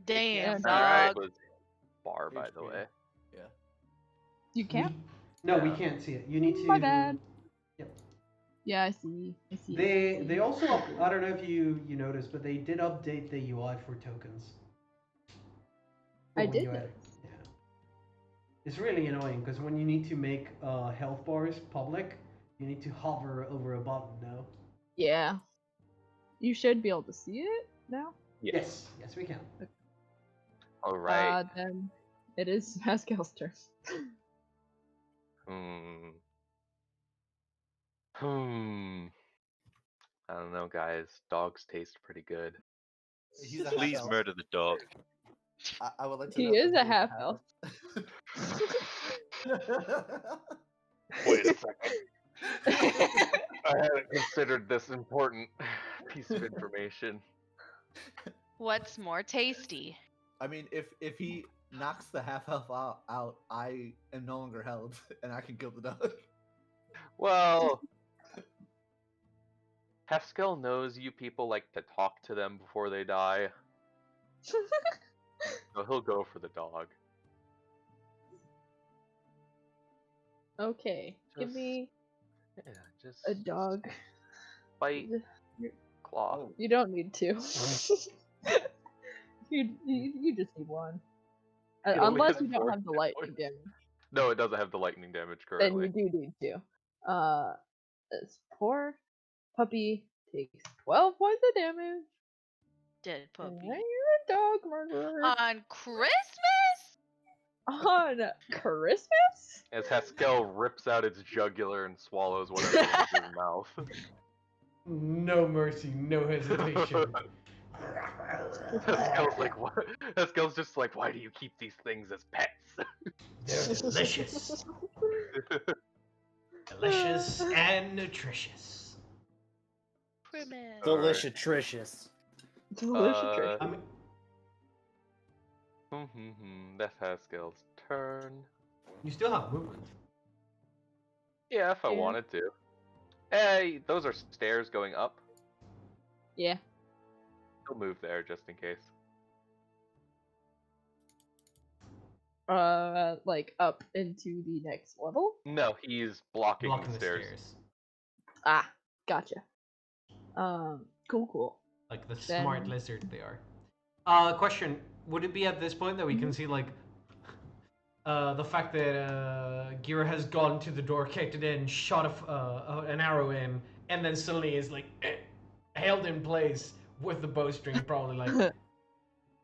Damn, And, That dog. was bar, by the HP. way. Yeah. You can't? No, we Yeah. can't see it. You need to. My bad. Yep. Yeah, I see. I see. They also I don't know if you noticed, but they did update the UI for tokens. For I when did you add it. Yeah. It's really annoying because when you need to make health bars public, you need to hover over a button now. Yeah. You should be able to see it now. Yes, we can. All right. Then it is Haskell's turn. I don't know, guys. Dogs taste pretty good. He's a Please half elf. murder the dog. I would like to He note is that a half elf. Wait a second. I hadn't considered this important piece of information. What's more tasty? I mean, if he knocks the half elf out, I am no longer held, and I can kill the dog. Well, Haskell knows you people like to talk to them before they die, so he'll go for the dog. Okay, give me Just a dog. bite, claw. Oh. You don't need two. you just need one. It only Unless has you don't 4 have the hit lightning points. damage, No, it doesn't have the lightning damage then currently. you do need two. This poor puppy takes 12 points of damage. Dead puppy. And you're a dog murderer. On Christmas? On Christmas? As Haskell rips out its jugular and swallows whatever is in his mouth. No mercy, no hesitation. Haskell's like, what? Haskell's just like, why do you keep these things as pets? They're delicious. Delicious and nutritious. Christmas. Delicious. Delicious treasure. I mean, That's Haskell's turn. you still have movement. Yeah, if I Yeah. wanted to. Hey, those are stairs going up. Yeah. He'll move there just in case. Like up into the next level? No, he's blocking, Blocking the the stairs. stairs. Ah, gotcha. Cool. Like the Then- smart lizard they are. Question: would it be at this point that we can see like the fact that Gira has gone to the door, kicked it in, shot an arrow in, and then suddenly is like held in place with the bowstring, probably like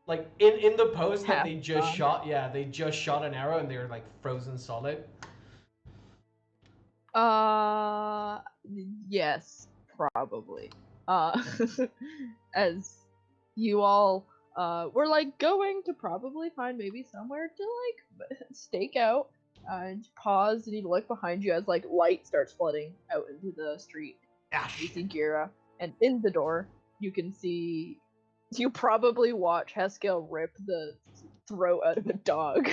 like in the post that they just Half shot. Yeah, they just shot an arrow and they're like frozen solid. Yes, probably. As you all we're like going to probably find maybe somewhere to like stake out. And pause, and you look behind you as like light starts flooding out into the street. Ah, You see shit. Gira, and in the door you can see. You probably watch Heskel rip the throat out of a dog.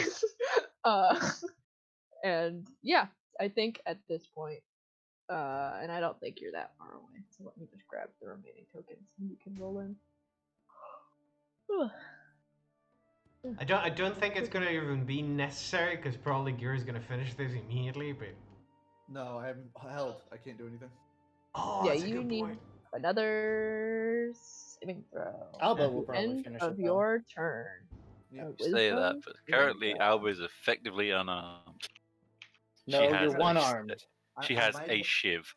And yeah, I think at this point, and I don't think you're that far away. So let me just grab the remaining tokens and you can roll in. I don't think it's gonna even be necessary because probably Gear's gonna finish this immediately. But No, I'm held. I can't do anything. oh, Yeah, that's a you good need point. another saving throw. Alba at will the probably end finish of it, though. your turn. Yeah. A You say that, wisdom but saving currently throw. Alba is effectively unarmed. No, She you're has one armed. She I has might- a shiv.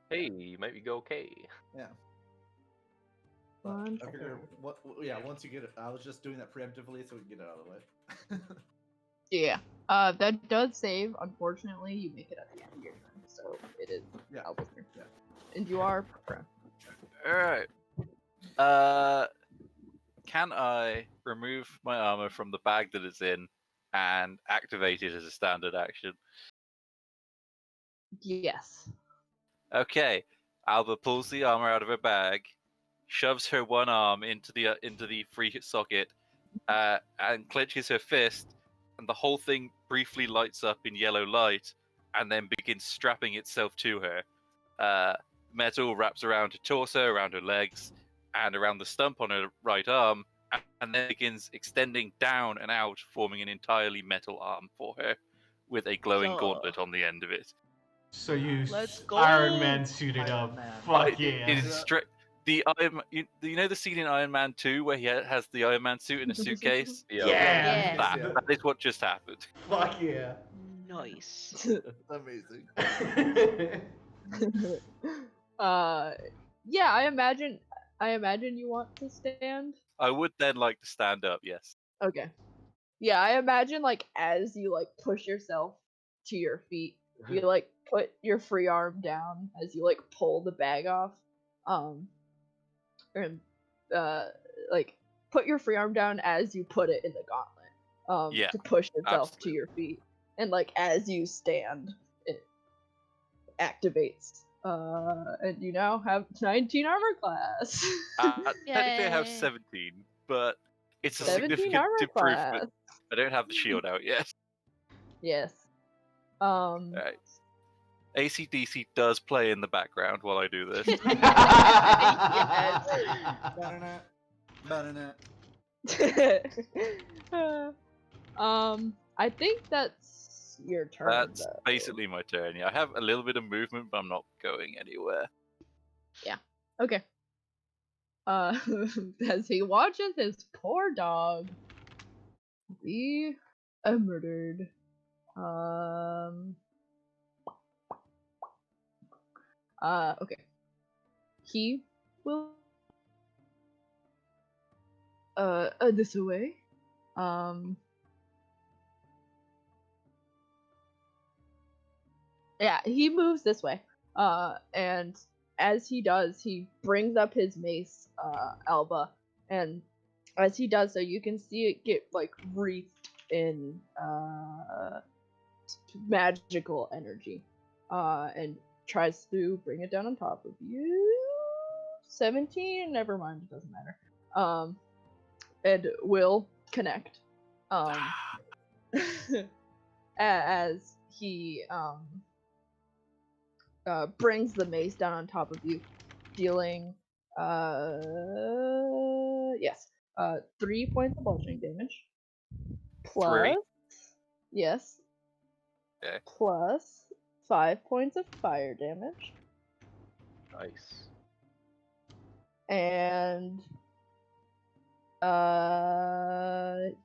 Hey, you might be okay. Yeah. But One I figure, second. yeah, once you get it, I was just doing that preemptively so we can get it out of the way. Yeah. That does save. Unfortunately, you make it at the end of your turn, so it is Yeah. Alba's turn. Yeah. And you are prone. Alright. Can I remove my armor from the bag that it's in and activate it as a standard action? Yes. Okay. Alba pulls the armor out of her bag, shoves her one arm into the free socket, and clenches her fist, and the whole thing briefly lights up in yellow light, and then begins strapping itself to her. Metal wraps around her torso, around her legs, and around the stump on her right arm, and then begins extending down and out, forming an entirely metal arm for her, with a glowing Yeah. gauntlet on the end of it. So you Let's Iron go! Man suited Iron up. Man. Fuck It yeah. is the Iron. You know the scene in Iron Man 2 where he has the Iron Man suit in a suitcase? Yo. Yeah. That, Yeah. that is what just happened. Fuck yeah. Nice. Amazing. Yeah, I imagine you want to stand. I would then like to stand up, yes. Okay. Yeah, I imagine like as you like push yourself to your feet, you like put your free arm down as you like pull the bag off. And like put your free arm down as you put it in the gauntlet. Yeah, To push yourself to absolutely. your feet. And like as you stand, it activates. And you now have 19 armor class. Technically I have Yay. 17, but it's a 17 significant armor improvement. class. I don't have the shield out yet. Yes. Right. AC/DC does play in the background while I do this. Ba-da-da. Ba-da-da. I think that's your turn. That's though. basically my turn. Yeah, I have a little bit of movement, but I'm not going anywhere. Okay. As he watches his poor dog be murdered. Okay. He will this away. Yeah, he moves this way. And as he does, he brings up his mace, Alba, and as he does so, you can see it get like wreathed in magical energy, and tries to bring it down on top of you. 17. Never mind, it doesn't matter. And will connect. As he brings the mace down on top of you, dealing 3 points of bludgeoning damage. Plus, 3? yes. Okay. Plus 5 points of fire damage, Nice. and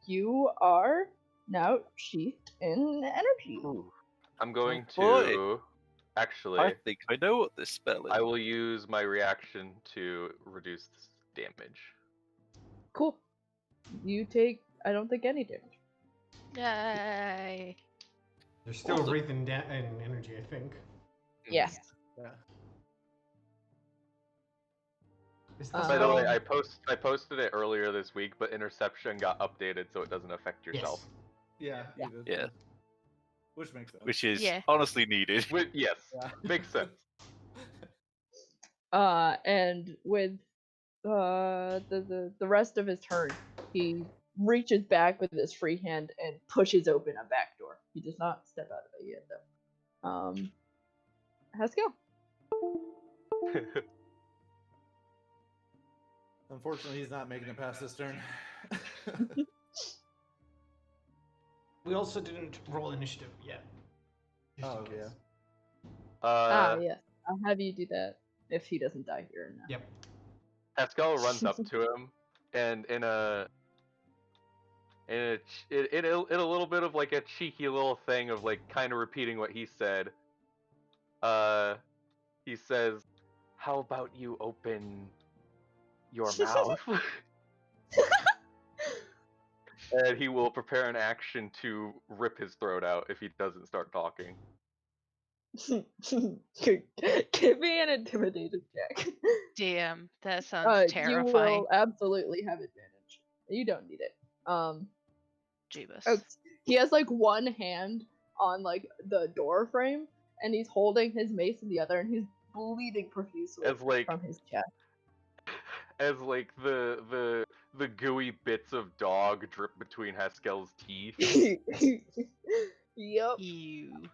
you are now sheathed in energy. Ooh. I'm going boy. to actually. I think I know what this spell is. I will use my reaction to reduce damage. Cool. You take, I don't think, any damage. Yay. They're still Awesome. breathing in energy, I think. Yes. Yeah. Is By this By the way, how- I posted it earlier this week, but interception got updated so it doesn't affect yourself. Yeah, you did. Yeah. Which makes sense. Which is Yeah. honestly needed. Yes, Yeah. makes sense. And with the rest of his turn, he reaches back with his free hand and pushes open a back door. He does not step out of it yet, though. Haskell. Unfortunately, he's not making it past this turn. We also didn't roll initiative yet. Just in Oh, case. yeah. Yes. I'll have you do that if he doesn't die here now. Yep. Haskell runs up to him, and in a little bit of like a cheeky little thing of like kind of repeating what he said. He says, "How about you open your mouth?" And he will prepare an action to rip his throat out if he doesn't start talking. Give me an intimidation check. Damn, that sounds You terrifying. will absolutely have advantage. You don't need it. Jeebus. Oh, he has like one hand on like the door frame, and he's holding his mace in the other, and he's bleeding profusely As like from his chest. as like the gooey bits of dog drip between Haskell's teeth. Yep. Ew.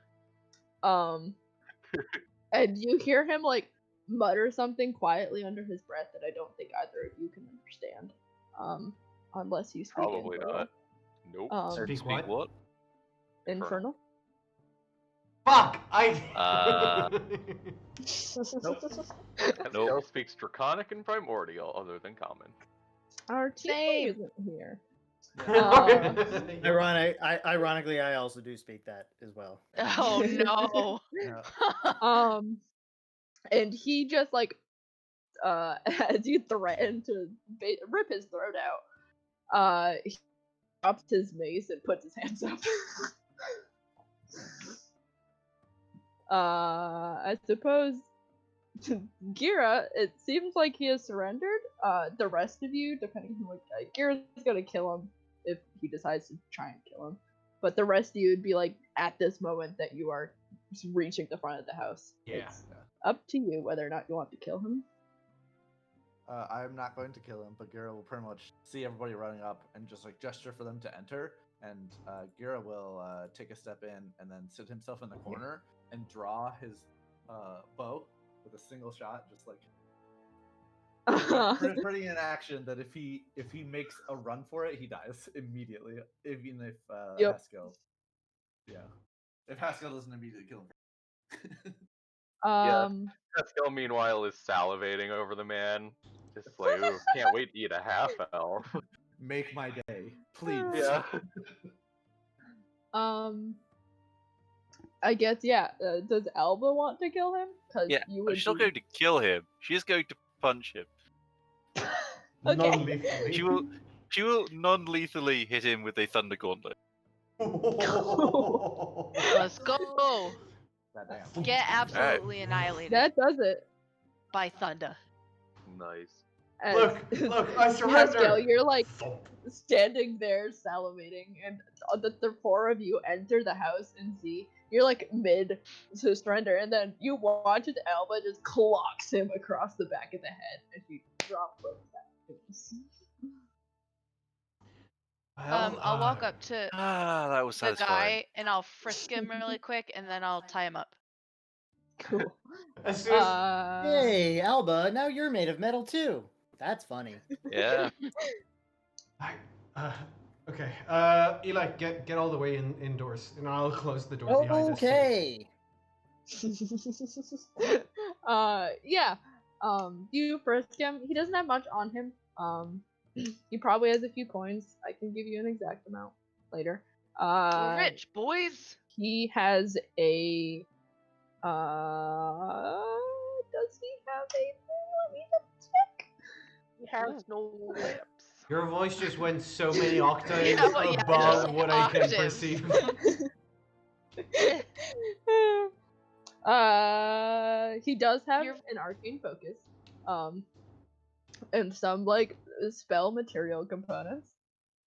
And you hear him like mutter something quietly under his breath that I don't think either of you can understand. Unless you speak Probably Infernal. not. Nope. Speak Speak what? Infernal. Fuck! Haskell speaks Draconic and Primordial, other than Common. Our team Same. isn't here. Ironically, I also do speak that as well. Oh no. Yeah. And he just like as you threaten to rip his throat out, he drops his mace and puts his hands up. I suppose Gira, it seems like he has surrendered. The rest of you, depending on like Gira's gonna kill him if he decides to try and kill him. But the rest of you would be like at this moment that you are reaching the front of the house. Yeah. It's up to you whether or not you want to kill him. I'm not going to kill him, but Gira will pretty much see everybody running up and just like gesture for them to enter. And Gira will take a step in and then sit himself in the corner and draw his bow with a single shot, just like putting in action that if he makes a run for it, he dies immediately. Even if Haskell, if Haskell doesn't immediately kill him. Haskell, meanwhile, is salivating over the man. Just like, ooh, can't wait to eat a half elf. Make my day, please. Yeah. I guess does Alba want to kill him? Yeah, she's not going to kill him. She's going to punch him. Okay. Non-lethally. She will non-lethally hit him with a thunder gauntlet. Let's go. Goddamn. Get absolutely annihilated That does it. by thunder. Nice. And Look, I surrender. Haskell, you're like Thump. standing there salivating, and the four of you enter the house and see you're like mid to surrender, and then you watch as Alba just clocks him across the back of the head, and he drops like that. Well, I'll walk up to That was the satisfying. guy and I'll frisk him really quick, and then I'll tie him up. Cool. As soon as Hey, Alba, now you're made of metal too. That's funny. Yeah. okay. Eli, get all the way indoors, and I'll close the door behind us. Okay. You frisk him. He doesn't have much on him. He probably has a few coins. I can give you an exact amount later. We're rich, boys. He has a. Does he have a? Let me just check. He has no lips. Your voice just went so many octaves Yeah, above just what I can octaves. perceive. He does have You're- an arcane focus. and some like spell material components.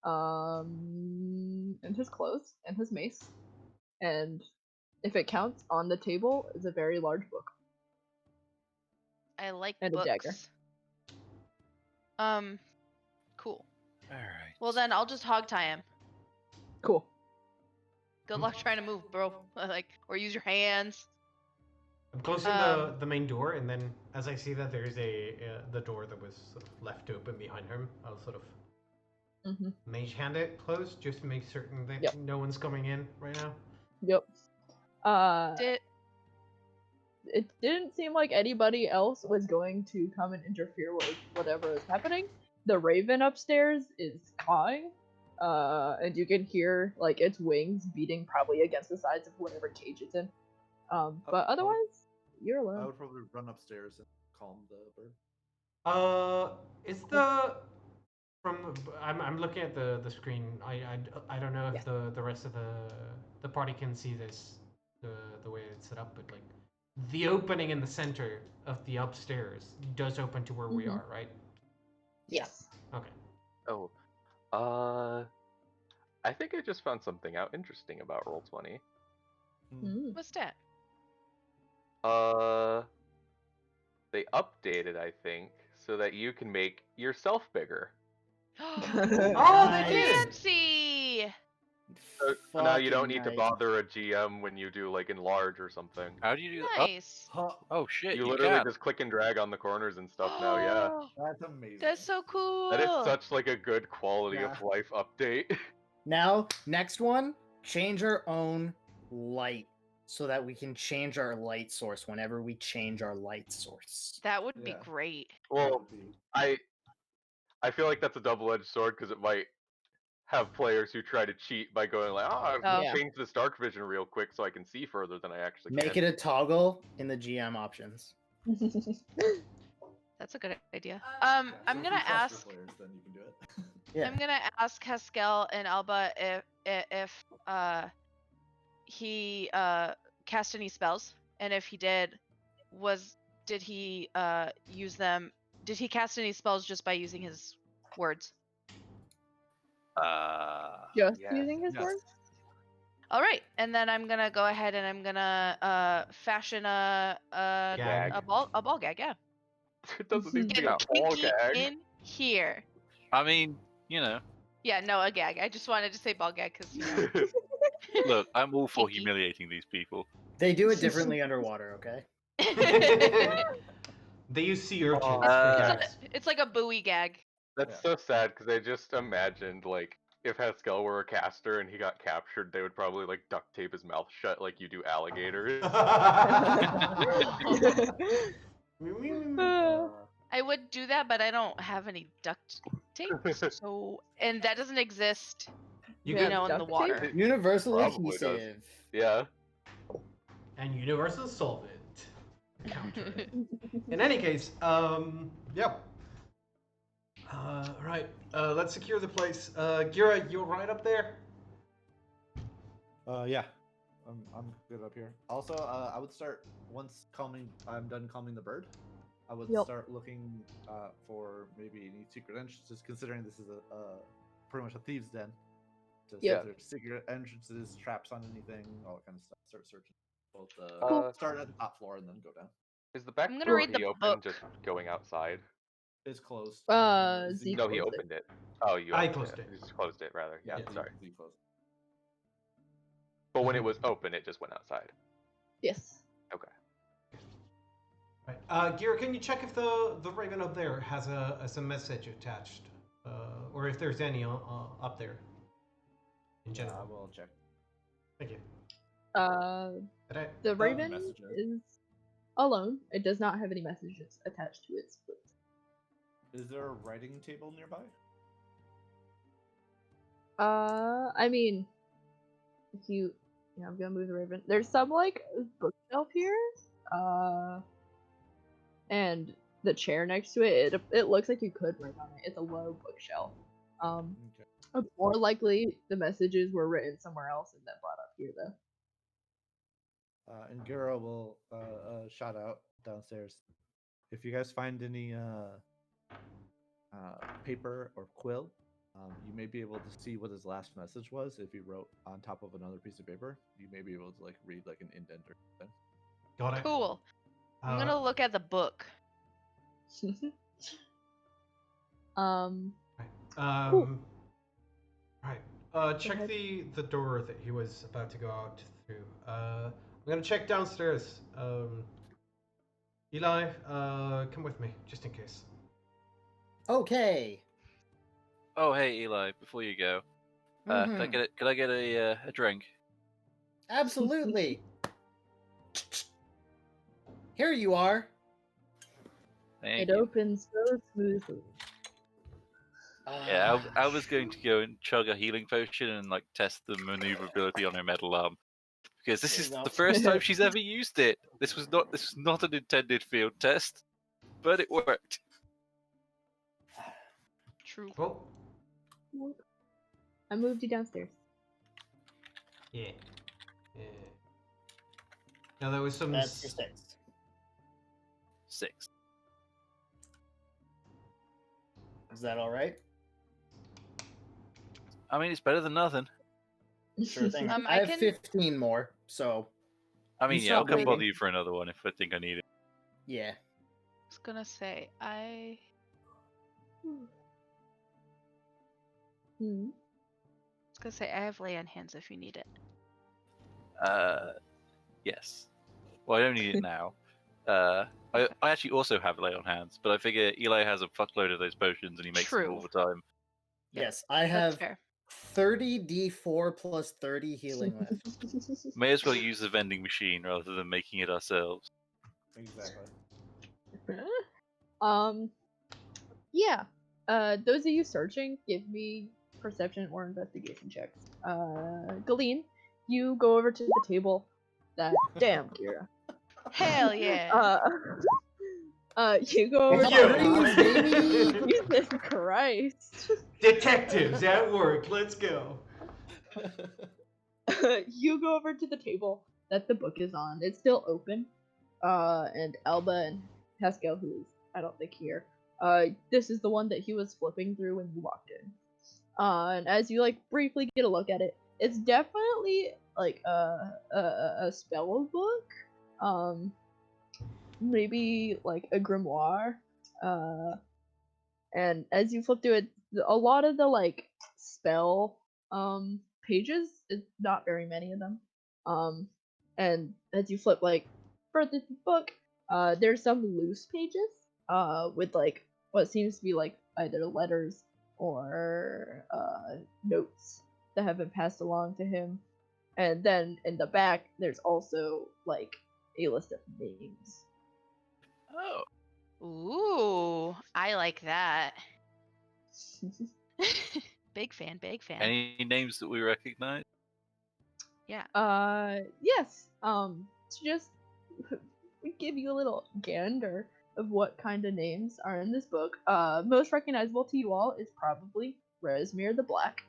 And his clothes and his mace, and if it counts, on the table is a very large book I like and a dagger. books. Cool. All right. Well then, I'll just hog tie him. Cool. Good luck trying to move, bro. Like, or use your hands. I'm closing Um, the main door, and then as I see that there's the door that was sort of left open behind him, I'll sort of Mm-hmm. mage hand it closed just to make certain that Yep. no one's coming in right now. Yep. Did It didn't seem like anybody else was going to come and interfere with whatever is happening. The raven upstairs is cawing, and you can hear like its wings beating probably against the sides of whatever cage it's in. But otherwise, you're I alone. would probably run upstairs and calm the bird. Is the I'm looking at the screen. I don't know if the rest of the party can see this the way it's set up, but like the opening in the center of the upstairs does open to where we are, right? Yes. Okay. Oh, I think I just found something out interesting about Roll20. Mm. what's that? They updated, I think, so that you can make yourself bigger. Oh, they did! Fancy. So now you don't Fucking need to nice. bother a GM when you do like enlarge or something. How do you do that? Nice. Oh shit! You You literally can. just click and drag on the corners and stuff now. Yeah, That's amazing. That's so cool. that is such like a good quality Yeah. of life update. Now, next one, change our own light so that we can change our light source whenever we change our light source. That would be Yeah. great. That Well, would be- I feel like that's a double-edged sword because it might have players who try to cheat by going like, oh, Oh. I've changed this dark vision real quick so I can see further than I actually Make can. it a toggle in the GM options. That's a good idea. yeah, so I'm if gonna you trust your ask. players, then you can do it. Yeah. I'm gonna ask Haskell and Alba if he cast any spells, and if he did, did he use them? Did he cast any spells just by using his words? Just Yes. using his Yes. words? All right, and then I'm gonna go ahead and I'm gonna fashion a Gag. ball gag. Yeah, It doesn't need to be get a ball kinky gag. in here. I mean, you know, Yeah, no, a gag. I just wanted to say ball gag because you know. look, I'm all for Kinky. humiliating these people. They do it differently underwater, okay? They use sea urchins for Uh, gags. It's like a buoy gag. That's so sad because I just imagined like if Haskell were a caster and he got captured, they would probably like duct tape his mouth shut like you do alligators. I would do that, but I don't have any duct tape, so and that doesn't exist. You Yeah, could, know, in the duct water. tape? Universal Probably does. adhesive. Yeah. and universal solvent. Counter it. In any case, yeah. Right. Let's secure the place. Gira, you're right up there. Yeah, I'm good up here. Also, I would start once I'm done calming the bird. I would Yep. start looking for maybe any secret entrances, considering this is a pretty much a thieves' den. To see Yep. if there's secret entrances, traps on anything, all that kind of stuff. Start searching. Both Cool. start at the top floor and then go down. Is the back I'm gonna door read the he open book. just going outside? It's closed. Z No, he closed it. opened it. Oh, you I opened closed it. He just closed it rather. Yeah, Yeah. sorry. Z closed. But when it was open, it just went outside. Yes. Okay. Right. Gira, can you check if the raven up there has a message attached, or if there's any up there in Yeah, I general? will check. Thank you. Did I- The Oh, raven messages. is alone. It does not have any messages attached to its foot. Is there a writing table nearby? I mean, if you, yeah, I'm gonna move the raven. There's some like bookshelf here, and the chair next to it. It looks like you could write on it. It's a low bookshelf. Okay. More likely the messages were written somewhere else and then brought up here though. And Gura will shout out downstairs. If you guys find any paper or quill, you may be able to see what his last message was. If he wrote on top of another piece of paper, you may be able to like read like an indent or something. Got it. Cool. I'm gonna look at the book. Cool. Right. Check ahead. the door that he was about to go out through. I'm gonna check downstairs. Eli, come with me, just in case. Okay. Oh, hey Eli, before you go, can I Mhm. get a drink? Absolutely. Here you are. Thank It you. opens so smoothly. Yeah, Ah, I was going to go and chug a healing potion and like test the maneuverability on her metal arm, because this There you is go. the first time she's ever used it. This was not an intended field test, but it worked. True. Well, I moved you downstairs. yeah. Now there was some. That's your 6. 6. Is that all right? I mean, it's better than nothing. Sure thing. I I have can- 15 more, so I mean, You yeah, I'll stop come waiting. bother you for another one if I think I need it. yeah. I was gonna say I Hmm. was gonna say I have lay on hands if you need it. Yes. Well, I don't need it now. I actually also have lay on hands, but I figure Eli has a fuckload of those potions and he makes them all True. the time. Yep, Yes, I That's have fair. 30 D4 plus 30 healing left. May as well use the vending machine rather than making it ourselves. Exactly. Yeah. Those of you searching, give me perception or investigation checks. Galeen, you go over to the table. Damn, Kira. Hell yeah. You go over Yo! to baby! Jesus Christ. Detectives at work. Let's go. You go over to the table that the book is on. It's still open. And Alba and Pascal, who is I don't think here. This is the one that he was flipping through when you walked in. And as you like briefly get a look at it, it's definitely like a spell book. Maybe like a grimoire. And as you flip through it, a lot of the like spell pages, it's not very many of them. And as you flip like further through the book, there's some loose pages with like what seems to be like either letters or notes that have been passed along to him. And then in the back, there's also like a list of names. Oh. Ooh, I like that. Big fan. Any names that we recognize? Yeah. Yes. To just give you a little gander of what kind of names are in this book. Most recognizable to you all is probably Rezmir the Black.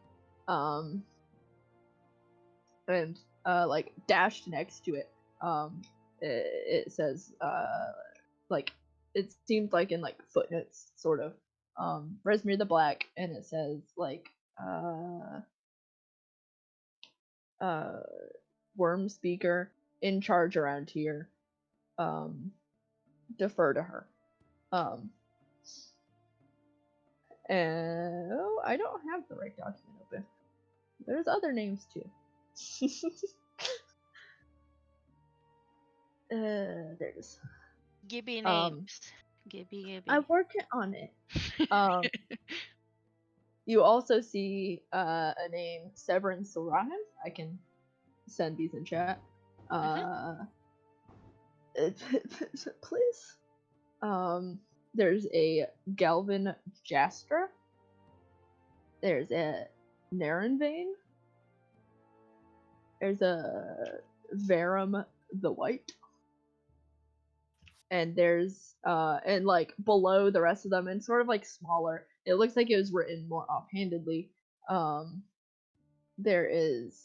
And like dashed next to it, it says like it seemed like in like footnotes sort of Rezmir the Black, and it says like worm speaker in charge around here, defer to her. And oh, I don't have the right document open. There's other names too. There's Gibby names. Gibby. I'm working on it. You also see a name, Severin Sarahan. I can send these in chat. Please. There's a Galvin Jastra. There's a Narenvane. There's a Verum the White. And there's and like below the rest of them and sort of like smaller, it looks like it was written more offhandedly. There is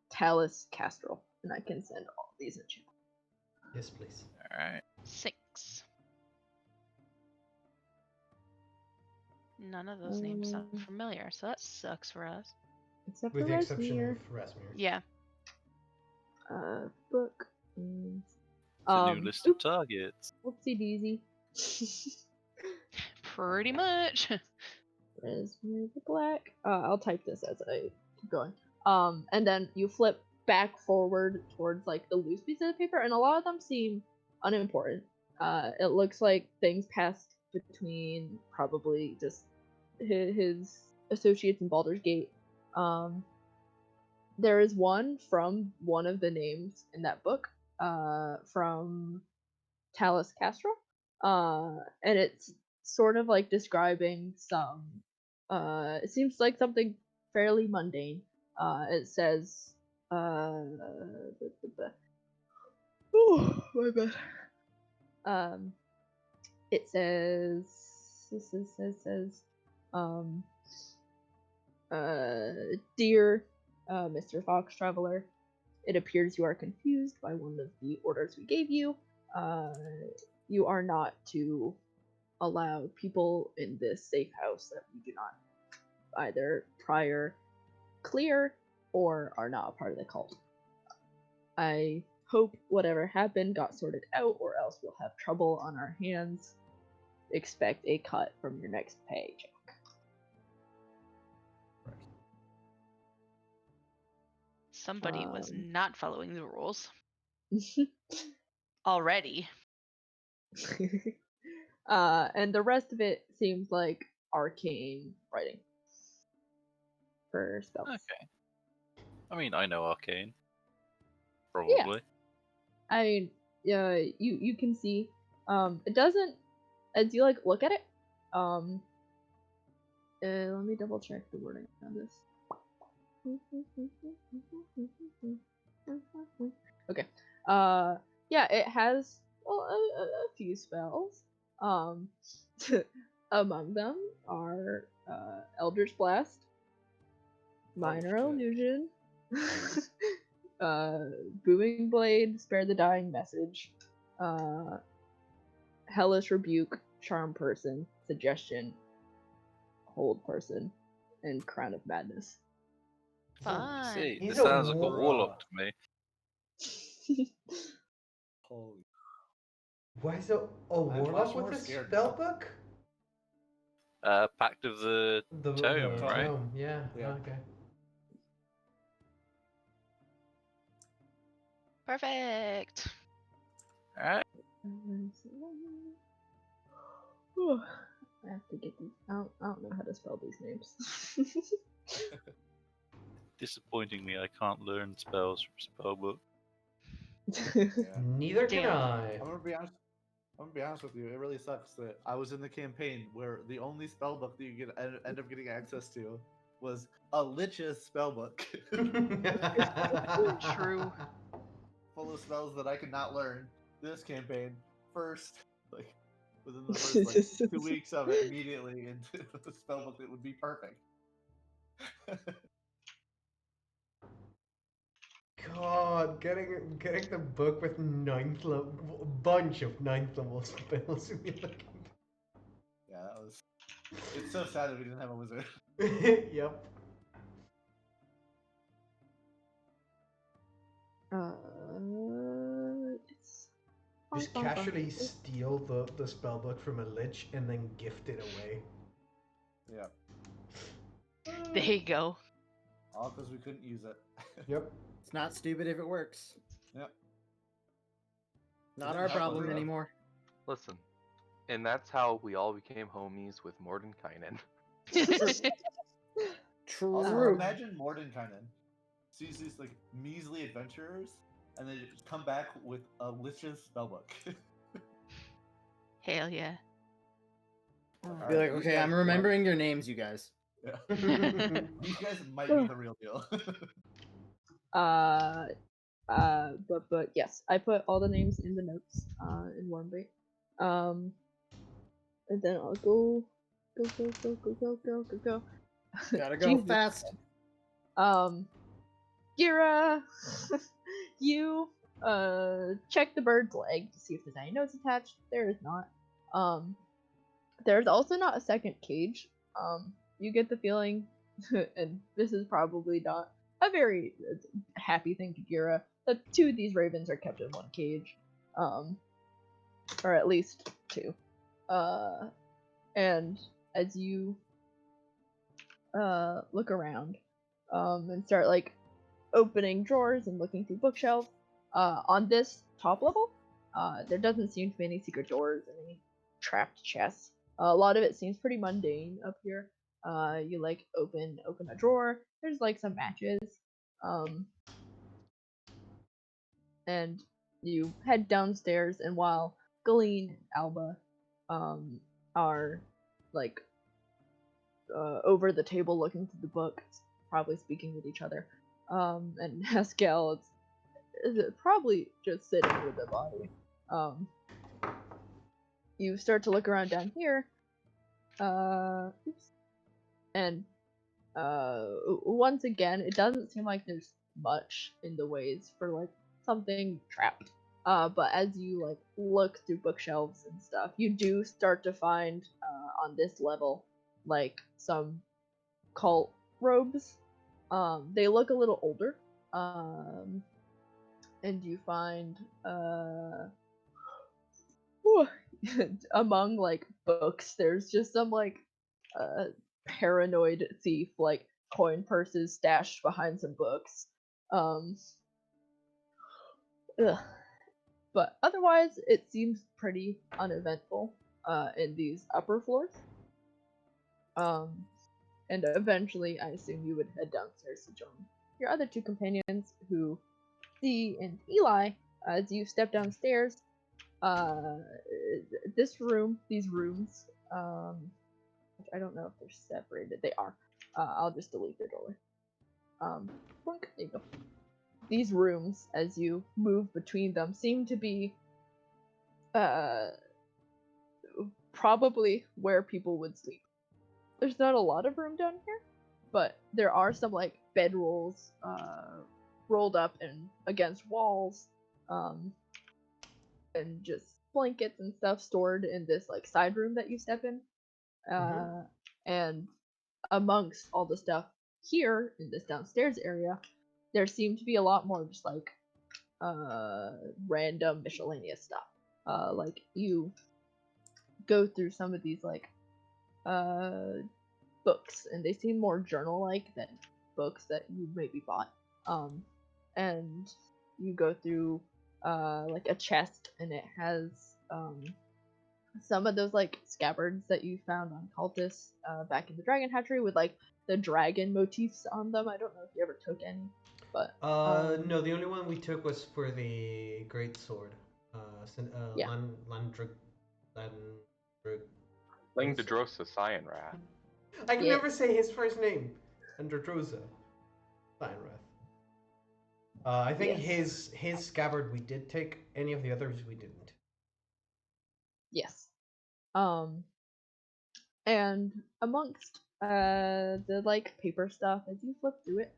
Talus Castrol, and I can send all these in chat. Yes, please. All right. 6. None of those names sound familiar, so that sucks for us. Except With for the exception Resmere. of Rasmir. Yeah. Book is It's a new list of targets. whoopsie daisy. Pretty much. Resmere the Black. I'll type this as I keep going. And then you flip back forward towards like the loose pieces of paper, and a lot of them seem unimportant. It looks like things passed between probably just his associates in Baldur's Gate. There is one from one of the names in that book, from Talus Castro, and it's sort of like describing some. It seems like something fairly mundane. It says, oh my bad. It says, um, dear Mr. Fox Traveler, it appears you are confused by one of the orders we gave you. You are not to allow people in this safe house that we do not either prior clear or are not a part of the cult. I hope whatever happened got sorted out, or else we'll have trouble on our hands. Expect a cut from your next paycheck. Somebody was not following the rules. Already. And the rest of it seems like arcane writing for spells. Okay. I mean, I know Arcane. Probably. I mean, you can see, it doesn't, as you like look at it, let me double check the wording on this. Okay. Yeah, it has a few spells. Among them are Eldritch Blast, Minor Illusion, Booming Blade, Spare the Dying Message, Hellish Rebuke, Charm Person, Suggestion, Hold Person, and Crown of Madness. Fun. See, He's this a sounds like a warlock. warlock to me. Holy. Why is a warlock much with more a scared spell now. book? Pact of the Tome, right? Tome, yeah. Yeah. Okay. Perfect. Alright. I have to get these. I don't know how to spell these names. Disappointingly, I can't learn spells from spellbook. Yeah. Neither can Damn. I. I'm gonna be honest. I'm gonna be honest with you. It really sucks that I was in the campaign where the only spellbook that you could end up getting access to was a Lich's spellbook, True. full of spells that I could not learn. This campaign first, like within the first like 2 weeks of it, immediately into the spellbook that would be perfect. God, getting the book with a bunch of ninth level spells in the other Yeah, that was. It's so sad that we didn't have a wizard. campaign. Yep. It's Just casually steal the spell book from a lich and then gift it away. Yeah, There you go. all because we couldn't use it. Yep. It's not stupid if it works. Yep. Not our problem Listen. anymore. Listen, and that's how we all became homies with Mordenkainen. True. Also, imagine Mordenkainen sees these like measly adventurers, and they just come back with a Lich's spellbook. Hell yeah. Be like, okay, I'm remembering your names, you guys. Yeah. These guys might be the real deal. But yes, I put all the names in the notes in Wyrmbait. And then I'll go. Gotta go Jesus. fast. Gira, you check the bird's leg to see if there's any notes attached. There is not. There's also not a second cage You get the feeling, and this is probably not a very happy thing to Gira, that 2 of these ravens are kept in 1 cage, or at least 2. And as you look around, and start like opening drawers and looking through bookshelves, on this top level, there doesn't seem to be any secret doors and any trapped chests. A lot of it seems pretty mundane up here. You like open a drawer. There's like some matches, and you head downstairs. And while Galeen and Alba, are like over the table looking through the book, probably speaking with each other, and Haskell is probably just sitting with the body. You start to look around down here, and once again, it doesn't seem like there's much in the ways for like something trapped. But as you like look through bookshelves and stuff, you do start to find on this level like some cult robes. They look a little older. And you find among like books, there's just some like paranoid thief like coin purses stashed behind some books. But otherwise, it seems pretty uneventful in these upper floors. And eventually, I assume you would head downstairs to join your other 2 companions, who see and Eli, as you step downstairs. These rooms, which I don't know if they're separated. They are. I'll just delete the doorway. Boink, there you go. These rooms, as you move between them, seem to be probably where people would sleep. There's not a lot of room down here, but there are some like bedrolls rolled up and against walls, and just blankets and stuff stored in this like side room that you step in. And amongst all the stuff here in this downstairs area, there seemed to be a lot more just like random miscellaneous stuff. Like you go through some of these like books, and they seem more journal-like than books that you maybe bought. And you go through like a chest, and it has some of those like scabbards that you found on cultists back in the Dragon Hatchery with like the dragon motifs on them. I don't know if you ever took any, but no, the only one we took was for the great sword. Yeah. Landrug. Langdedrosa Cyan Wrath. I can Yeah. never say his first name. Landredrosa. Cyanwrath. I think Yes. his scabbard we did take. Any of the others we didn't. Yes. And amongst the like paper stuff, as you flip through it,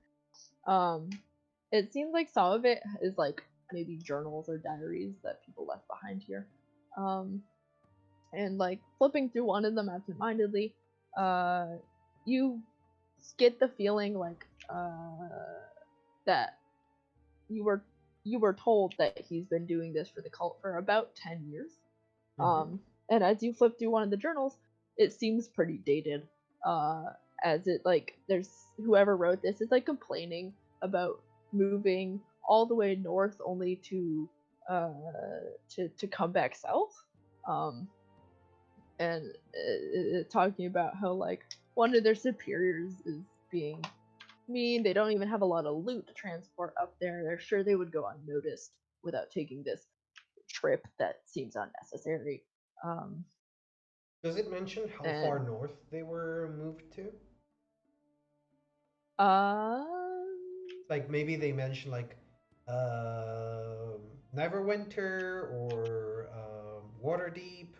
it seems like some of it is like maybe journals or diaries that people left behind here. And like flipping through one of them absentmindedly, you get the feeling like that you were told that he's been doing this for the cult for about 10 years. And as you flip through one of the journals, it seems pretty dated. As it like there's whoever wrote this is like complaining about moving all the way north only to come back south. And talking about how like one of their superiors is being mean. They don't even have a lot of loot to transport up there. They're sure they would go unnoticed without taking this trip that seems unnecessary. Does it mention how far north they were moved to? Like maybe they mention like Neverwinter or Waterdeep.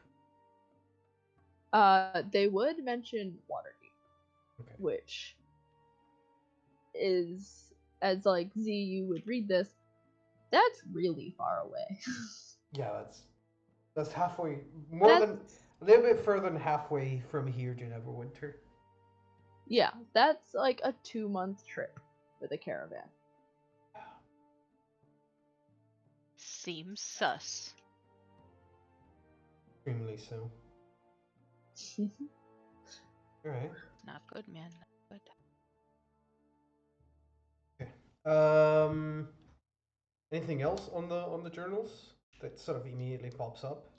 They would mention Waterdeep, Okay. which is, as like Z, you would read this. That's really far away. Yeah, that's halfway. A little bit further than halfway from here to Neverwinter. Yeah, that's like a 2-month trip with a caravan. Seems sus. Extremely so. All right. Not good, man. Not good. Okay. Anything else on the journals that sort of immediately pops up?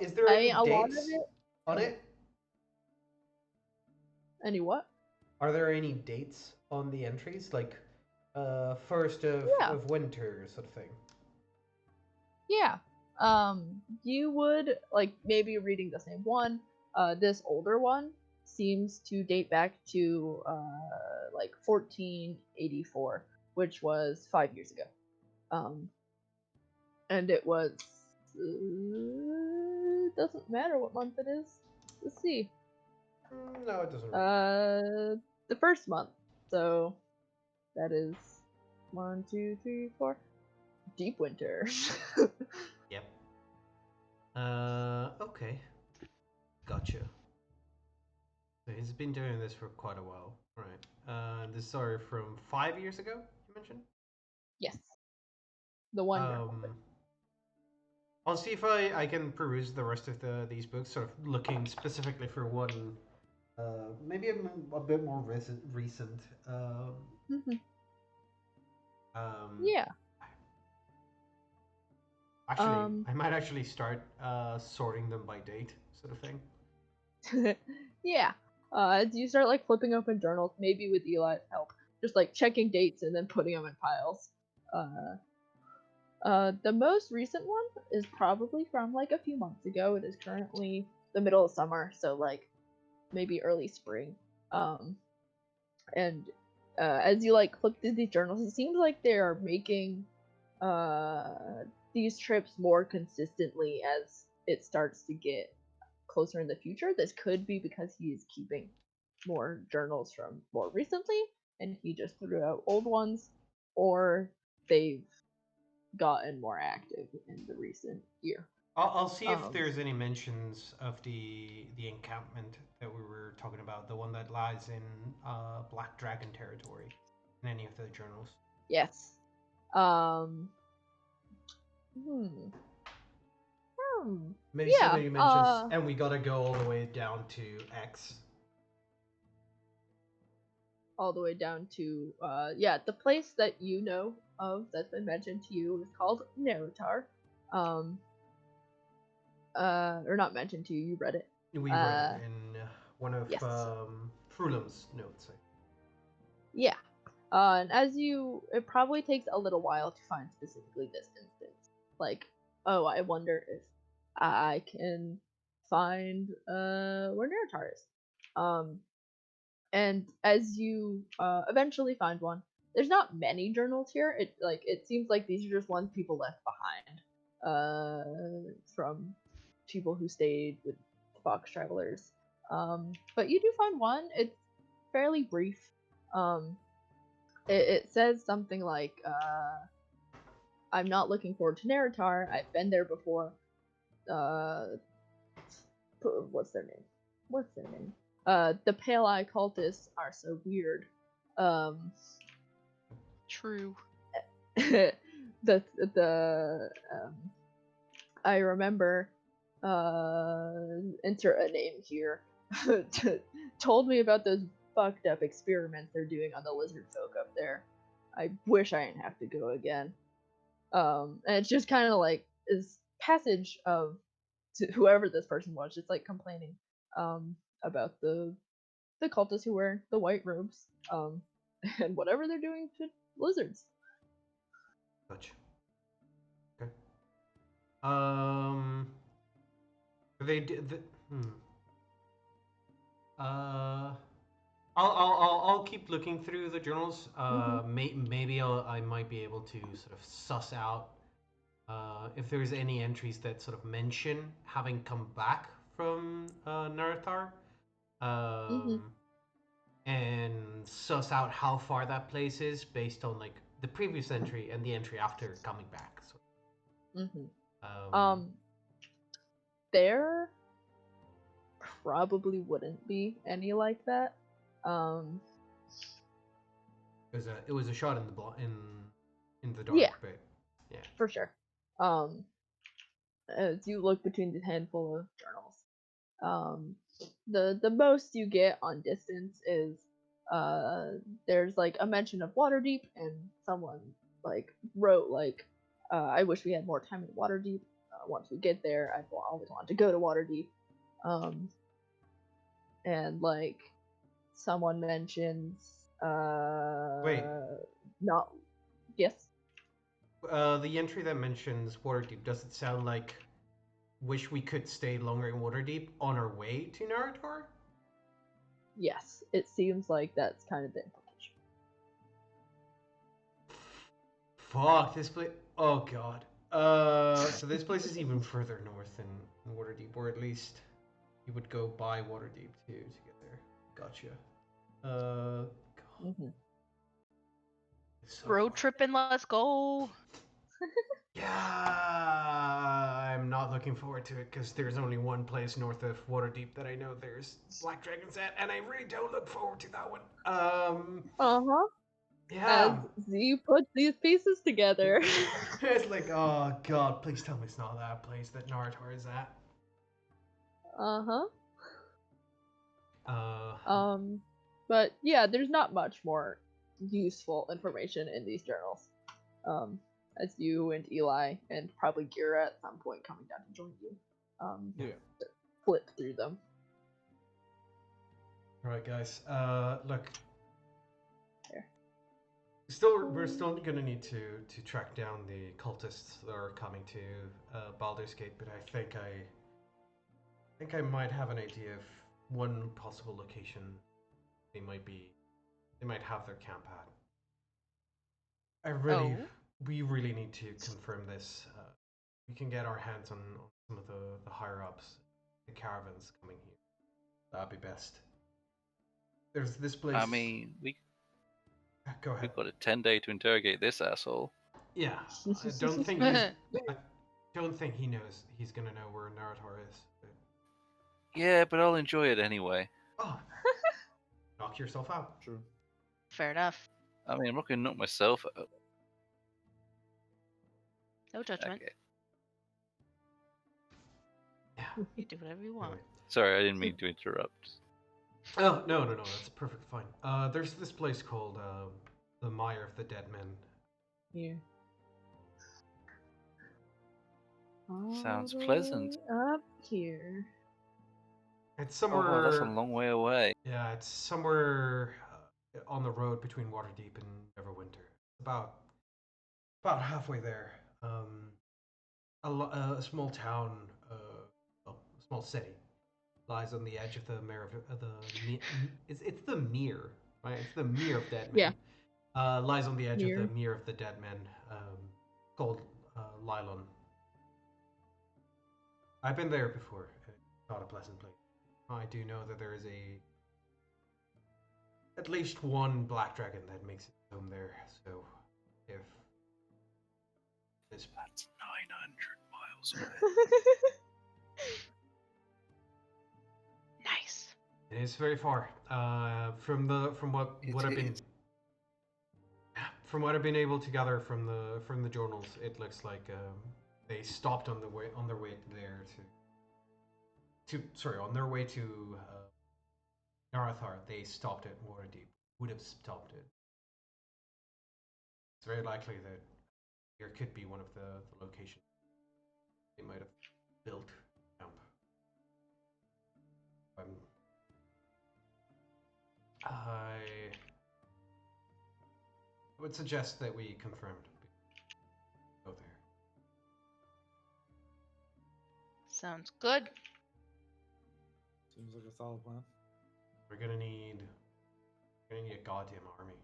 Is there any a lot of dates it. on it? Any what? Are there any dates on the entries, like first Yeah. of winter sort of thing? Yeah. You would like maybe reading the same one. This older one seems to date back to like 1484, which was 5 years ago. And it was doesn't matter what month it is. Let's see. No, it doesn't. Really. The first month. So that is 1, 2, 3, 4. Deep winter. Yep. Okay. Gotcha. So he's been doing this for quite a while, right? This are from 5 years ago. You mentioned. Yes. The one journal. I'll see if I can peruse the rest of these books, sort of looking specifically for one, maybe a bit more recent. Yeah. Actually, I might actually start sorting them by date, sort of thing. Yeah. As you start like flipping open journals, maybe with Eli's help, just like checking dates and then putting them in piles. The most recent one is probably from like a few months ago. It is currently the middle of summer, so like maybe early spring. And as you like flip through these journals, it seems like they are making these trips more consistently as it starts to get closer in the future. This could be because he is keeping more journals from more recently and he just threw out old ones, or they've gotten more active in the recent year. I'll see if there's any mentions of the encampment that we were talking about, the one that lies in Black Dragon territory, in any of the journals. Yes. Maybe yeah, somebody mentions, and we gotta go all the way down to X. All the way down to yeah, the place that you know of that's been mentioned to you is called Nerotar. Or not mentioned to you, you read it. We read it in one of yes. Frulam's notes. Yeah. And as you, it probably takes a little while to find specifically this instance. Like, oh, I wonder if I can find where Nerotar is. And as you eventually find one, there's not many journals here. It seems like these are just ones people left behind from people who stayed with Fox Travelers. But you do find one. It's fairly brief. It says something like, I'm not looking forward to Nerotar. I've been there before. What's their name? The Pale Eye cultists are so weird. True. I remember enter a name here told me about those fucked up experiments they're doing on the lizard folk up there. I wish I didn't have to go again. And it's just kind of like this passage of to whoever this person was, just like complaining about the cultists who wear the white robes and whatever they're doing to lizards. Gotcha. Okay. They did. I'll keep looking through the journals. Maybe I might be able to sort of suss out if there's any entries that sort of mention having come back from Narathar, and suss out how far that place is based on like the previous entry and the entry after coming back. So. There probably wouldn't be any like that. It was a shot in the dark, Yeah. but yeah. For sure. As you look between the handful of journals, the most you get on distance is there's like a mention of Waterdeep, and someone like wrote like I wish we had more time in Waterdeep. Once we get there, I've always wanted to go to Waterdeep. And like someone mentions Wait, not yes. the entry that mentions Waterdeep, does it sound like wish we could stay longer in Waterdeep on our way to Narator? Yes, it seems like that's kind of the implication. Fuck, this place. Oh god. So this place is even further north than Waterdeep, or at least you would go by Waterdeep to get there. Gotcha. God. Mhm. It's so Road far. tripping, let's go. Yeah, I'm not looking forward to it because there's only one place north of Waterdeep that I know there's Black Dragons at, and I really don't look forward to that one. Uh-huh. Yeah. As Z puts these pieces together. It's like, oh god, please tell me it's not that place that Naruto is at. Uh-huh. Uh, But yeah, there's not much more useful information in these journals. As you and Eli and probably Gira at some point coming down to join you, Yeah. flip through them. Right, guys. Look. There. We're still gonna need to track down the cultists that are coming to Baldur's Gate, but I think I might have an idea of one possible location they might have their camp at. We really need to confirm this. We can get our hands on some of the higher ups, the caravans coming here. That'd be best. There's this place. I mean, Go ahead. we've got a 10-day to interrogate this asshole. Yeah, I don't think I don't think he knows. He's gonna know where Naruto is. But... Yeah, but I'll enjoy it anyway. Oh, knock yourself out. True. Fair enough. I mean, I'm not going to knock myself out. No judgment. Okay. Yeah. You do whatever you want. Anyway. Sorry, I didn't mean to interrupt. Oh no, that's perfect fine. There's this place called the Mire of the Dead Men. Yeah. Sounds All the pleasant. way up here. It's Oh, somewhere. wow, that's a long way away. Yeah, it's somewhere on the road between Waterdeep and Neverwinter. About halfway there. A small town, a small city, lies on the edge of the Mere of the. It's the Mere, right? It's the Mere of Dead Men. Yeah. Lies on the edge Mere. of the Mere of the Dead Men, called Lylon. I've been there before. It's not a pleasant place. I do know that there is at least one black dragon that makes its home there. So, if this That's 900 miles away. Nice. it is very far. From what I've been able to gather from the journals, it looks like they stopped on their way there on their way to Narathar. They stopped at Waterdeep. Would have stopped it. It's very likely that here could be one of the locations they might have built camp. I would suggest that we confirmed. Go there. Sounds good. Seems like a solid plan. We're gonna need a goddamn army.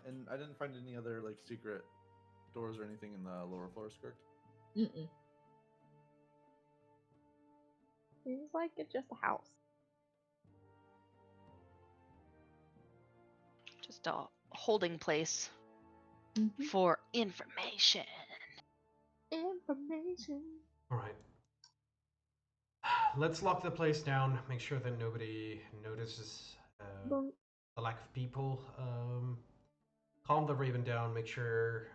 And I didn't find any other like secret doors or anything in the lower floors, correct? Mm-mm. Seems like it's just a house. Just a holding place Mhm. for information. Information. All right. Let's lock the place down. Make sure that nobody notices Bonk. the lack of people. Calm the Raven down. Make sure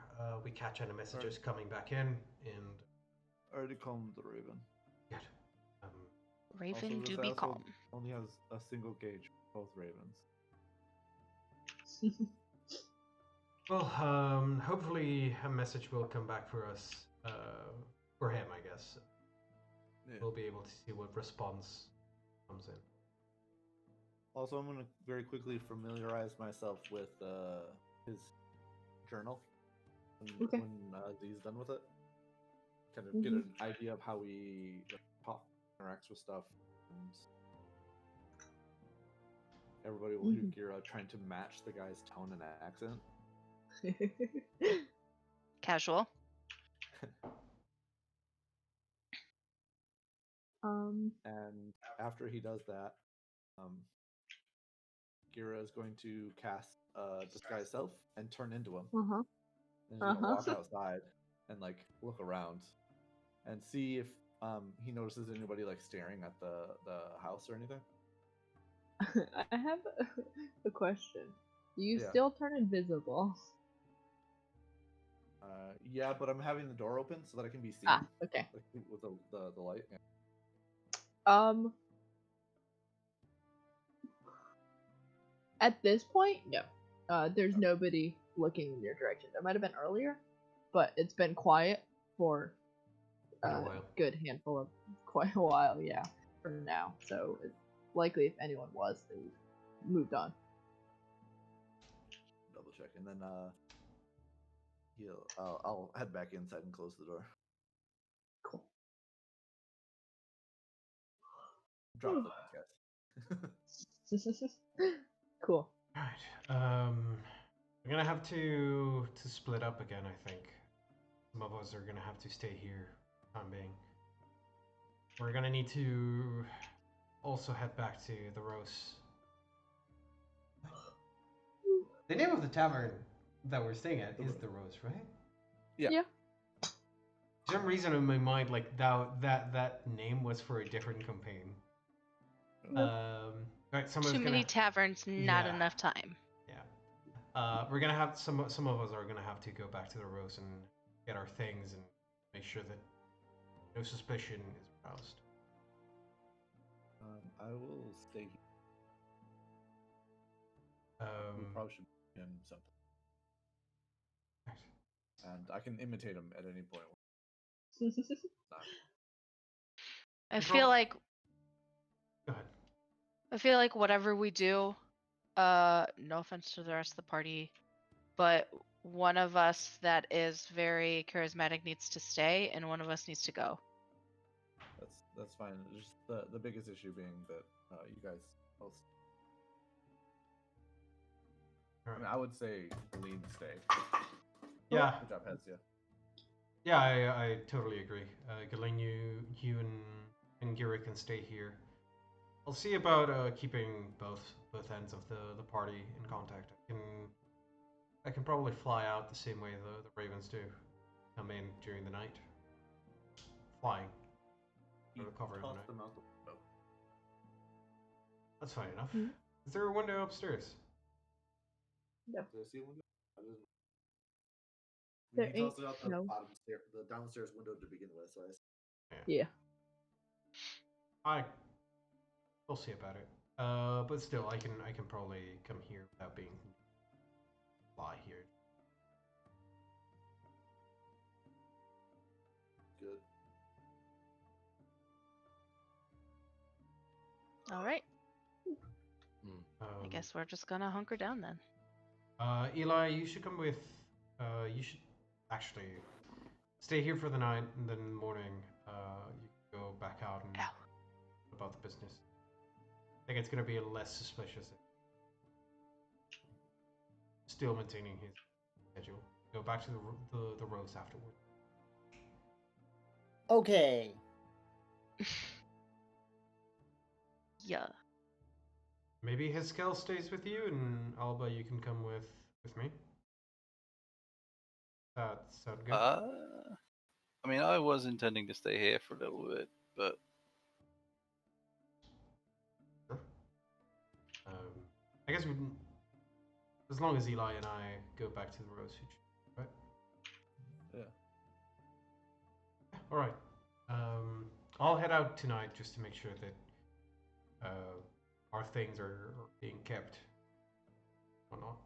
we catch any messages coming back in. And Already calmed the Raven. good. Raven, Also, do this be asshole calm. only has a single gauge for both Ravens. Well, hopefully a message will come back for us. For him, I guess. Yeah. We'll be able to see what response comes in. Also, I'm going to very quickly familiarize myself with his journal Okay. when Z's done with it. Kind of get an idea of how he interacts with stuff. And everybody will hear Gira trying to match the guy's tone and accent. Casual. And after he does that, Gira is going to cast Disguise Self and turn into him. Uh-huh. And he's gonna walk outside and like look around and see if he notices anybody like staring at the house or anything. I have a question. You Yeah. still turn invisible? Yeah, but I'm having the door open so that I can be seen. Okay. Like, with the light. Yeah. At this point, no. There's nobody looking in your direction. There might have been earlier, but it's been quiet for a while. good handful of quite a while, yeah, for now. So it's likely if anyone was, they moved on. Double check, and then I'll head back inside and close the door. Cool. Drop the guys. Cool. Right. We're gonna have to split up again. I think some of us are gonna have to stay here. For the time being. We're gonna need to also head back to the Rose. The name of the tavern that we're staying at is the Rose, right? Yeah. For some reason in my mind, like that name was for a different campaign. Right, Too many taverns, not enough time. Yeah. We're gonna have some of us are gonna have to go back to the Rose and get our things and make sure that no suspicion is aroused. I will stay here. We probably should do something. And I can imitate him at any point. I feel like Go ahead. I feel like whatever we do, no offense to the rest of the party, but one of us that is very charismatic needs to stay and one of us needs to go. That's fine. Just the biggest issue being that you guys both. I mean, I would say lean stay. Yeah. Good job, Hez. Yeah. Yeah, I totally agree. Galen, you and Gira can stay here. I'll see about keeping both ends of the party in contact. I can probably fly out the same way the Ravens do. Come in during the night. Flying. Cover the night. Them out the window. That's fine enough. Is there a window upstairs? No. Did I see a window? There he tossed it out the no. bottom stair, the downstairs window to begin with. So Yeah. We'll see about it. But still, I can probably come here without being fly here. Good. All right. I guess we're just gonna hunker down then. Eli, you should come with. You should actually stay here for the night, and then in the morning, you can go back out and about the business. I think it's gonna be less suspicious. Still maintaining his schedule. Go back to the Rose afterward. Okay. Yeah. Maybe his skull stays with you, and Alba, you can come with me. That sound good? I mean, I was intending to stay here for a little bit, but I guess as long as Eli and I go back to the Rose, right? Yeah. All right. I'll head out tonight just to make sure that our things are being kept or not.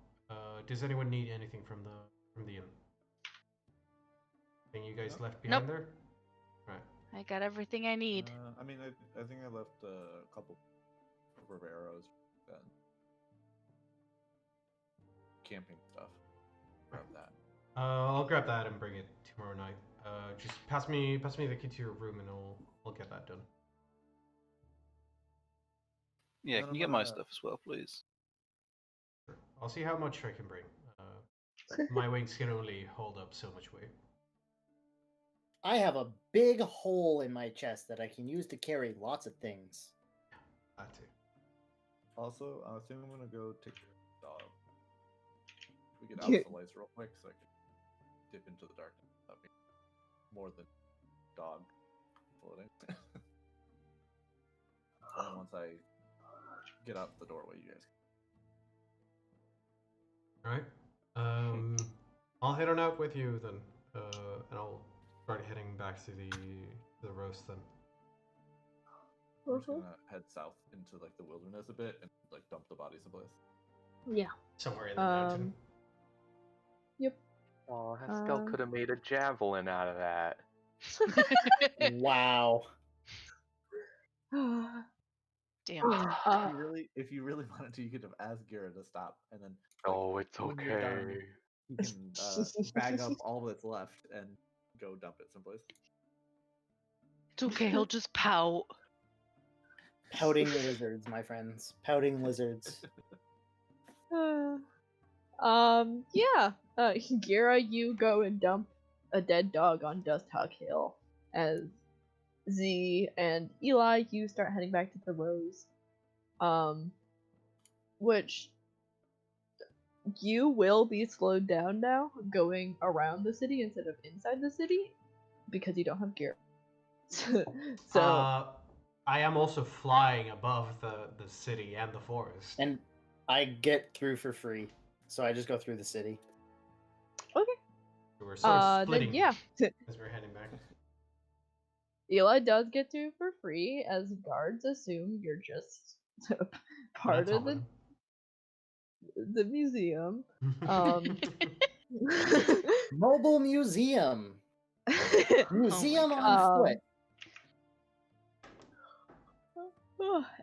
Does anyone need anything from the inn? Thing you guys left behind there? Right. I got everything I need. I mean, I think I left a couple of arrows and camping stuff. Grab that. I'll grab that and bring it tomorrow night. Just pass me the key to your room and I'll get that done. Yeah, Then can I'm you get my gonna- stuff as well, please? Sure. I'll see how much I can bring. My wings can only hold up so much weight. I have a big hole in my chest that I can use to carry lots of things. That too. Also, I think I'm gonna go take care of the dog. If we get out of the lights real quick, so I can dip into the darkness. That'd be more than dog floating. And once I get out the doorway, you guys. All right. I'll head on out with you then, and I'll start heading back to the roast then. I'm just gonna head south into like the wilderness a bit and like dump the bodies someplace. Yeah. Somewhere in the mountain. Yep. Oh, Haskell could have made a javelin out of that. Wow. Damn. If you really wanted to, you could have asked Gira to stop, and then. Oh, it's when you're done, okay. you can bag up all that's left and go dump it someplace. It's okay, he'll just pout. Pouting lizards, my friends. Pouting lizards. Yeah. Gira, you go and dump a dead dog on Dust Hawk Hill. As Z and Eli, you start heading back to the Rose. Which you will be slowed down now, going around the city instead of inside the city, because you don't have gear. So I am also flying above the city and the forest. And I get through for free. So I just go through the city. okay. So we're sort of Then splitting yeah. as we're heading back. Eli does get to for free, as guards assume you're just part That's of all the museum. Mobile museum. Museum on foot.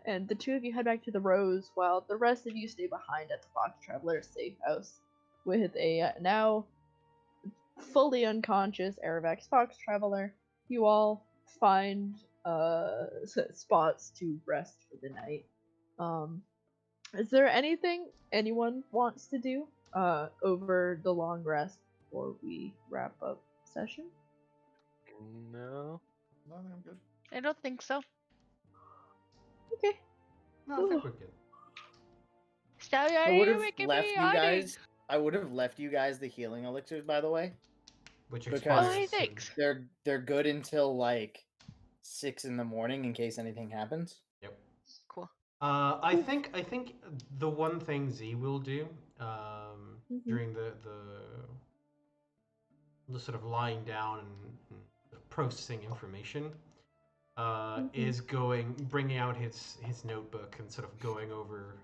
And the two of you head back to the Rose, while the rest of you stay behind at the Fox Traveler's safe house with a now fully unconscious Aravax Fox Traveler. You all find spots to rest for the night. Is there anything anyone wants to do over the long rest before we wrap up session? No. No, I think I'm good. I don't think so. Okay. No, I think we're good. Stop I would you have making left me you hiding. guys. I would have left you guys the healing elixirs, by the way. Which Because- expires Oh, hey, soon. thanks. They're good until like 6 in the morning in case anything happens. Yep. Cool. I think the one thing Z will do during the sort of lying down and processing information is bringing out his notebook and sort of going over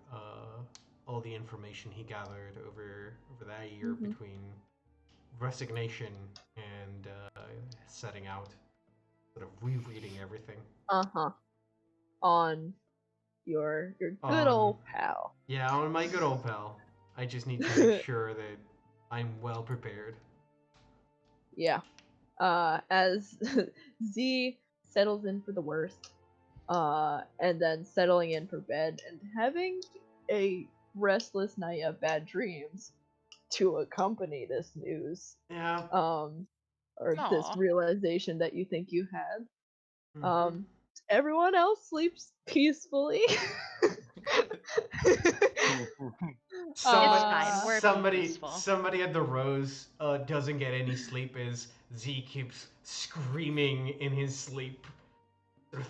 all the information he gathered over that year between resignation and setting out, sort of rereading everything. On your good old pal. Yeah, on my good old pal. I just need to make sure that I'm well prepared. Yeah. As Z settles in for the worst, and then settling in for bed and having a restless night of bad dreams to accompany this news. Yeah. Or this Aw. realization that you think you had. Everyone else sleeps peacefully. fine, we're peaceful. Somebody at the Rose doesn't get any sleep as Z keeps screaming in his sleep,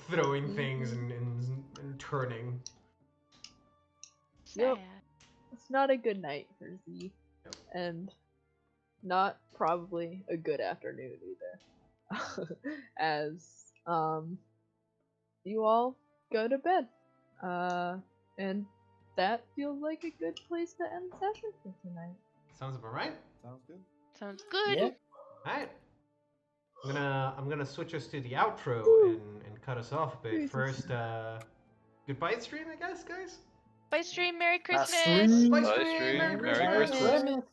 throwing things and turning. Yep. Sad. It's not a good night for Z, Yep. and not probably a good afternoon either. As you all go to bed. And that feels like a good place to end session for tonight. Sounds about right. Sounds good. Sounds good. Yeah. Alright. I'm gonna switch us to the outro and cut us off. But Jesus. first, goodbye stream, I guess, guys. Bye, stream. Merry Bye, Christmas. stream. Bye Bye, stream. stream. Merry Merry Christmas. Christmas. Christmas.